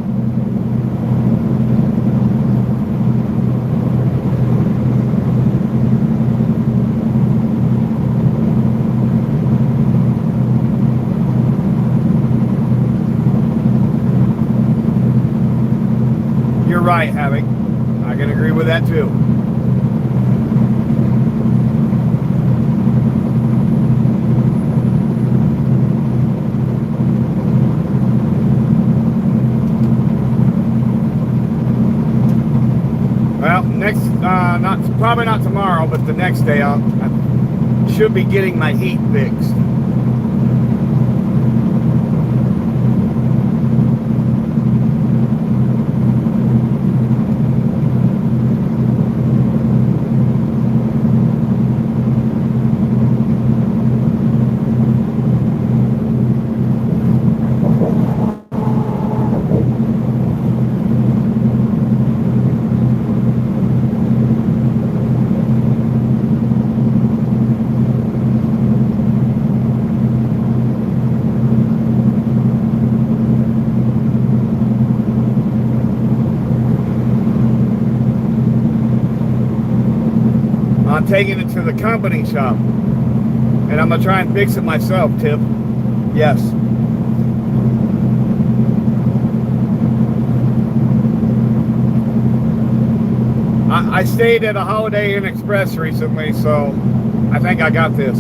You're right, Havoc. I can agree with that too. Well, next, probably not tomorrow, but the next day I should be getting my heat fixed. I'm taking it to the company shop. And I'm going to try and fix it myself, Tip. Yes. I stayed at a Holiday Inn Express recently, so I think I got this.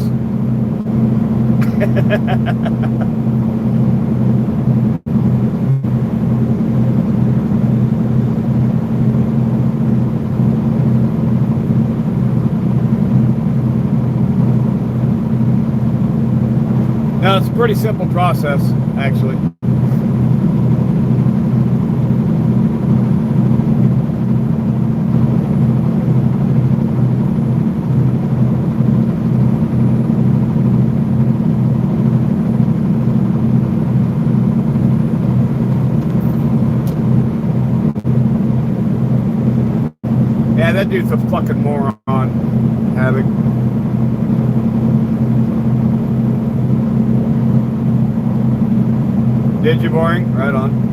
No, it's a pretty simple process, actually. Yeah, that dude's a fucking moron. Havoc. Did you, Boring? Right on.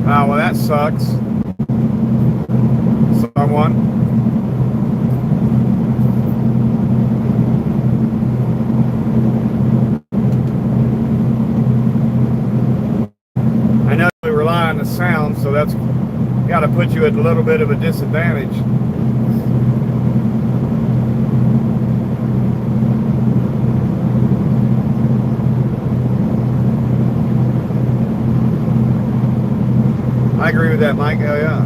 Ah, well, that sucks. Someone. I know we rely on the sound, so that's got to put you at a little bit of a disadvantage. I agree with that, Mike. Hell yeah.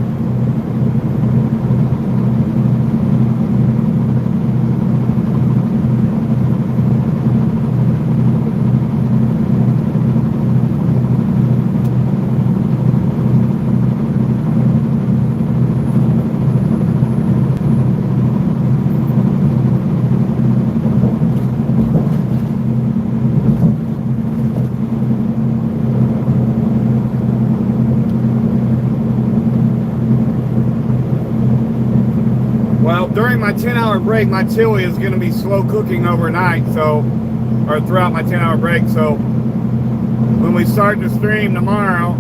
Well, during my 10-hour break, my chili is going to be slow cooking overnight, or throughout my 10-hour break. So when we start the stream tomorrow,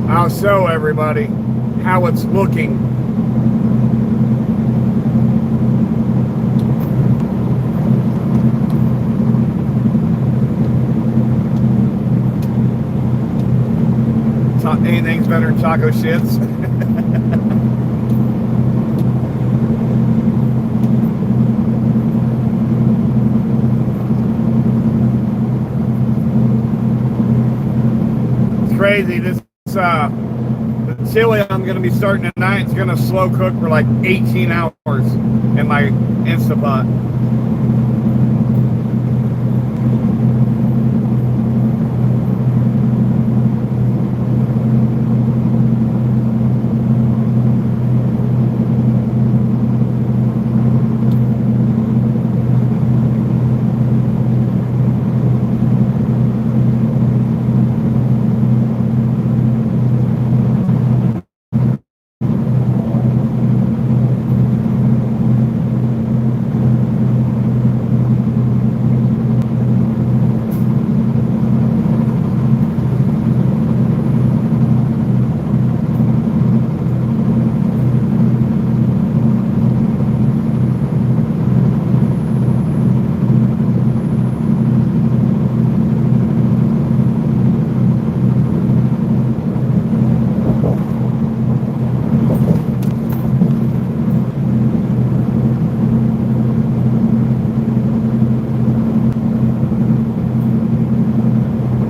I'll show everybody how it's looking. Anything's better than Choco Shits. Crazy. This the chili I'm going to be starting tonight is going to slow cook for like 18 hours in my Instapot.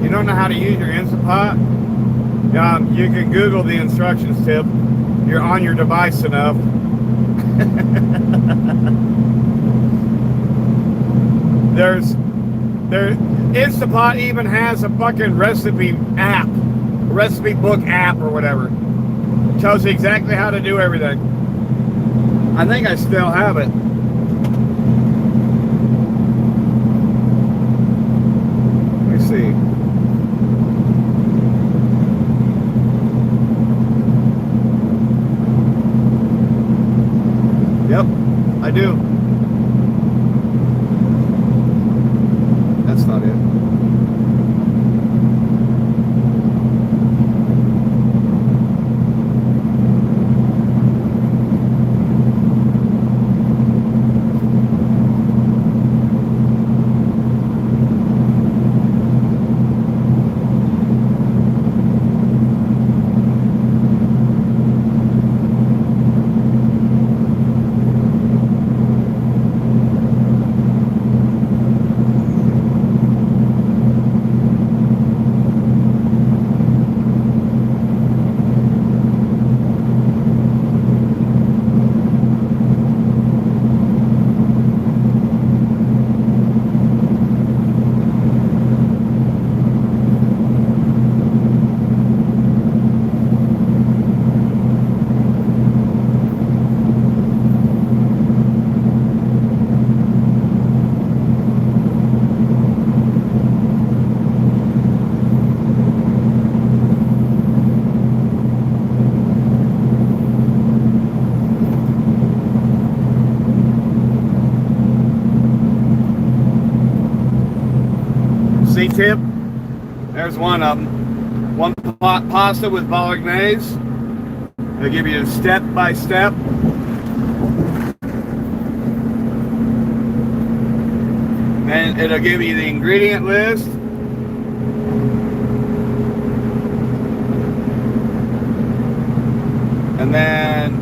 You don't know how to use your Instant Pot? You can Google the instructions, Tip. You're on your device enough. Instapot even has a fucking recipe book app or whatever. Tells you exactly how to do everything. I think I still have it. Let me see. Yep, I do. That's not it. Tip. There's one of them. One pot pasta with bolognese. They'll give you a step by step. Then it'll give you the ingredient list. And then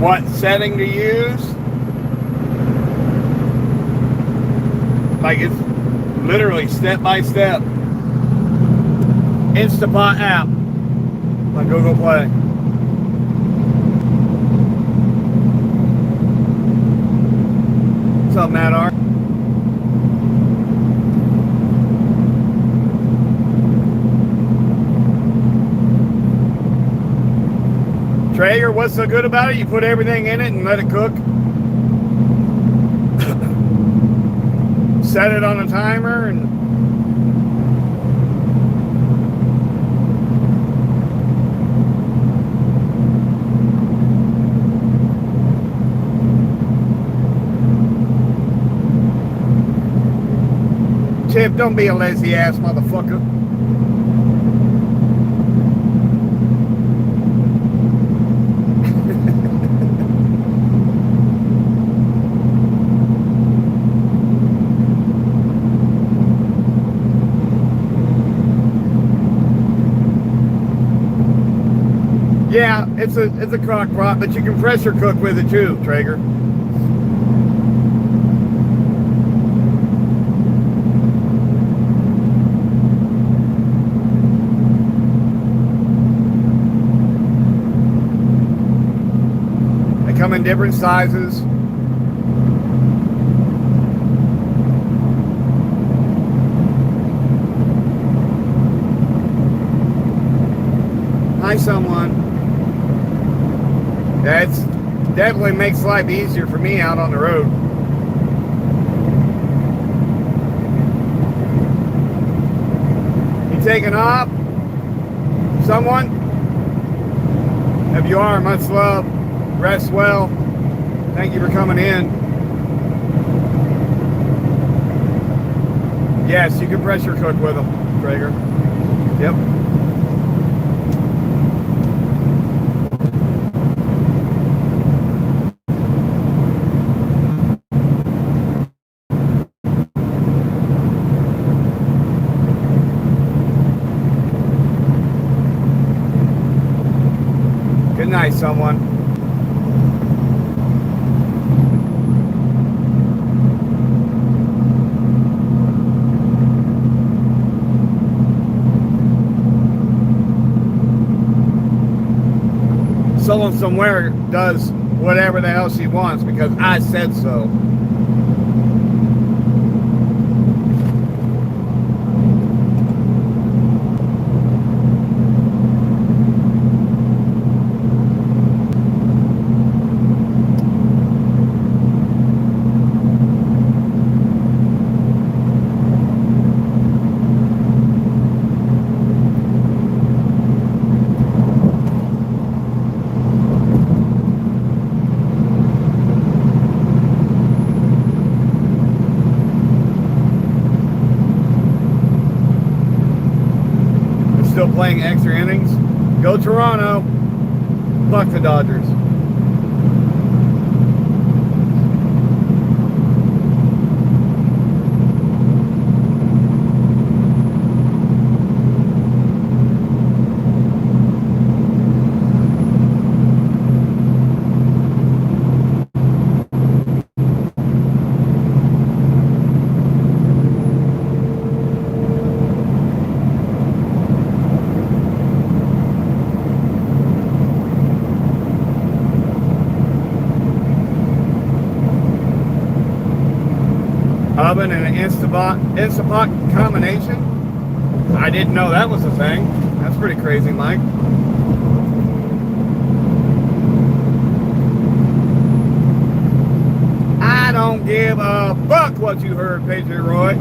what setting to use. Like it's literally step by step. Instapot app on Google Play. What's up, Matt R? Traeger, what's so good about it? You put everything in it and let it cook. Set it on a timer and Tip, don't be a lazy ass motherfucker. Yeah, it's a crock pot, but you can pressure cook with it too, Traeger. They come in different sizes. Hi, someone. That definitely makes life easier for me out on the road. You taking off? Someone? If you are, much love. Rest well. Thank you for coming in. Yes, you can pressure cook with them, Traeger. Yep. Good night, someone. going somewhere does whatever the hell she wants because I said so. Still playing extra innings. Go Toronto. Fuck the Dodgers. Oven and an Instapot combination? I didn't know that was a thing. That's pretty crazy, Mike. I don't give a fuck what you heard, Patriot Roy.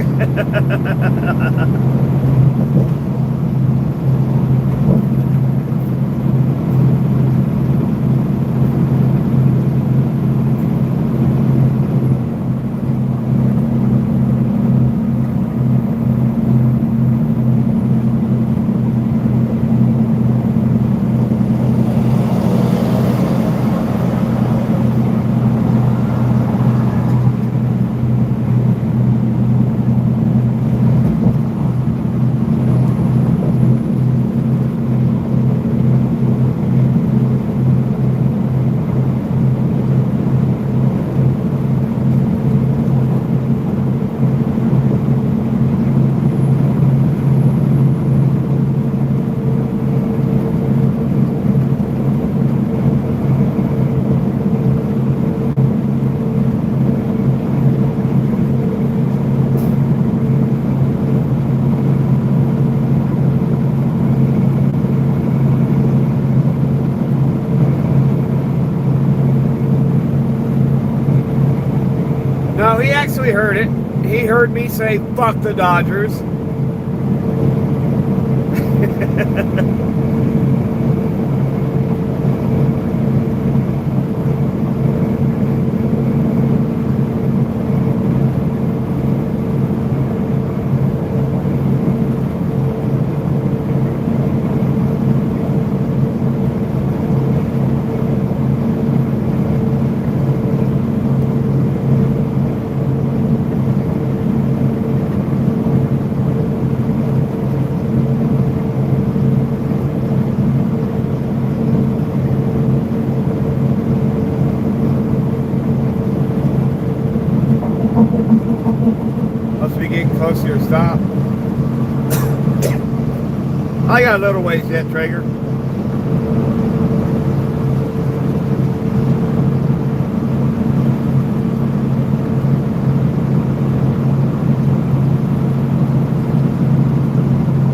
No, he actually heard it. He heard me say, fuck the Dodgers. Must be getting close to your stop. I got a little ways yet, Traeger.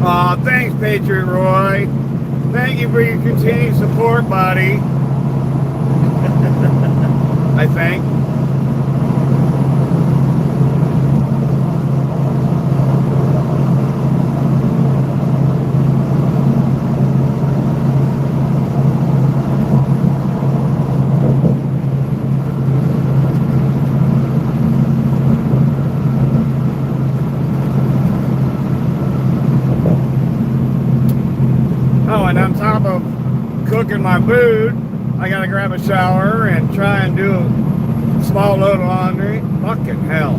Aw, thanks, Patriot Roy. Thank you for your continued support, buddy. I think. Oh, and on top of cooking my food, I gotta grab a shower and try and do a small load of laundry. Fucking hell.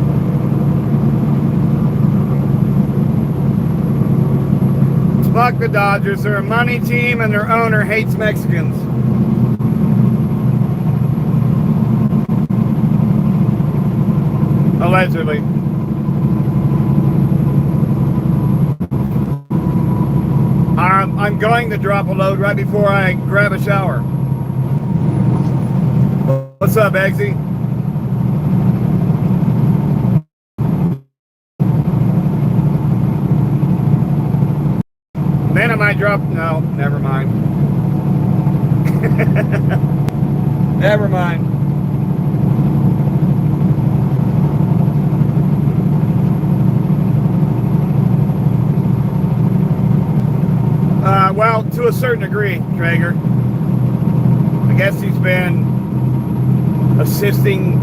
Fuck the Dodgers. They're a money team and their owner hates Mexicans. Allegedly. I'm going to drop a load right before I grab a shower. What's up, Eggsy? Then I might drop. No, never mind. Never mind. Well, to a certain degree, Traeger. I guess he's been assisting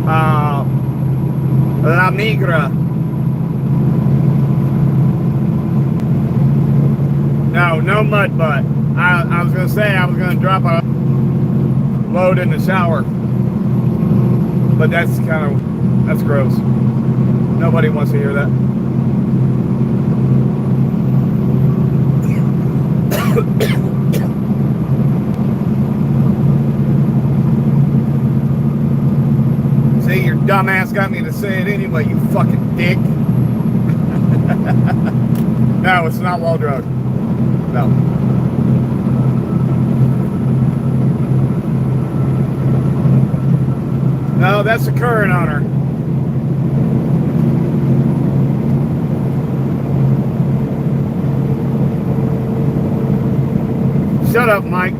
La Migra. No mud butt. I was gonna say I was gonna drop a load in the shower, but that's gross. Nobody wants to hear that. See, your dumbass got me to say it anyway, you fucking dick. No, it's not well drugged. No. No, that's the current owner. Shut up, Mike.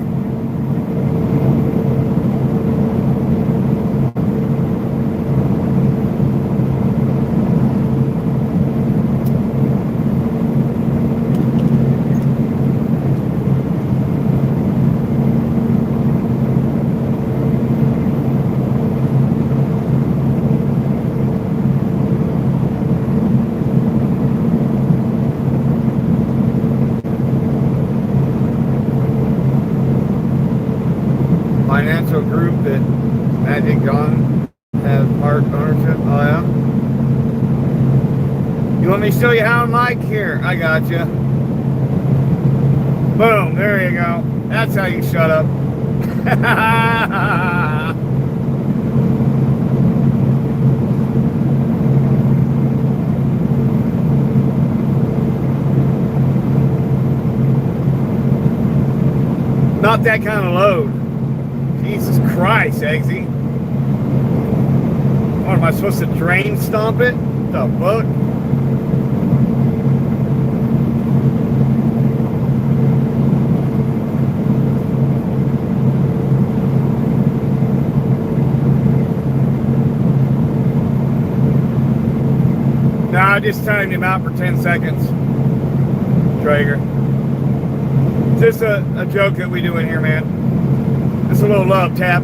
Financial group that Magic John has part ownership. Oh yeah. You want me to show you how, Mike? Here, I got you. Boom, there you go. That's how you shut up. Not that kind of load. Jesus Christ, Eggsy. What, am I supposed to drain stomp it? The fuck? No, I just timed him out for 10 seconds. Traeger. It's just a joke that we do in here, man. Just a little love tap.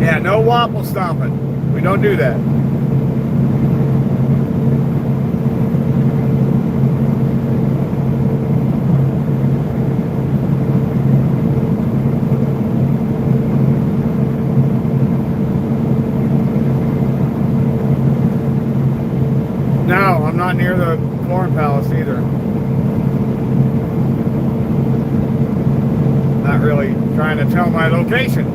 Yeah, no waffle stomping. We don't do that. No, I'm not near the Corn Palace either. Not really trying to tell my location.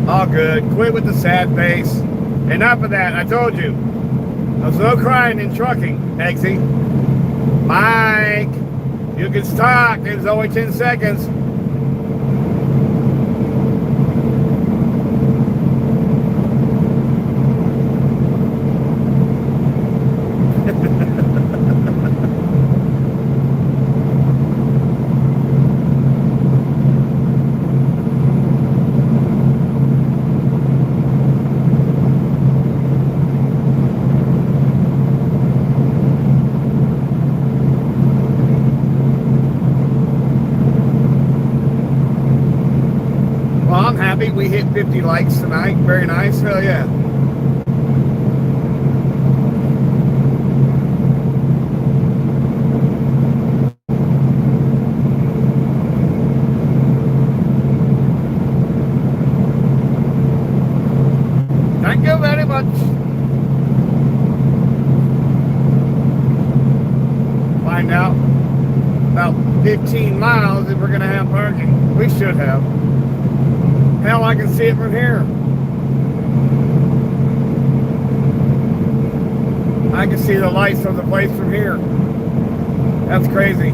All good. Quit with the sad face. Enough of that. I told you. There's no crying in trucking, Eggsy. Mike, you can talk. It's only 10 seconds. We hit 50 likes tonight. Very nice. Hell yeah. Thank you very much. about 15 miles if we're going to have parking. We should have. Hell, I can see it from here. I can see the lights of the place from here. That's crazy.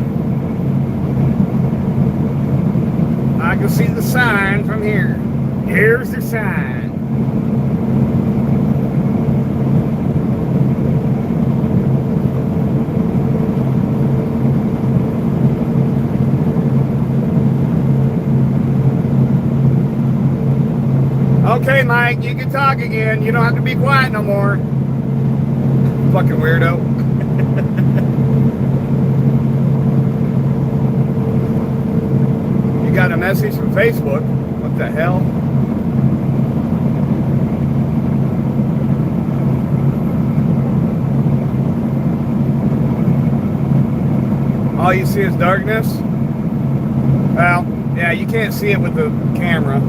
I can see the sign from here. Here's the sign. Okay, Mike, you can talk again. You don't have to be quiet no more. Fucking weirdo. You got a message from Facebook. What the hell? All you see is darkness? Well, yeah, you can't see it with the camera.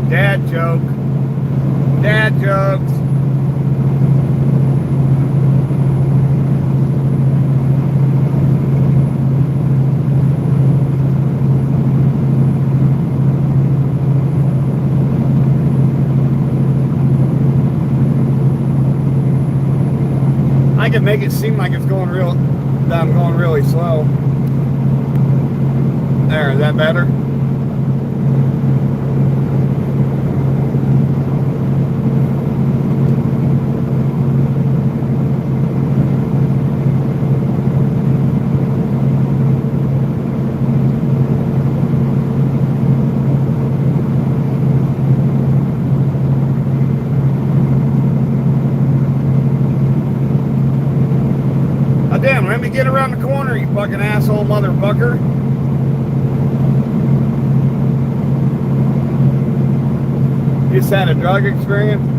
Dad joke. Dad jokes. I can make it seem like it's going real, that I'm going really slow. There, is that better? Damn, let me get around the corner, you fucking asshole motherfucker. You just had a drug experience?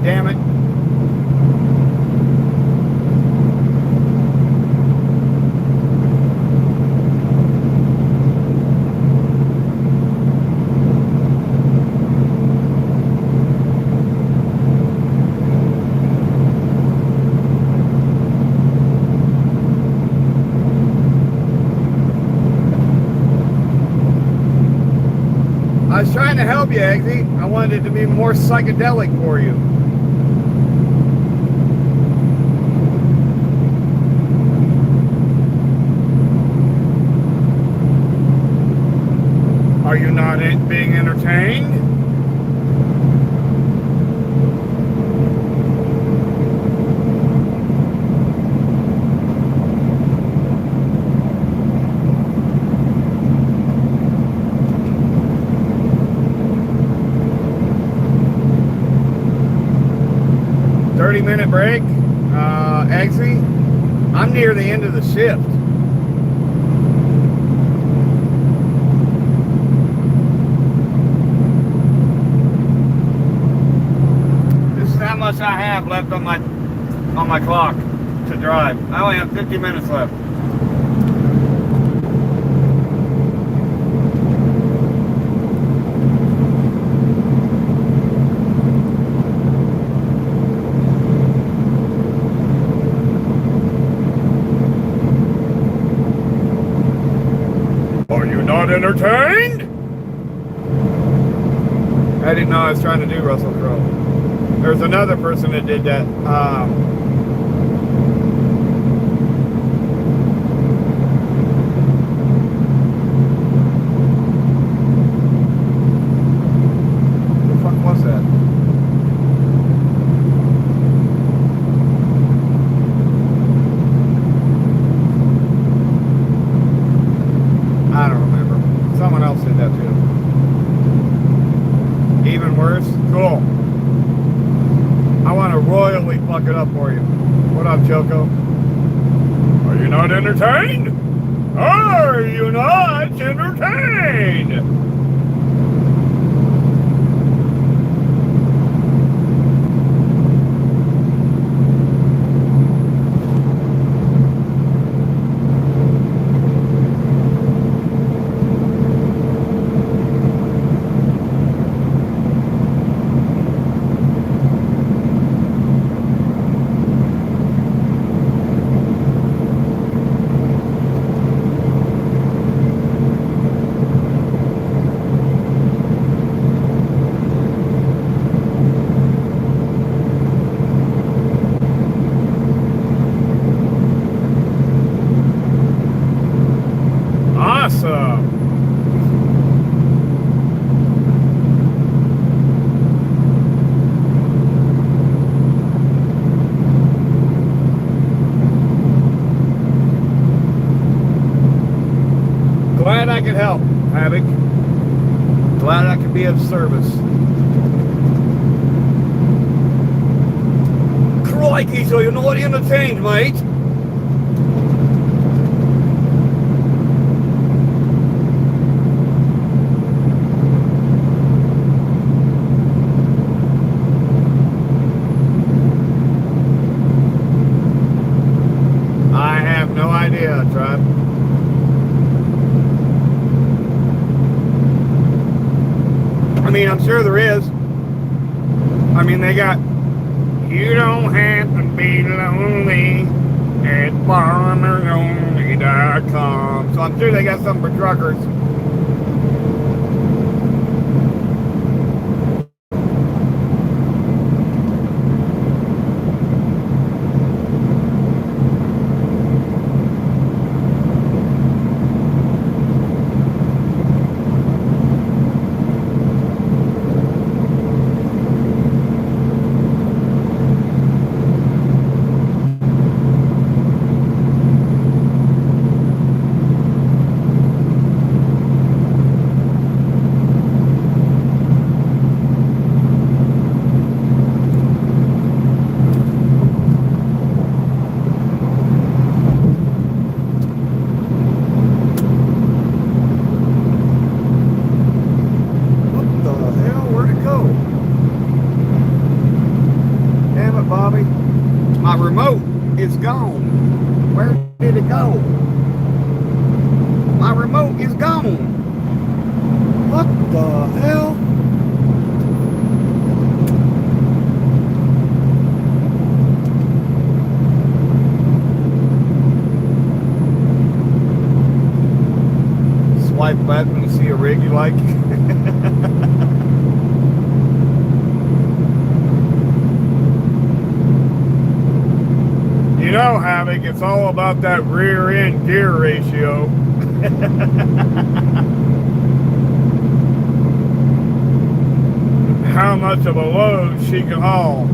Damn it. I was trying to help you, Eggsy. I wanted it to be more psychedelic for you. Are you not being entertained? Minute break. Eggsy, I'm near the end of the shift. This is how much I have left on my clock to drive. I only have 50 minutes left. Not entertained? I didn't know I was trying to do Russell Crowe. There's another person that did that. Who the fuck was that? I don't remember. Someone else did that too. Even worse? Cool. I want to royally fuck it up for you. What up, Choco? Are you not entertained? Are you not entertained? Awesome. Glad I could help, Havoc. Glad I could be of service. Crikey, so you're not entertained, mate. I have no idea, Tribe. I mean, I'm sure there is. I mean, they got, you don't have to be lonely at farmersonly.com. So I'm sure they got something for truckers. Bobby. My remote is gone. Where did it go? My remote is gone. What the hell? Swipe left when you see a rig you like. You know, Havoc, it's all about that rear end gear ratio. How much of a load she can haul.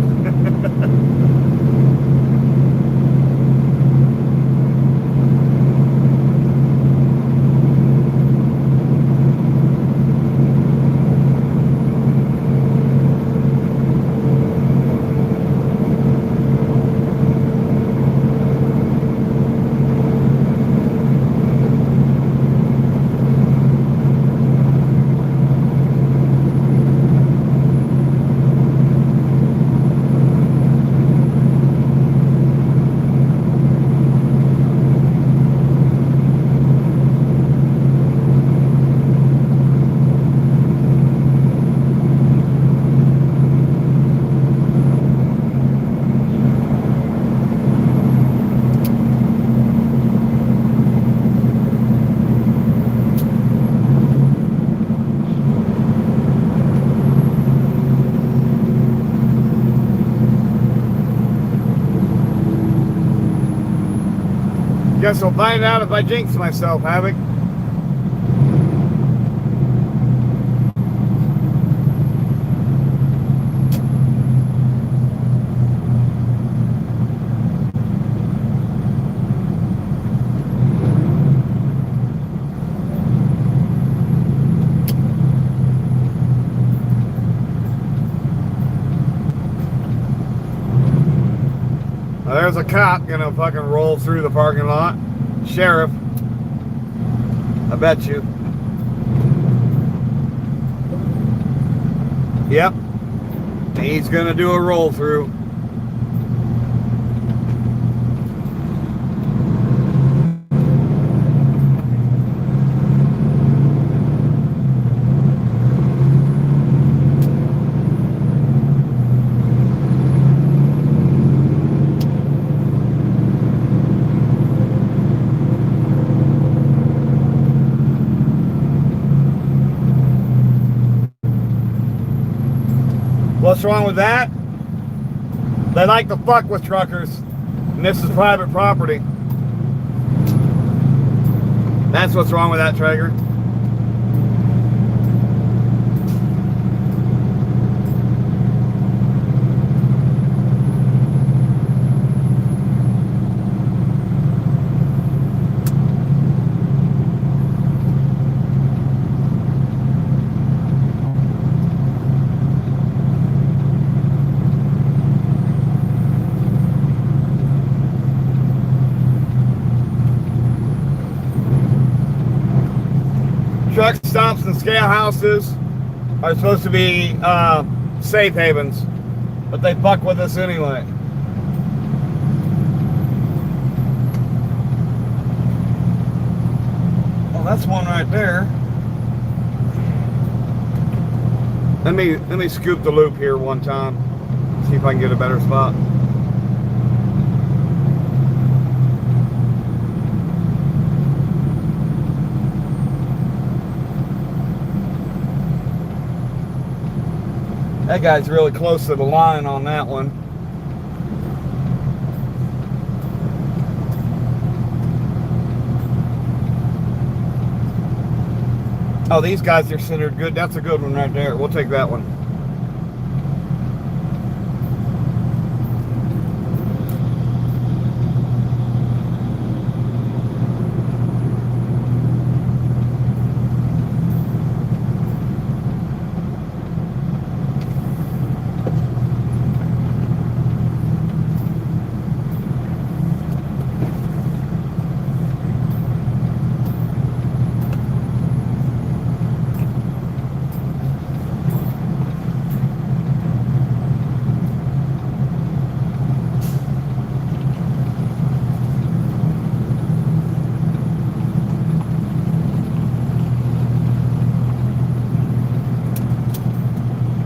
Guess I'll find out if I jinx myself, Havoc. Now, there's a cop gonna fucking roll through the parking lot. Sheriff. I bet you. Yep. He's gonna do a roll through. What's wrong with that? They like to fuck with truckers, and this is private property. That's what's wrong with that, Traeger. Truck stops and scale houses are supposed to be safe havens, but they fuck with us anyway. Well, that's one right there. Let me scoop the loop here one time. See if I can get a better spot. That guy's really close to the line on that one. Oh, these guys are centered good. That's a good one right there. We'll take that one.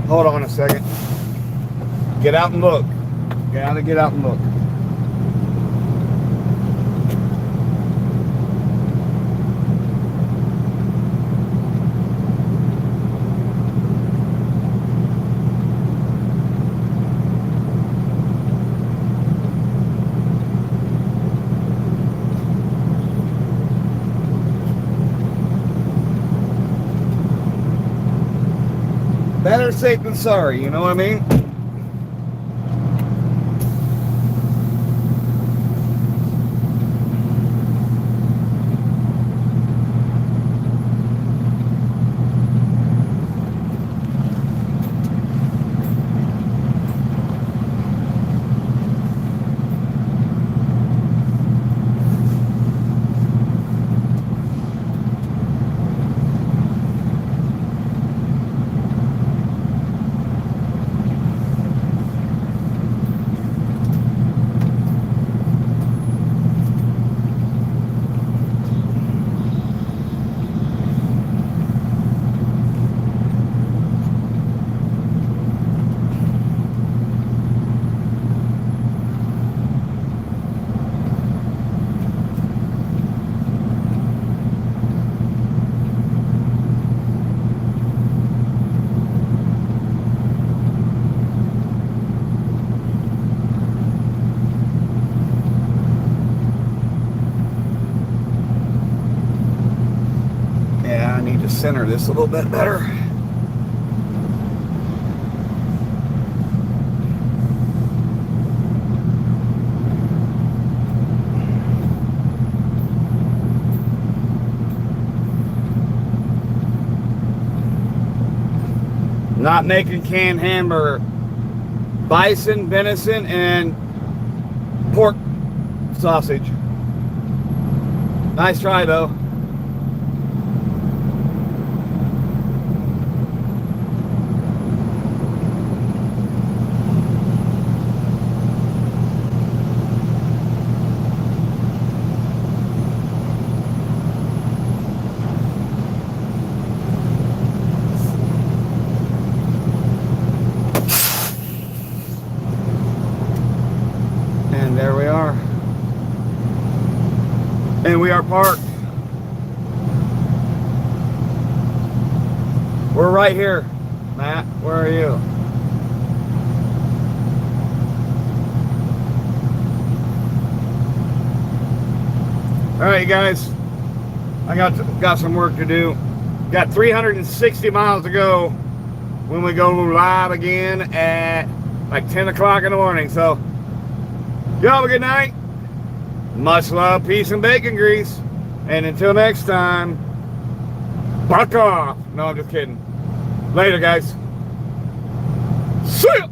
Hold on a second. Get out and look. Get out and look. Better safe than sorry, you know what I mean? center this a little bit better. Not making canned hamburger. Bison, venison, and pork sausage. Nice try though. And there we are. And we are parked. We're right here. Matt, where are you? All right, you guys. I got some work to do. Got 360 miles to go when we go live again at like 10 o'clock in the morning. So, y'all have a good night. Much love, peace, and bacon grease. And until next time, buck off. No, I'm just kidding. Later, guys. See ya.